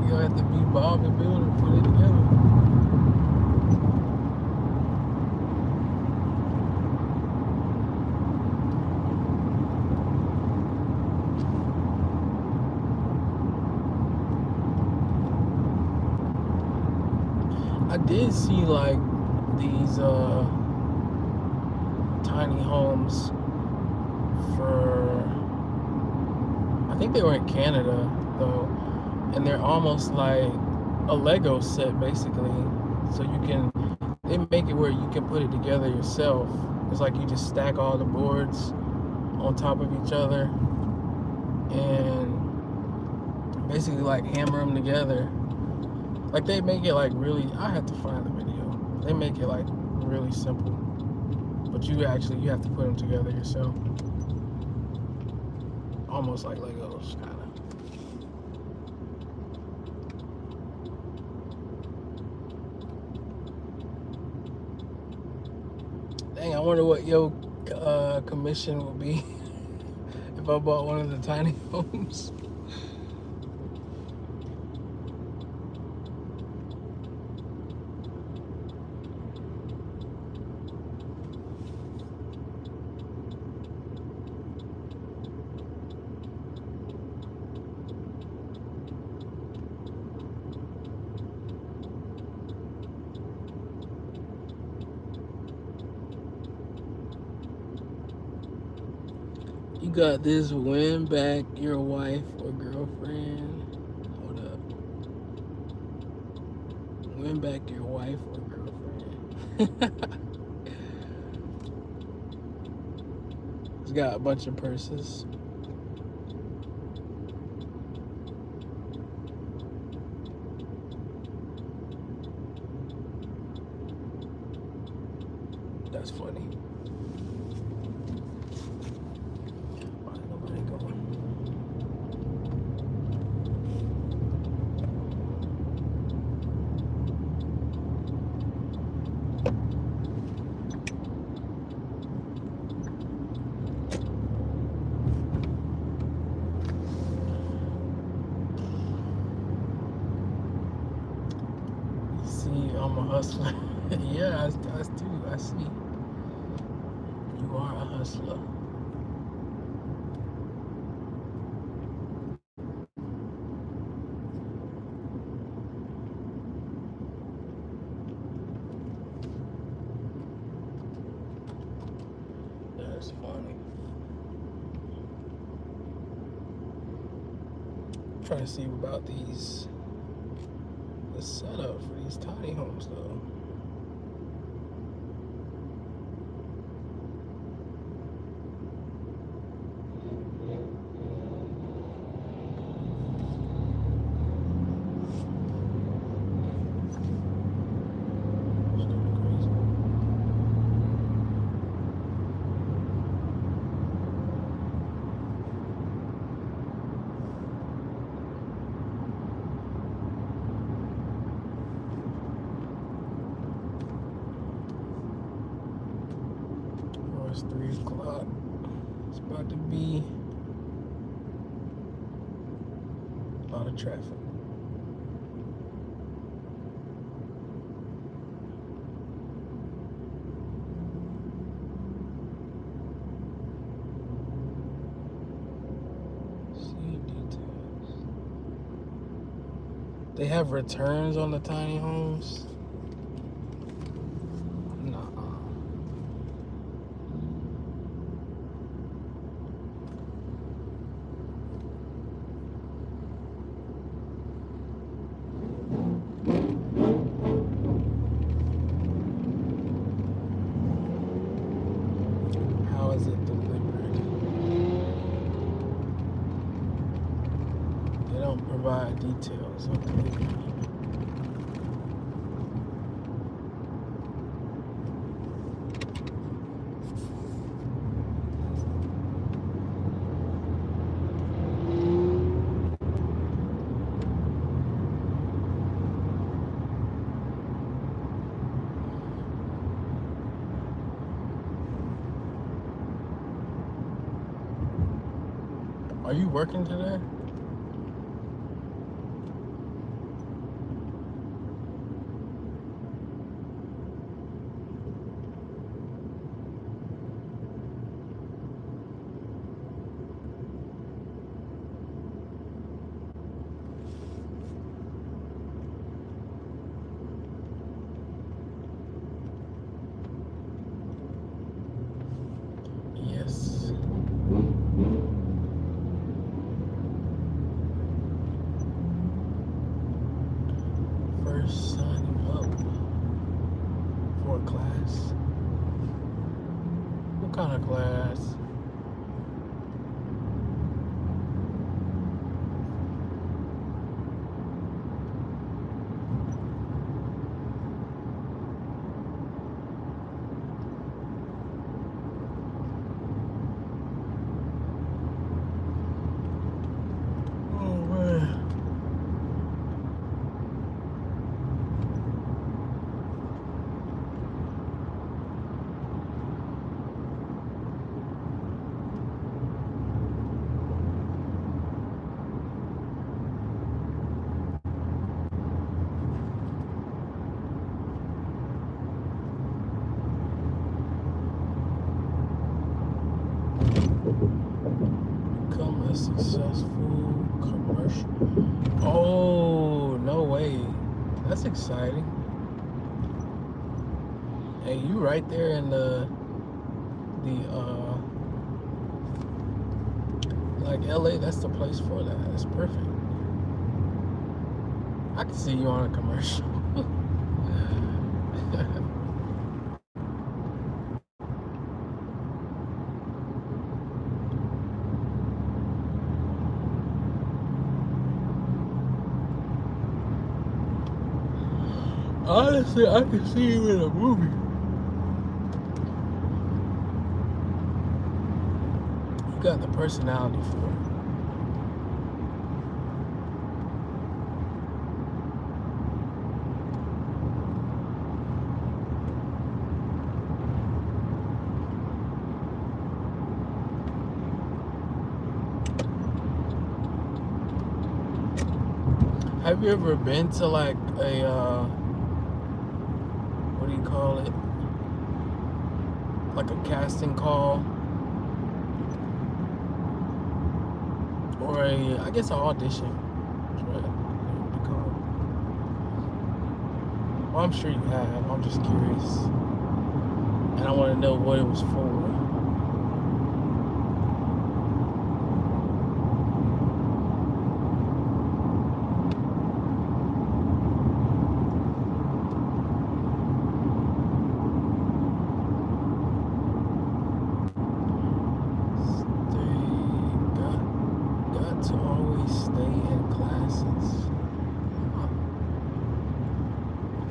gonna have to be Bob the Builder, put it together. I did see like these tiny homes for, I think they were in Canada though, and they're almost like a Lego set basically. So you can, they make it where you can put it together yourself. It's like you just stack all the boards on top of each other and basically like hammer them together. Like they make it like really, I have to find the video. They make it like really simple, but you have to put them together yourself. Almost like Legos, kind of. Dang, I wonder what your commission would be if I bought one of the tiny homes. You got this, win back your wife or girlfriend. Hold up. Win back your wife or girlfriend. It's got a bunch of purses. That's funny. Why is nobody going? See, I'm a hustler. Yeah, I see. You are a hustler. That's funny. I'm trying to see about these, the setup for these tiny homes though. It's 3 o'clock. It's about to be a lot of traffic. They have returns on the tiny homes. Nuh-uh. How is it delivered? They don't provide details of delivery. Are you working today? Yes. First signing up for a class. What kind of class? Oh man. Become a successful commercial. Oh, no way. That's exciting. Hey, you right there in the like LA, that's the place for that. That's perfect. I can see you on a commercial. Honestly, I can see you in a movie. You got the personality for it. Have you ever been to like a what do you call it? Like a casting call or I guess an audition. That's what it would be called. Well, I'm sure you have. I'm just curious, and I want to know what it was for. To always stay in classes.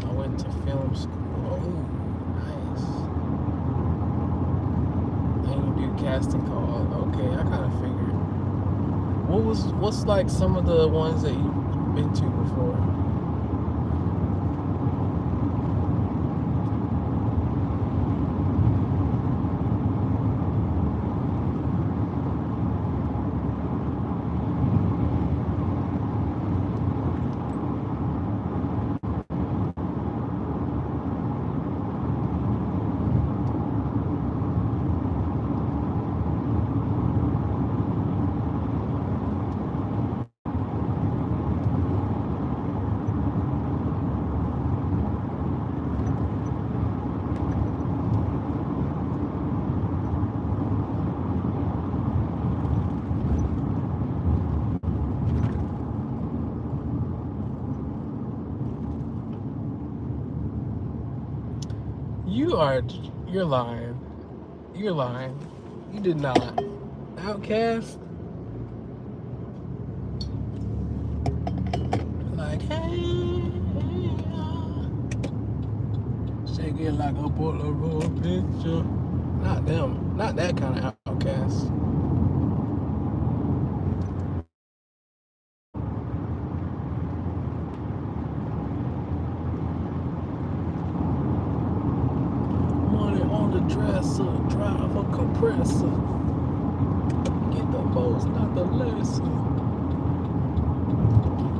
I went to film school. Oh, nice. And you do casting calls. Okay, I kind of figured. What's like some of the ones that you've been to before? You're lying. You're lying. You did not. Outcast? Like, hey, shake it like a Polaroid picture. Not them. Not that kind of outcast. Money on the dresser, drive a compressor. Get the most, not the lesser.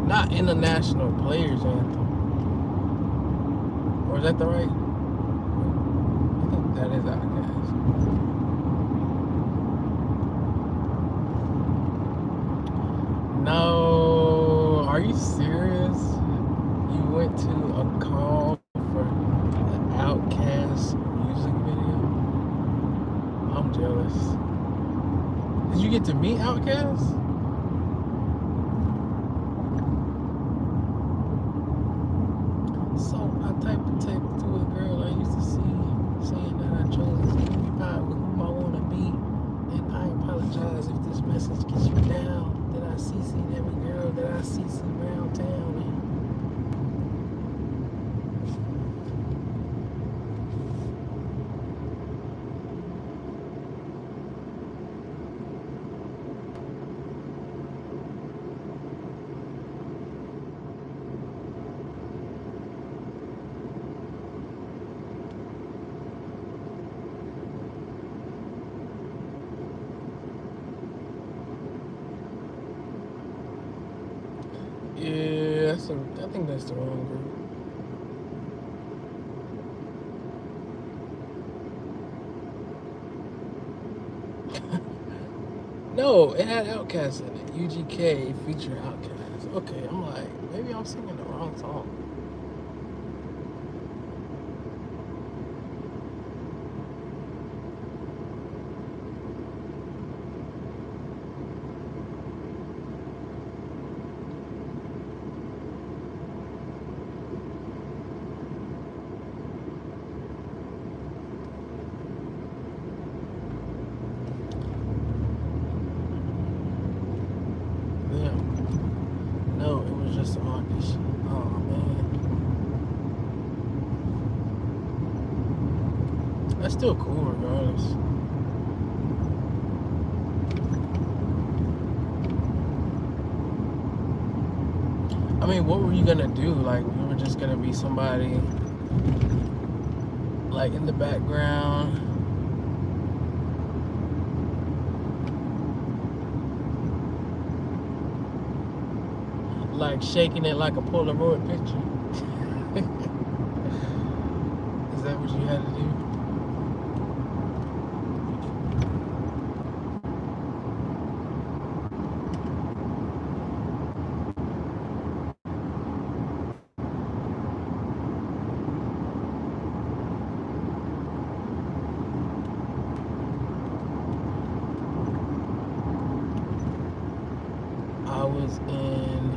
Not International Players Anthem. Or is that the right? I think that is Outkast. No, are you serious? You went to a call for an Outkast music video? I'm jealous. Did you get to meet Outkast? So I typed a text to a girl I used to see, saying that I chose to be with whom I want to be, and I apologize if this message gets you down. That I CC'd every girl that I see around town. Yeah, I think that's the wrong group. No, it had Outkast in it. UGK featuring Outkast. Okay, I'm like, maybe I'm singing the wrong song. No, it was just an audition. Oh man. That's still cool regardless. I mean, what were you gonna do? Like, you were just gonna be somebody like in the background. Like shaking it like a Polaroid picture. Is that what you had to do? I was in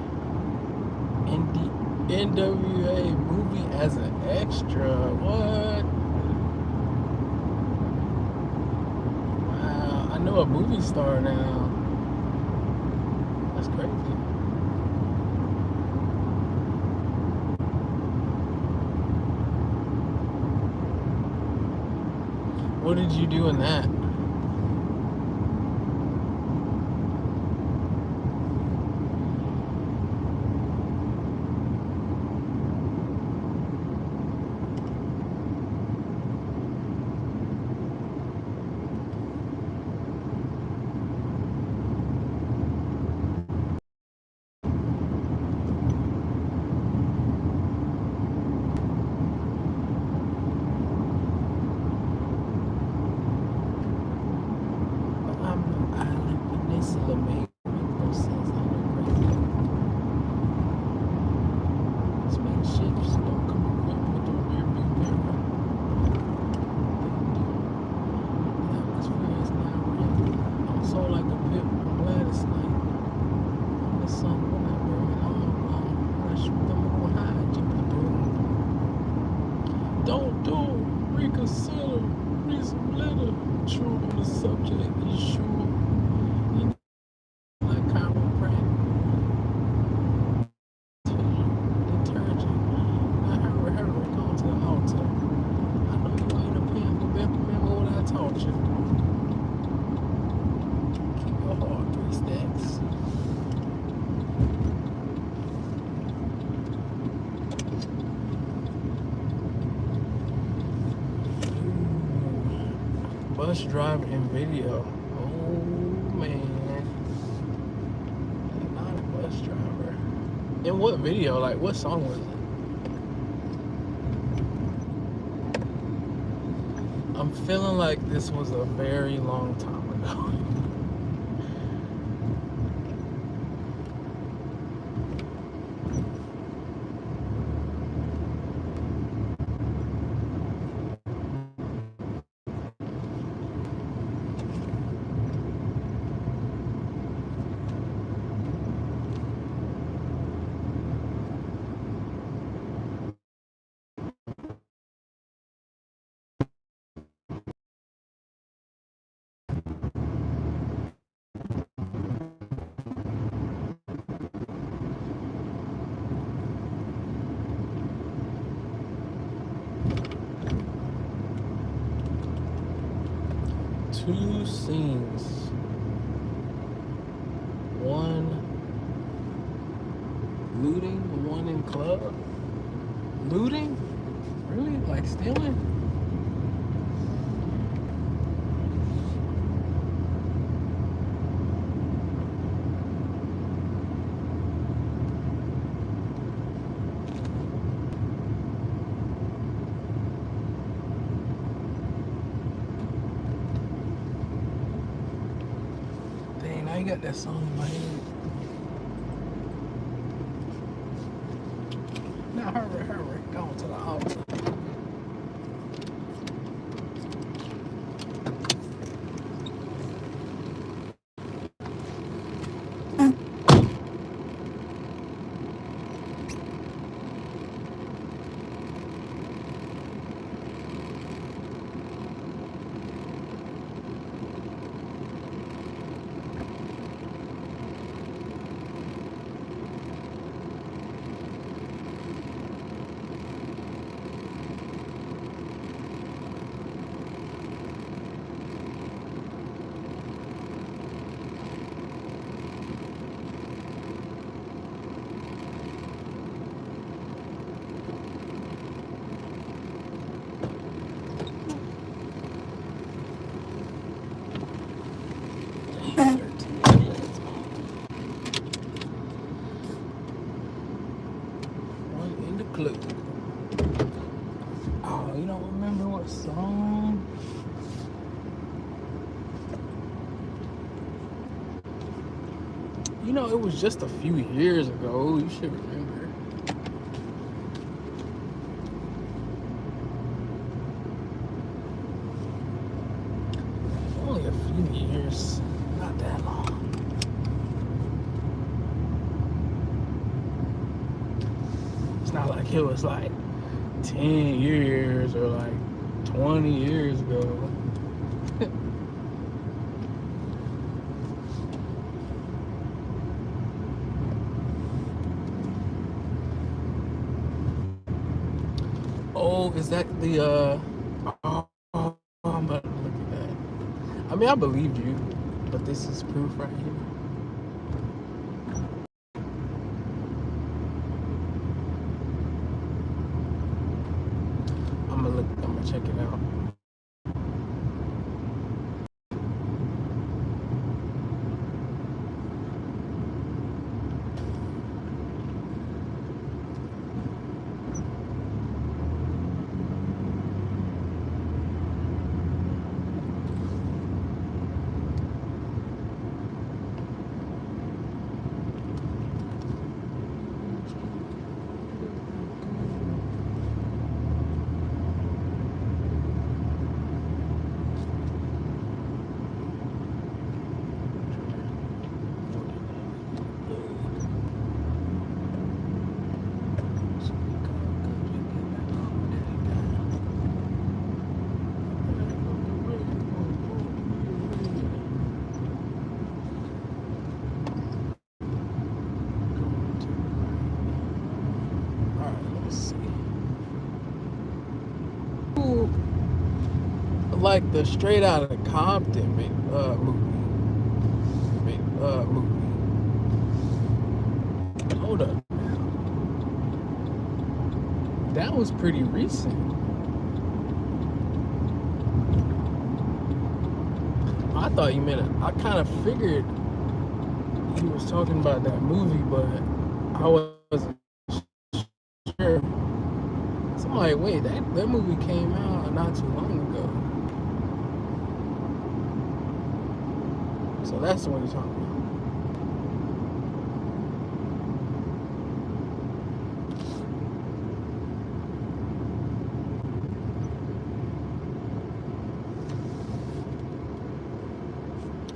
NWA movie as an extra. What? Wow, I know a movie star now. That's crazy. What did you do in that? bus driver in video. Oh man, not a bus driver. In what video? Like, what song was it? I'm feeling like this was a very long time ago. Two scenes. One looting, one in club. Looting? Really? Like stealing? Dang, I got that song in my head. Now hurry, go to the altar. Clue. Oh, you don't remember what song? You know, it was just a few years ago. You should remember. Only a few years. Not that long. It's not like it was like 10 years or like 20 years ago. Oh, is that the oh, I'm about to look at that. I mean, I believed you, but this is proof right here. I'm gonna check it out. Like the Straight Outta Compton movie. Hold up. That was pretty recent. thought you meant it. I kind of figured he was talking about that movie, but I wasn't sure. So I'm like, wait, that movie came out not too long ago. So that's the one you're talking about.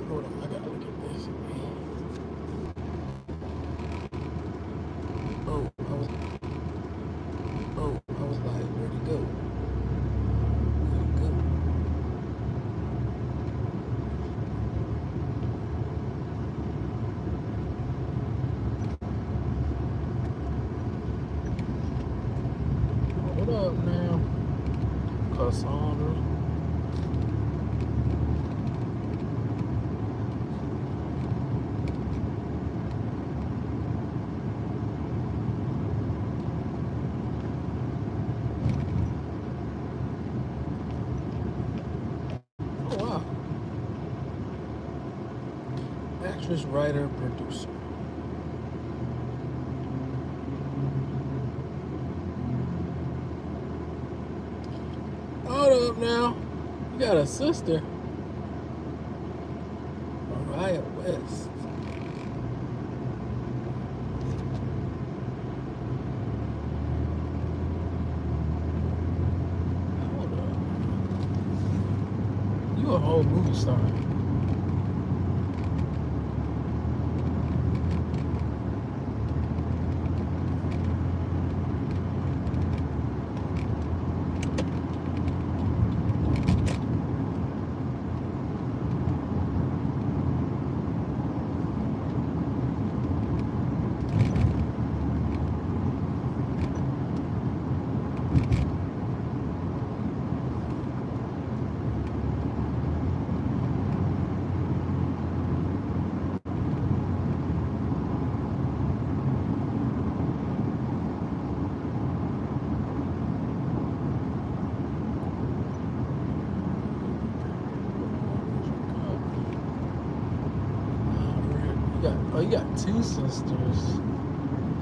Hold on, I gotta look at this. I was like, where'd it go? Where'd it go? Hold up now, Cassandra. Oh wow, actress, writer, producer. Hold up now, you got a sister, Mariah West. Hold up, you a whole movie star. You got two sisters.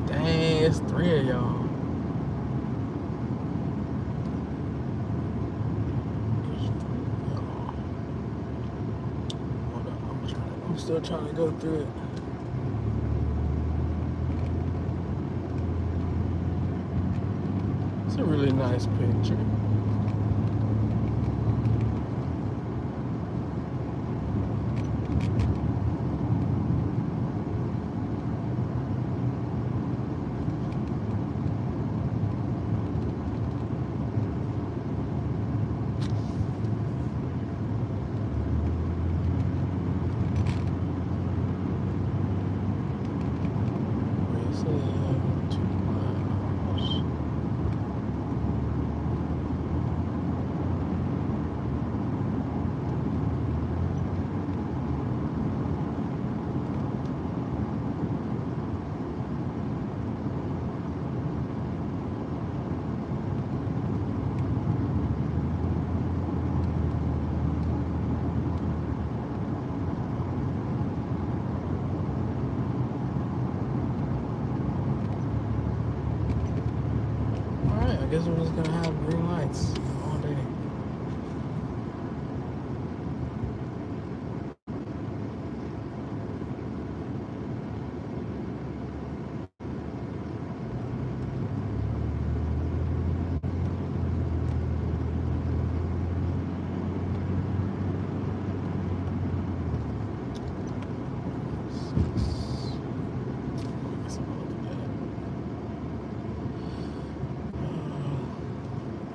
Dang, it's three of y'all. Hold on, I'm still trying to go through it. It's a really nice picture. I guess we're just gonna have green lights all day.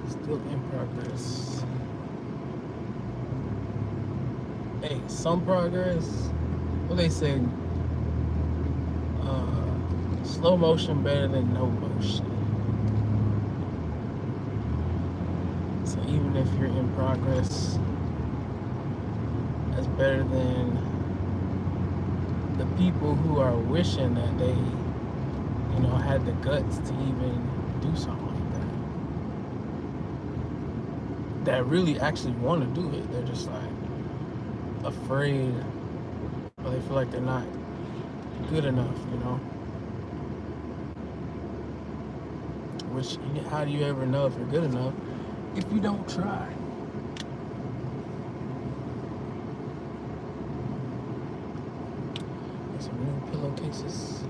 Still in progress. Hey, some progress. What they say? Slow motion better than no motion. So even if you're in progress, that's better than the people who are wishing that they, had the guts to even do something like that. That really actually want to do it. They're just like, afraid, or they feel like they're not good enough, you know? Which, how do you ever know if you're good enough if you don't try? Some new pillowcases.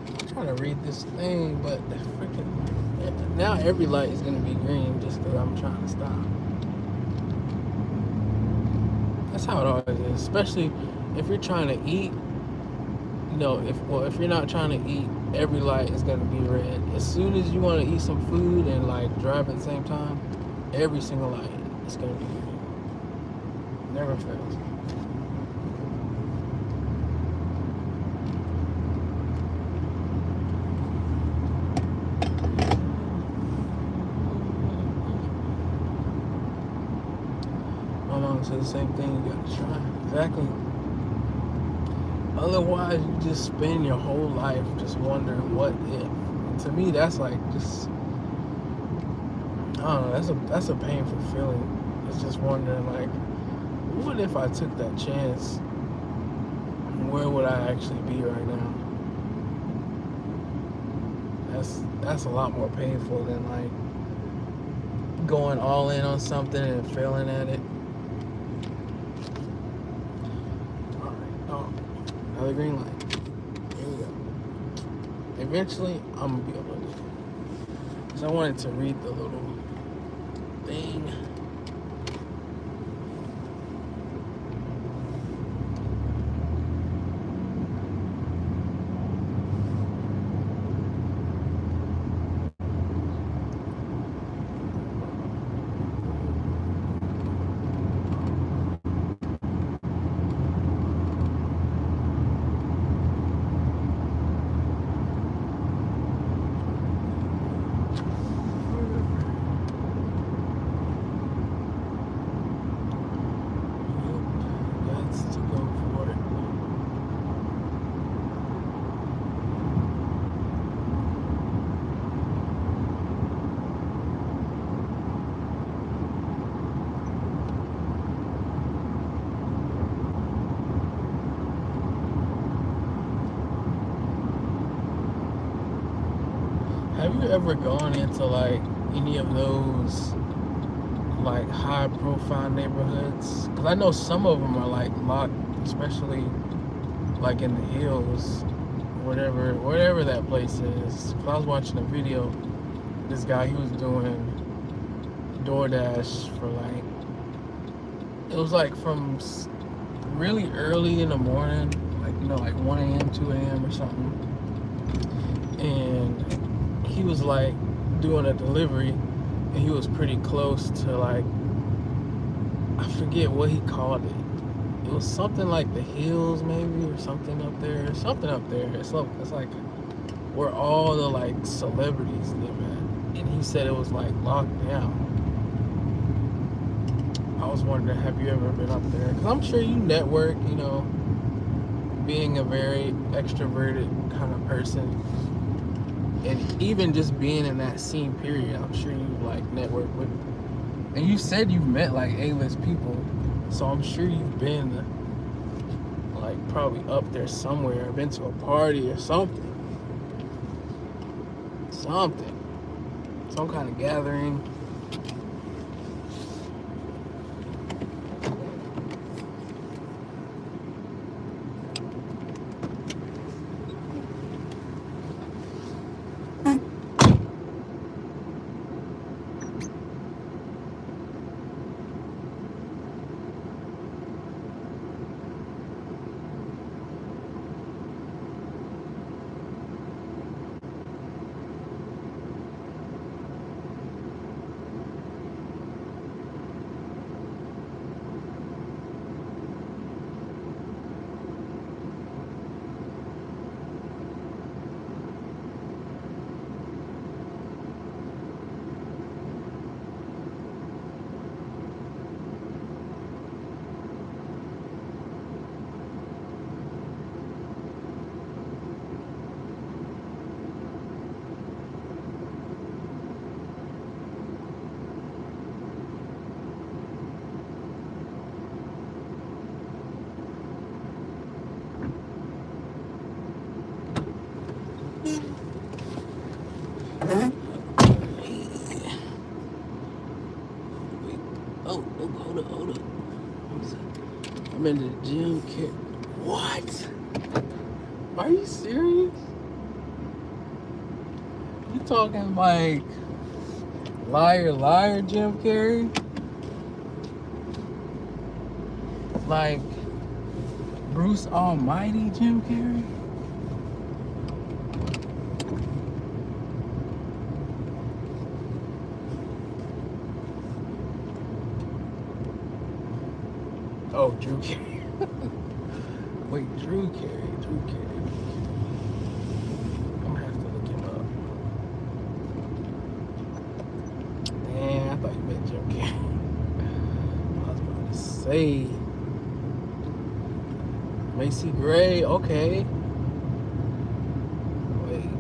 I'm trying to read this thing, but the freaking, now every light is gonna be green just because I'm trying to stop. That's how it always is, especially if you're trying to eat. You know, if you're not trying to eat, every light is gonna be red. As soon as you want to eat some food and like drive at the same time, every single light is gonna be green. Never fails. My mom said the same thing. You gotta try. Exactly. Otherwise, you just spend your whole life just wondering what if. And to me, that's like just, I don't know. That's a painful feeling. It's just wondering like, what if I took that chance? Where would I actually be right now? That's a lot more painful than like going all in on something and failing at it. All right. Oh. Another green light. Here we go. Eventually, I'm gonna be able to do it. Because I wanted to read the little thing. Have you ever gone into like any of those like high profile neighborhoods? Because I know some of them are like locked, especially like in the hills, whatever that place is. 'Cause I was watching a video, this guy, he was doing DoorDash for like, it was like from really early in the morning, like, you know, like 1 a.m., 2 a.m. or something. And he was like doing a delivery, and he was pretty close to like, I forget what he called it. It was something like the hills maybe, or something up there. It's like where all the like celebrities live at. And he said it was like locked down. I was wondering, have you ever been up there? Because I'm sure you network, you know, being a very extroverted kind of person. And even just being in that scene period, I'm sure you like network with, and you said you've met like A-list people, so I'm sure you've been like probably up there somewhere, been to a party or something, some kind of gathering. Oh, hold up. I'm in the gym. What? Are you serious? You talking like liar, Jim Carrey? Like Bruce Almighty, Jim Carrey? Oh, Drew Carey. Wait, Drew Carey. I'm gonna have to look him up. Man, I thought you meant Jim Carrey. I was about to say Macy Gray. Okay. Wait,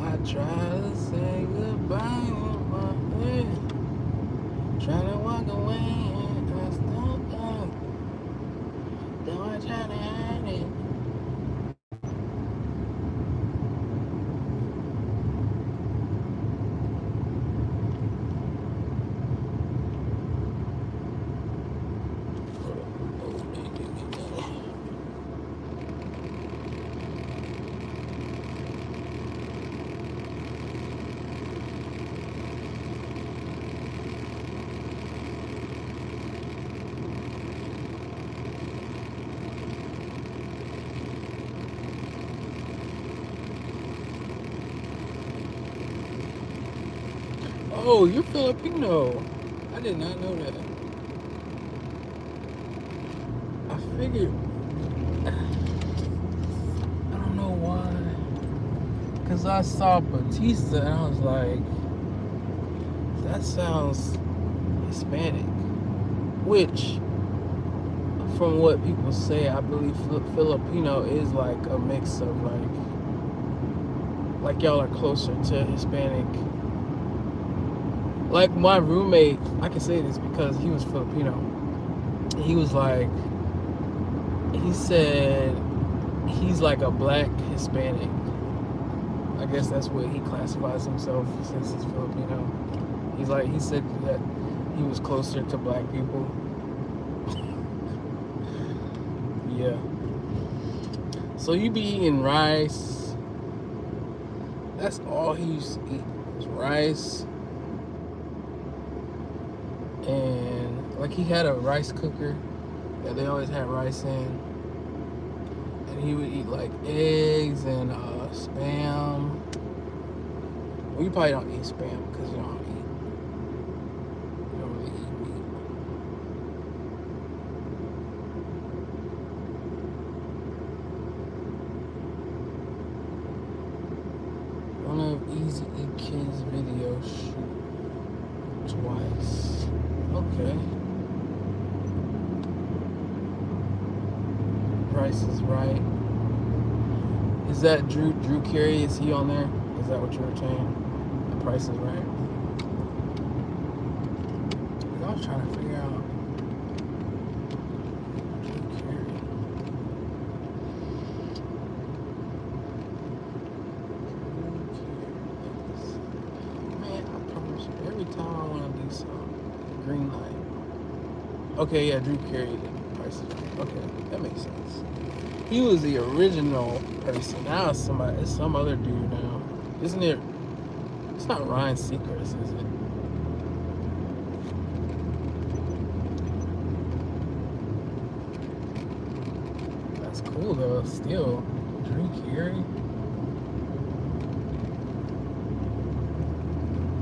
I try to say goodbye in my head, try to walk away. Don't I try to hide it? Oh, you're Filipino. I did not know that. I figured. I don't know why. Because I saw Batista and I was like, that sounds Hispanic. Which, from what people say, I believe Filipino is like a mix of like y'all are closer to Hispanic. Like my roommate, I can say this because he was Filipino. He was like, he said he's like a black Hispanic. I guess that's what he classifies himself since he's Filipino. He said that he was closer to black people. Yeah. So you be eating rice. That's all he used to eat was rice. And like he had a rice cooker that they always had rice in. And he would eat like eggs and Spam. Well, you probably don't eat Spam because you don't really eat meat. One of Easy E Kid's videos shoot twice. Okay. Price is Right. Is that Drew Carey? Is he on there? Is that what you were saying? The Price is Right. I was trying to figure out Drew Carey. Man, I promise you, every time I want to do something, green light. Okay, yeah, Drew Carey. The Price is Right. Okay, that makes sense. He was the original person. Now it's some other dude now. Isn't it? It's not Ryan Seacrest, is it? That's cool though. Still, Drew Carey.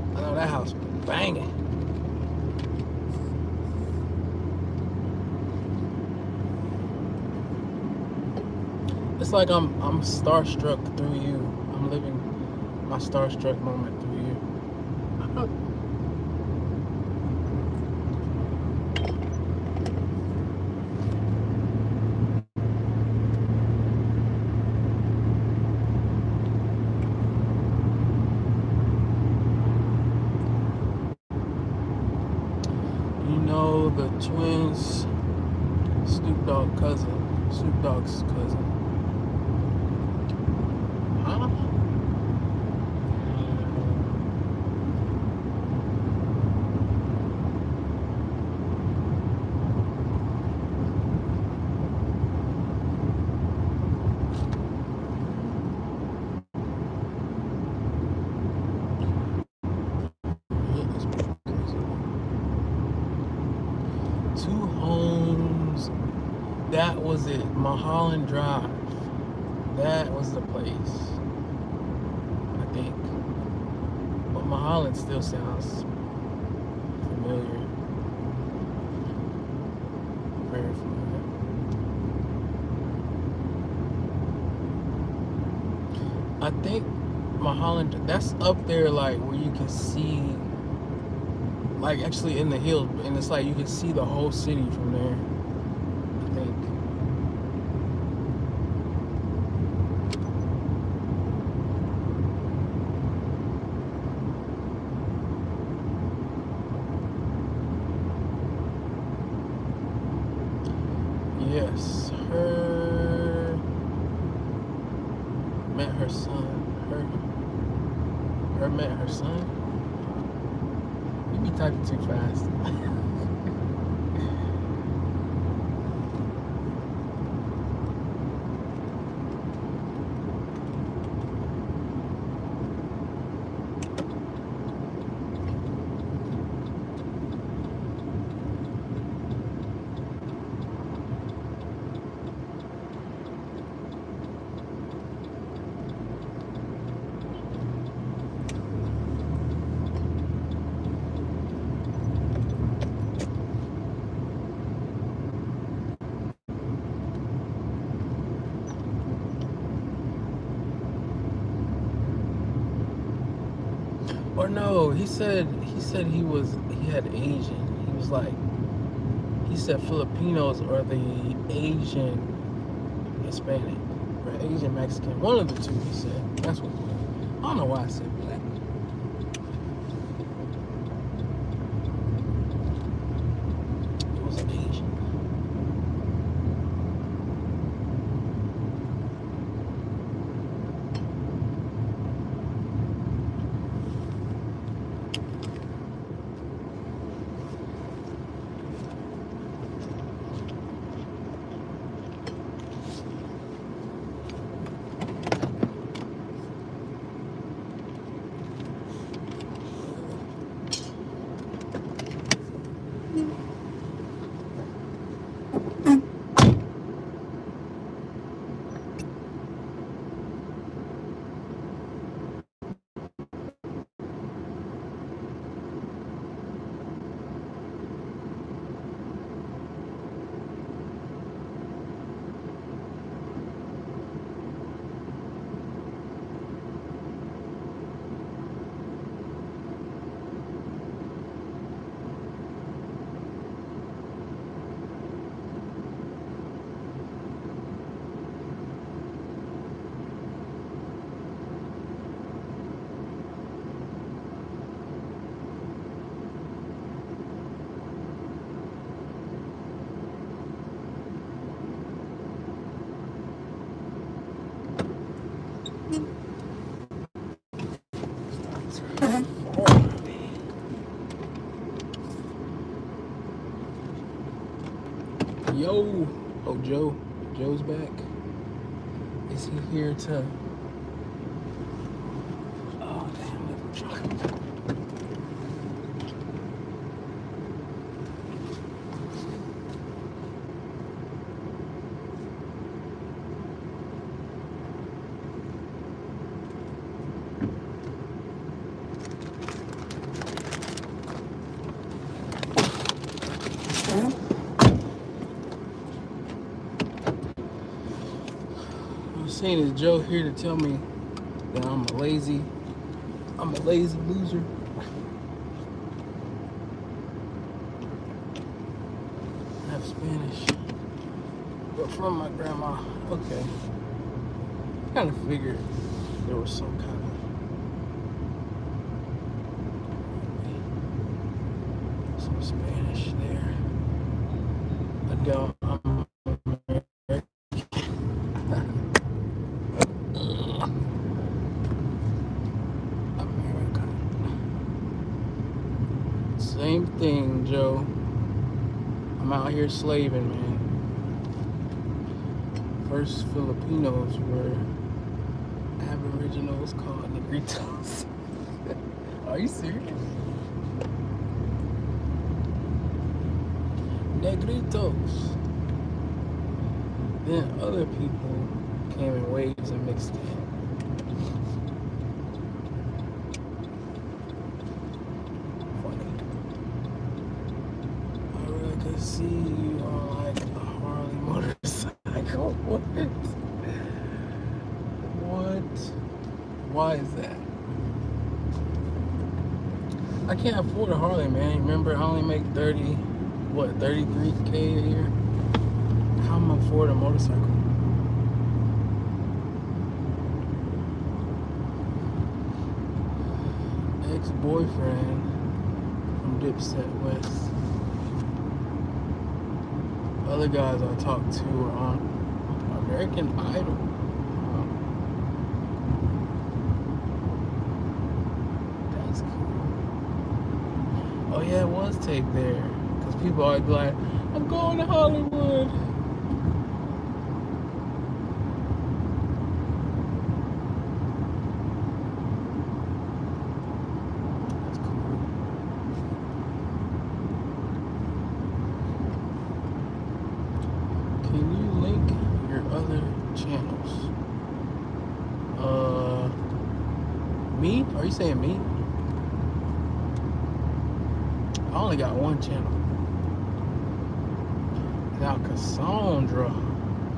I know that house was banging. It's like I'm starstruck through you. I'm living my starstruck moment through you. You know the twins, Snoop Dogg's cousin. Huh? Mulholland Drive. That was the place, I think. But Mulholland still sounds familiar. Very familiar. I think Mulholland, that's up there, like where you can see, like actually in the hills, and it's like you can see the whole city from there, I think. Yes, met her son. Her met her son. You be typing too fast. Or no, he said he had Asian. He was like, he said Filipinos are the Asian Hispanic or Asian Mexican. One of the two, he said. That's what it was. I don't know why I said black. It was Asian. Yo, oh Joe's back. Is he here to? Oh damn, liver truck. Saying, is Joe here to tell me that I'm a lazy loser? I have Spanish, but from my grandma. Okay, kind of figured there was some kind of some Spanish there. I don't. Same thing, Joe. I'm out here slaving, man. First Filipinos were Aboriginals called Negritos. Are you serious? Negritos. Then other people came in waves and mixed in. Funny. I really could see you on like a Harley motorcycle. What? Why is that? I can't afford a Harley, man. Remember, I only make 33K a year? How am I afford a motorcycle? Ex-boyfriend from Dipset West. Other guys I talked to were on American Idol. That's cool. Oh yeah, it was Take there. Because people always be like, I'm going to Hollywood. That's cool. Can you link your other channels? Me? Are you saying me? I only got one channel. Now Cassandra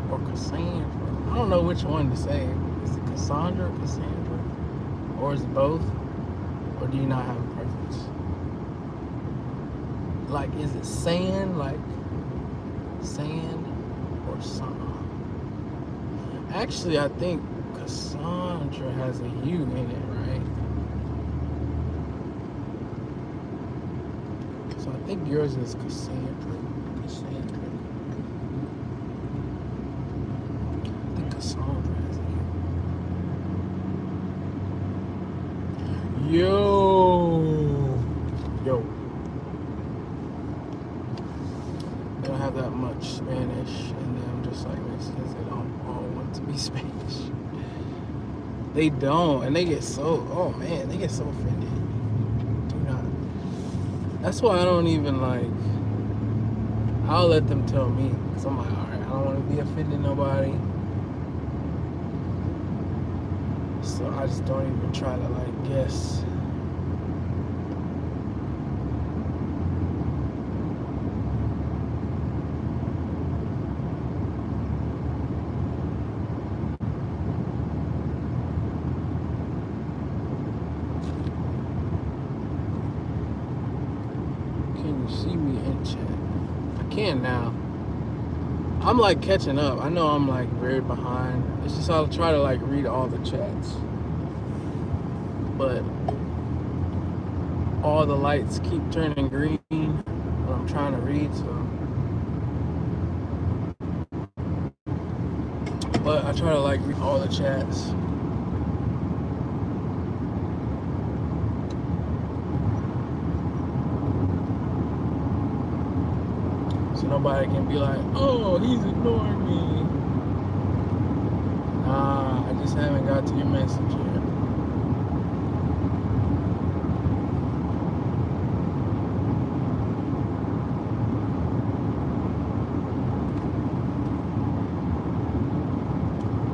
or Cassandra. I don't know which one to say. Is it Cassandra or Cassandra? Or is it both? Or do you not have a preference? Like, is it sand, like sand or sun? Actually, I think Cassandra has a U in it, right? So I think yours is Cassandra. Cassandra. I think Cassandra has a U. Yo. They don't have that much Spanish in them, just like Mexicans. They don't all want to be Spanish. They don't, and they get so, oh man, they get so offended. Do not. That's why I don't even like, I'll let them tell me, because I'm like, alright, I don't want to be offending nobody. So I just don't even try to like guess. Can you see me in chat? I can now. I'm like catching up. I know I'm like very behind. It's just I'll try to like read all the chats. But all the lights keep turning green when I'm trying to read, so. But I try to like read all the chats. So nobody can be like, oh, he's ignoring me. Nah, I just haven't got to your message yet.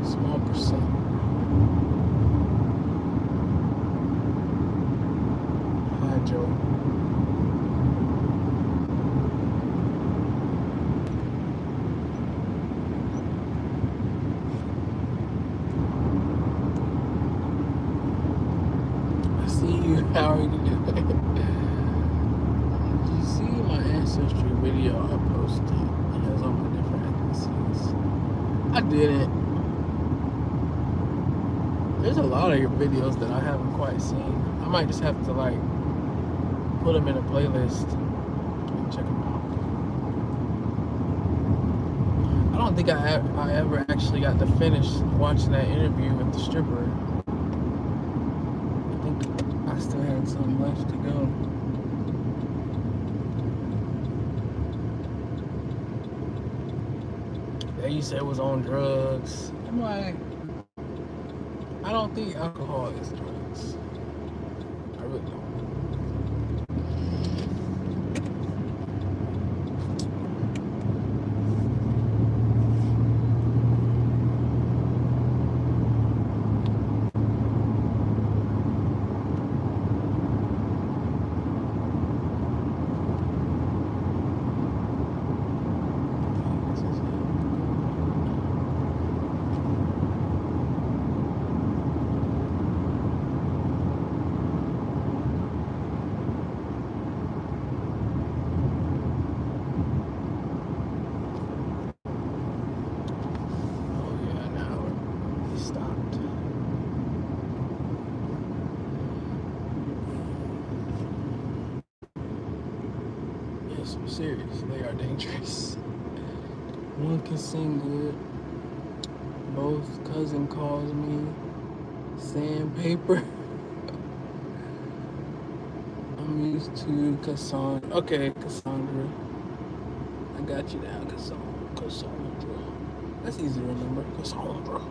Small percent. Hi, Joe. How are you doing? Did you see my ancestry video I posted? It has all my different ethnicities. I didn't. There's a lot of your videos that I haven't quite seen. I might just have to like put them in a playlist and check them out. I don't think I ever actually got to finish watching that interview with the stripper. I still had some left to go. They used to say it was on drugs. I'm like, I don't think alcohol is drugs. I really don't. Serious, they are dangerous. One can sing good. Both cousin calls me sandpaper. I'm used to Cassandra. Okay, Cassandra. I got you down, Cassandra. That's easy to remember. Cassandra.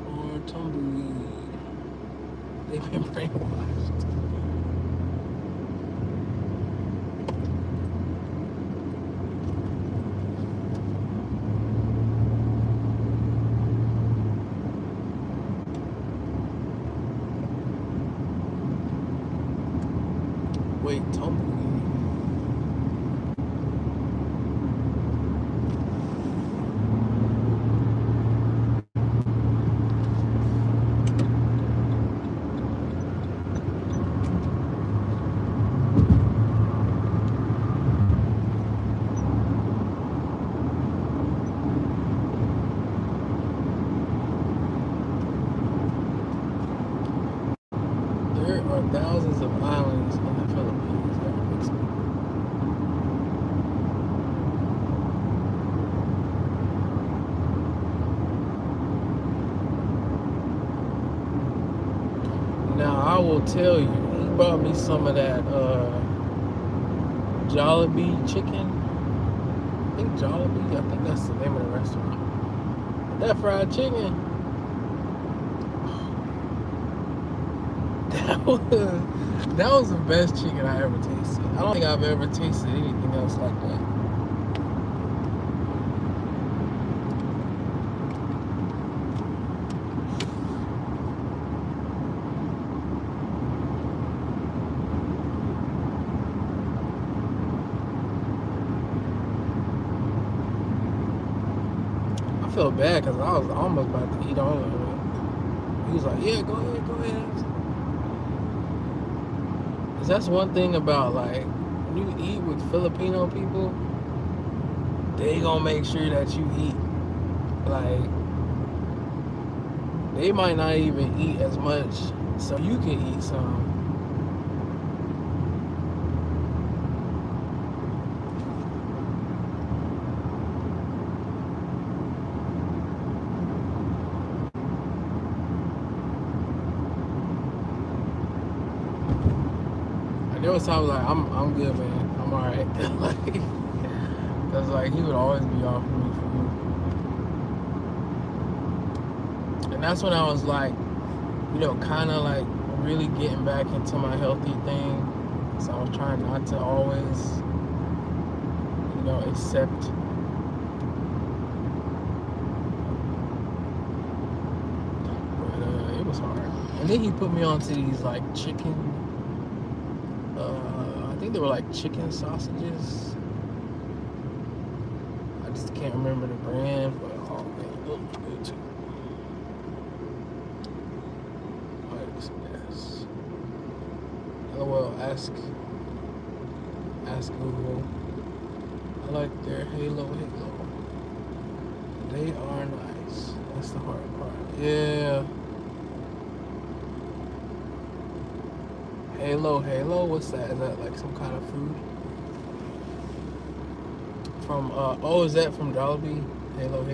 Or Tumbleweed. They've been brainwashed. Wait, Tumbleweed. There are thousands of islands in the Philippines that are mixed. Now I will tell you, he brought me some of that Jollibee chicken. I think Jollibee. I think that's the name of the restaurant. That fried chicken. That was the best chicken I ever tasted. I don't think I've ever tasted anything else like that. I felt bad because I was almost about to eat all of it. He was like, "Yeah, go ahead, go ahead." Cause that's one thing about like when you eat with Filipino people, they gonna make sure that you eat. Like they might not even eat as much, so you can eat some. There was times like I'm good, man. I'm alright. Like, cause like he would always be offering me food, and that's when I was like, you know, kind of like really getting back into my healthy thing. So I was trying not to always, you know, accept. But it was hard. And then he put me onto these like chicken. I think they were like chicken sausages. I just can't remember the brand, but oh man, it looked good too. Yes. LOL, ask Google. I like their Halo. They are nice. That's the hard part. Yeah. Halo, what's that? Is that like some kind of food? From oh, is that from Jollibee? Halo.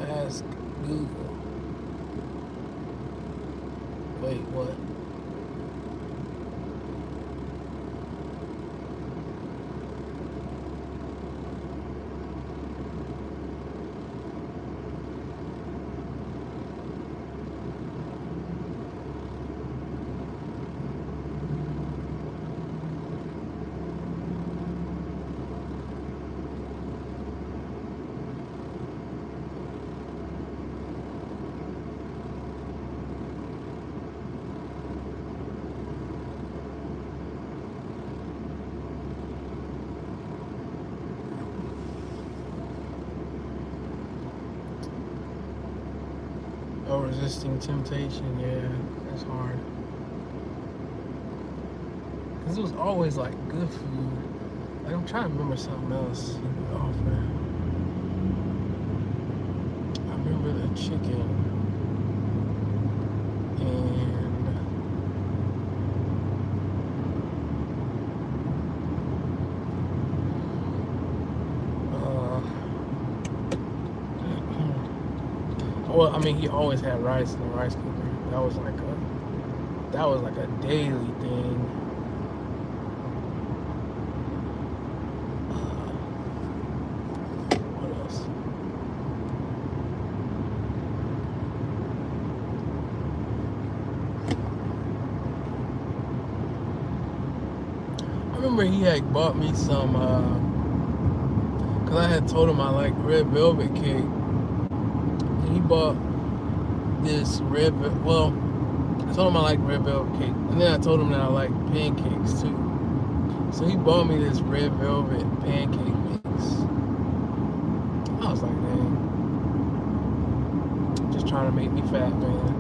Ask Google. Wait, what? Oh, resisting temptation, yeah, that's hard. Cause it was always like good food. Like I'm trying to remember something else he would offer. I remember the chicken and Well, I mean, he always had rice in the rice cooker. That was like a daily thing. What else? I remember he had bought me some, cause I had told him I like red velvet cake. And he bought this well, I told him I like red velvet cake. And then I told him that I like pancakes too. So he bought me this red velvet pancake mix. I was like, dang. Just trying to make me fat, man.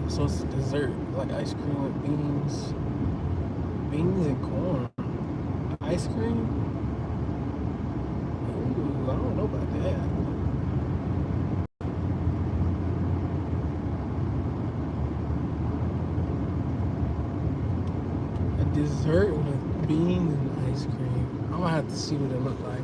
So it's a dessert, like ice cream with beans and corn. Ice cream? Ooh, I don't know about that. A dessert with beans and ice cream. I'm gonna have to see what it look like.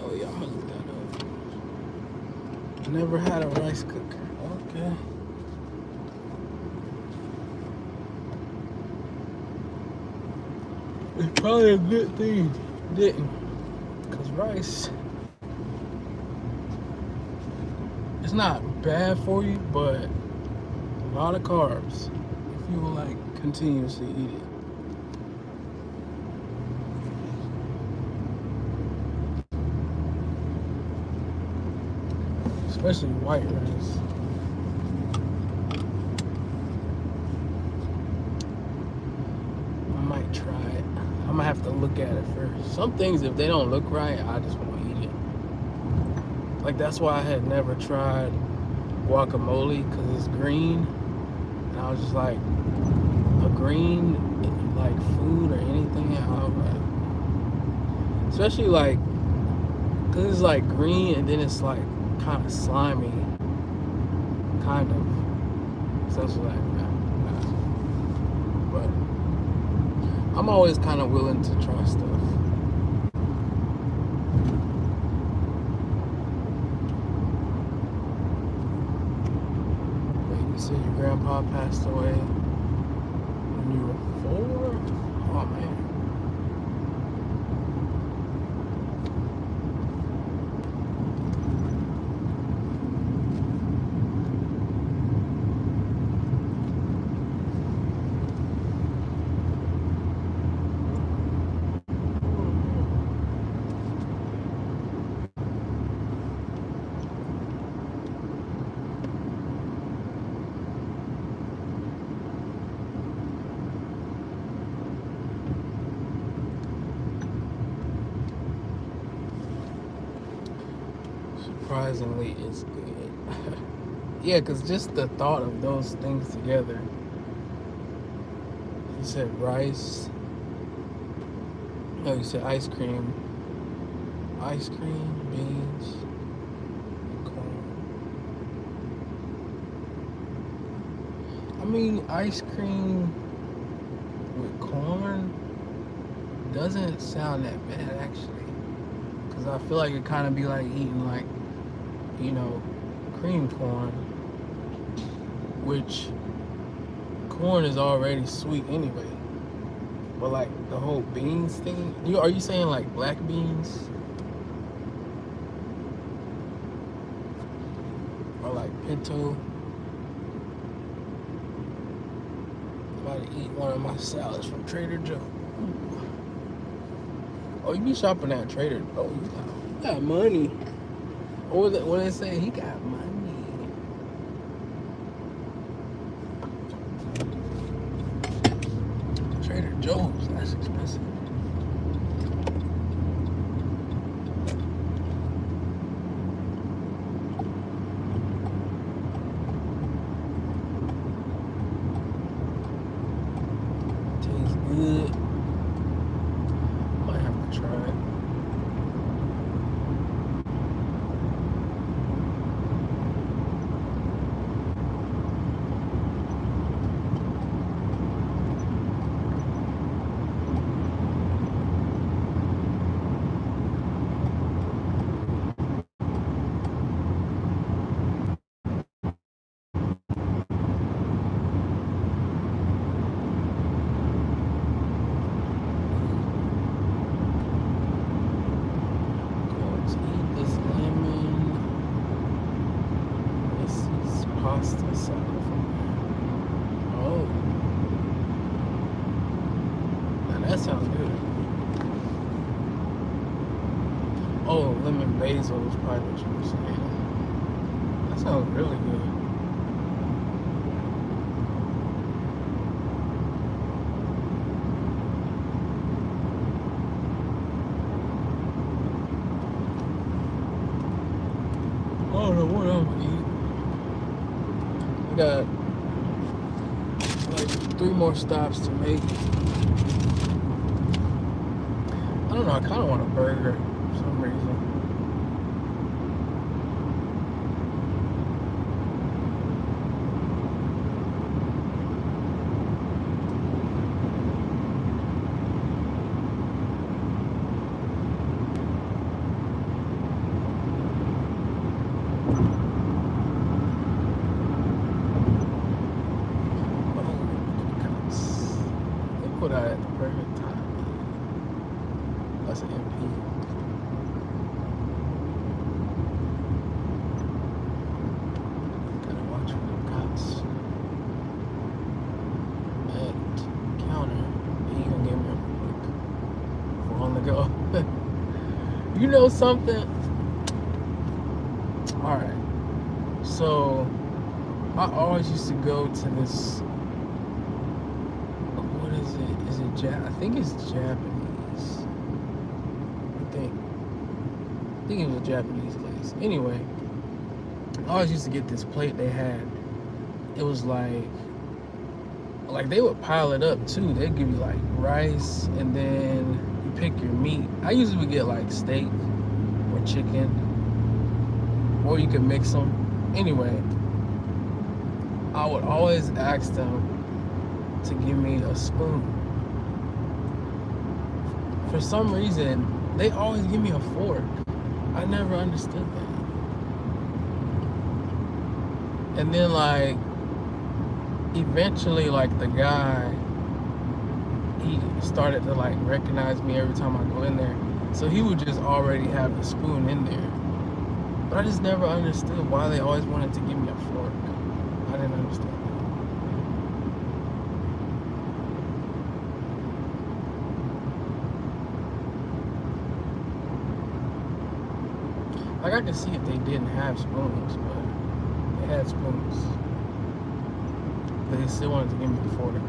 Oh yeah, I'm gonna look that up. Never had a rice cooker. Okay. It's probably a good thing it didn't. Cause rice, it's not bad for you, but a lot of carbs if you will like continuously eat it. Especially white rice. I might try it. I'm gonna have to look at it first. Some things, if they don't look right, I just won't eat it. Like that's why I had never tried guacamole, because it's green. And I was just like, a green like food or anything, especially like, cause it's like green and then it's like kind of slimy, kind of. So it's like, but I'm always kind of willing to try stuff. Wait, you said your grandpa passed away when you were 4? Oh man. Surprisingly, it's good. Yeah, because just the thought of those things together. You said rice. No, you said ice cream. Ice cream, beans, and corn. I mean, ice cream with corn doesn't sound that bad, actually. Because I feel like it kind of be like eating, like, you know, cream corn, which corn is already sweet anyway. But like the whole beans thing, are you saying like black beans? Or like pinto? I'm about to eat one of my salads from Trader Joe. Oh, you be shopping at Trader Joe? Oh, you got money. What they say? He got money. Trader Joe's, that's expensive. Tastes good. Might have to try it. Pasta salad from there. Oh, now that sounds good. Oh, lemon basil is probably what you were saying. That sounds really good. I don't know what I'm gonna eat. I got like 3 more stops to make. I don't know, I kind of want a burger for some reason. Put out at the perfect time. That's an MP. Gotta watch for the cops. At counter, he gonna give me a quick for on the go. You know something? All right. So I always used to go to this. Is it I think it's Japanese. I think it was a Japanese place. Anyway, I always used to get this plate they had. It was like like they would pile it up too. They'd give you like rice, and then you pick your meat. I usually would get like steak or chicken, or you could mix them. Anyway, I would always ask them to give me a spoon. For some reason, they always give me a fork. I never understood that. And then like eventually, like the guy, he started to like recognize me every time I go in there. So he would just already have the spoon in there. But I just never understood why they always wanted to give me a fork. I didn't understand that. Like I could see if they didn't have spoons, but they had spoons. But they still wanted to give me a fork.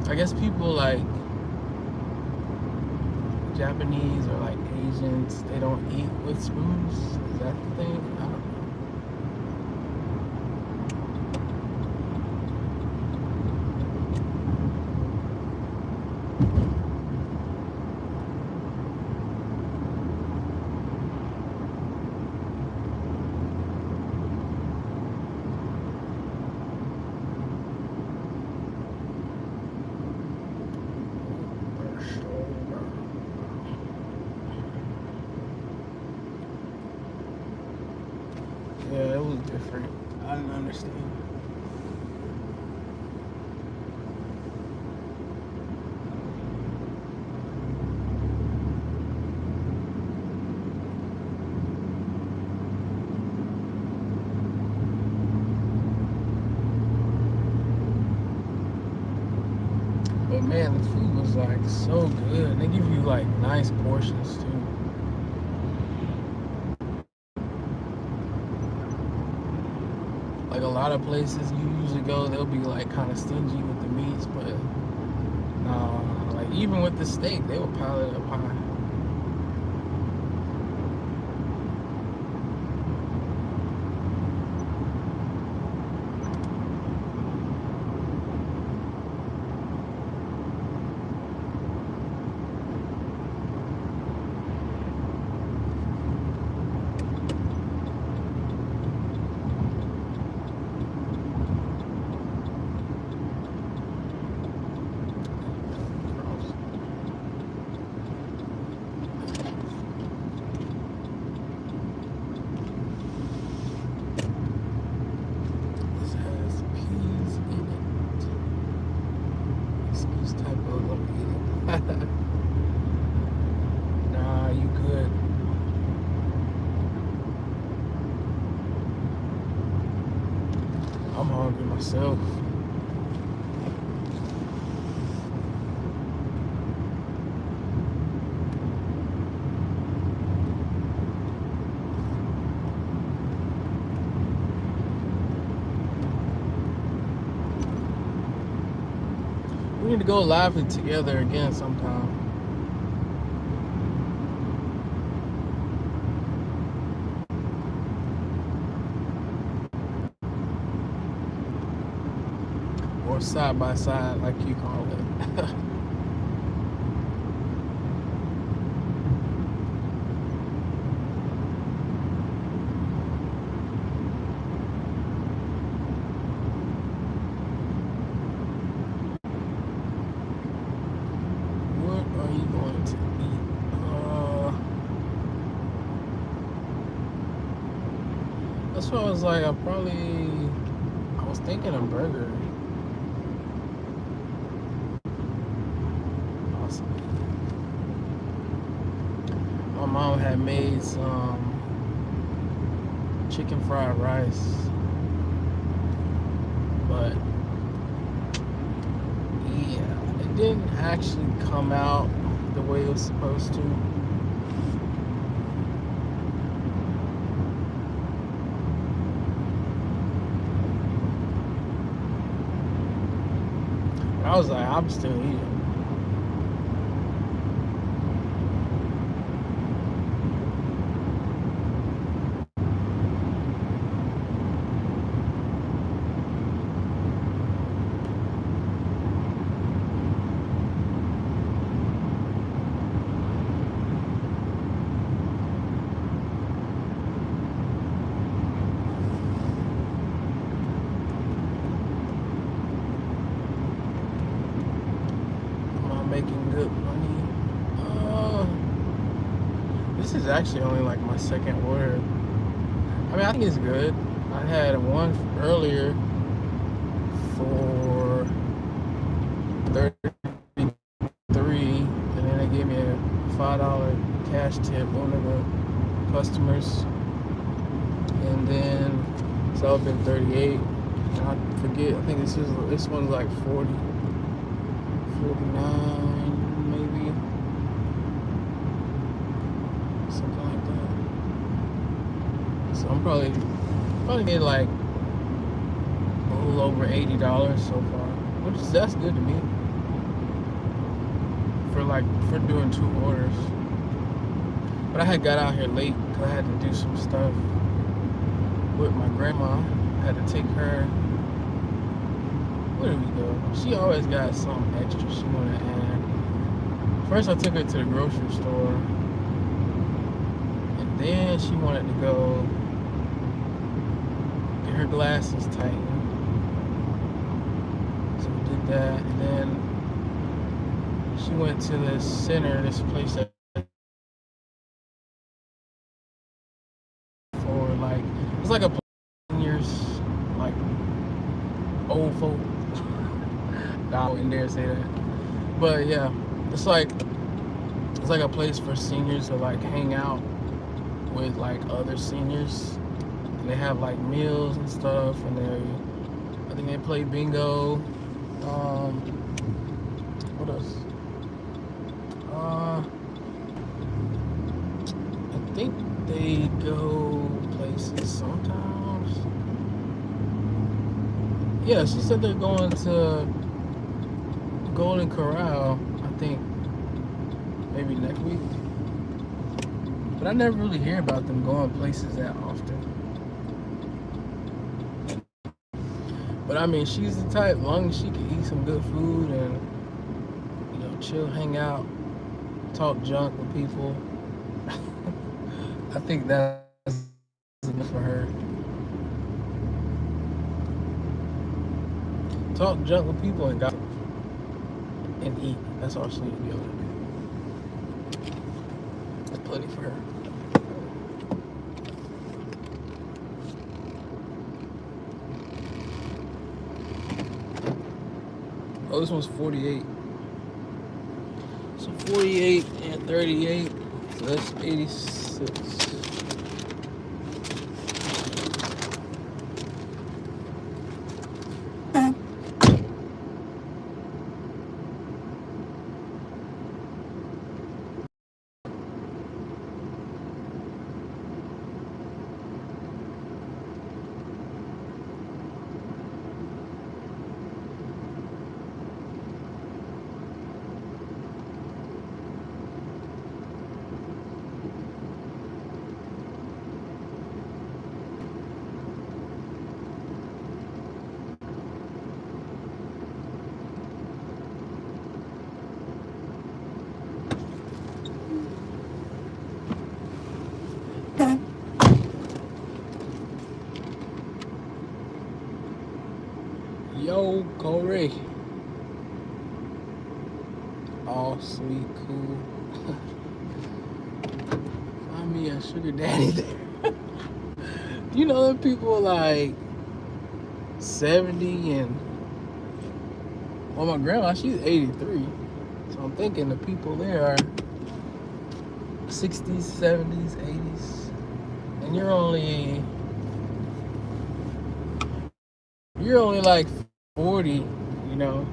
I guess people like Japanese or like Asians, they don't eat with spoons. Is that the thing? I don't know. Yeah, it was different. I didn't understand. But man, the food was like so good. They give you like nice portions too. Like a lot of places you usually go, they'll be like kind of stingy with the meats, but nah, like even with the steak, they will pile it up high. This has peas in it. Excuse typos, I'm eating. Nah, you good. I'm hungry myself. We need to go live together again sometime. Or side by side, like you call it. What are you going to eat? That's what I was like. I was thinking a burger. Awesome. My mom had made some chicken fried rice, but yeah, it didn't actually come out the way it was supposed to. I was like, I'm still eating. good money. This is actually only like my second order. I mean, I think it's good. I had one earlier for 33, and then they gave me a $5 cash tip, one of the customers, and then so I've been 38. And I forget. I think this one's like 40, 49 maybe, something like that. So I'm probably made like a little over $80 so far, that's good to me for doing 2 orders. But I had got out here late because I had to do some stuff with my grandma. I had to take her. Where did we go? She always got something extra she wanted to add. First, I took her to the grocery store, and then she wanted to go get her glasses tightened. So we did that, and then she went to the center, this place that for like, it's like a place for seniors, like old folk. I wouldn't dare say that, but yeah, it's like a place for seniors to like hang out with like other seniors, and they have like meals and stuff, and I think they play bingo. What else? I think they go places sometimes. Yeah, she said they're going to Golden Corral, I think maybe next week. But I never really hear about them going places that often. But I mean, she's the type, as long as she can eat some good food and, you know, chill, hang out, talk junk with people, I think that's enough for her. Talk junk with people and gossip and eat. That's all she needs to be able to do. That's plenty for her. Oh, this one's 48. So 48 and 38. So that's 86. Yo, Corey. All sweet, cool. Find me a sugar daddy there. You know them people like 70 and, well, my grandma, she's 83. So I'm thinking the people there are 60s, 70s, 80s. And you're only like 40, you know.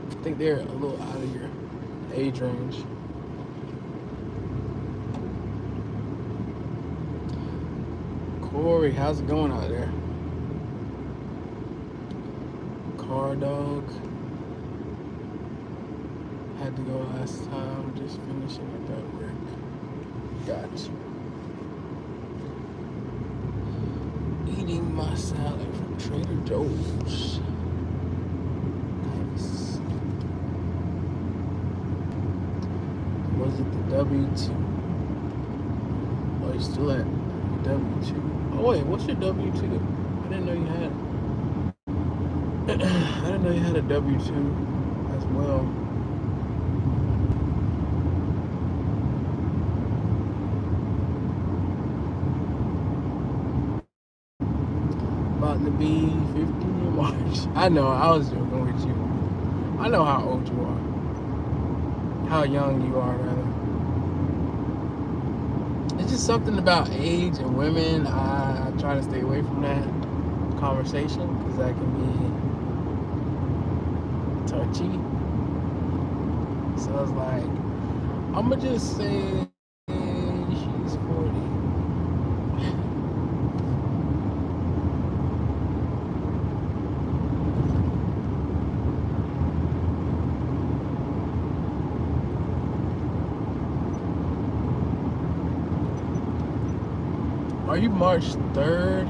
I think they're a little out of your age range. Corey, how's it going out there? Car dog. Had to go last time, just finishing up at work. Got you. Eating my salad from Trader Joe's. Nice. Was it the W2? Oh, you're still at W2. Oh wait, what's your W2? I didn't know you had I didn't know you had a W-2 as well. About to be 50 in March. I know, I was joking with you. I know how old you are. How young you are, rather. It's just something about age and women. I try to stay away from that conversation because that can be touchy. So I was like, I'm gonna just say she's 40. Are you March 3rd?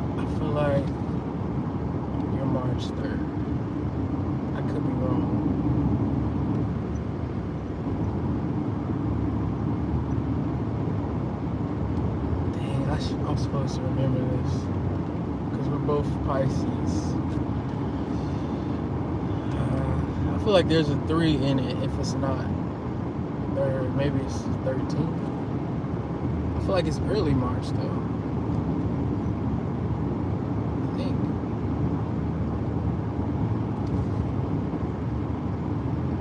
I feel like you're March 3rd. I could be wrong. Dang, I'm supposed to remember this. Because we're both Pisces. I feel like there's a 3 in it if it's not. Or maybe it's 13. I feel like it's early March though. I think.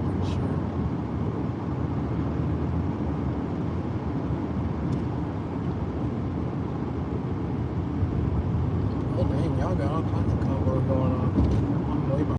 Pretty sure. Oh dang, y'all got all kinds of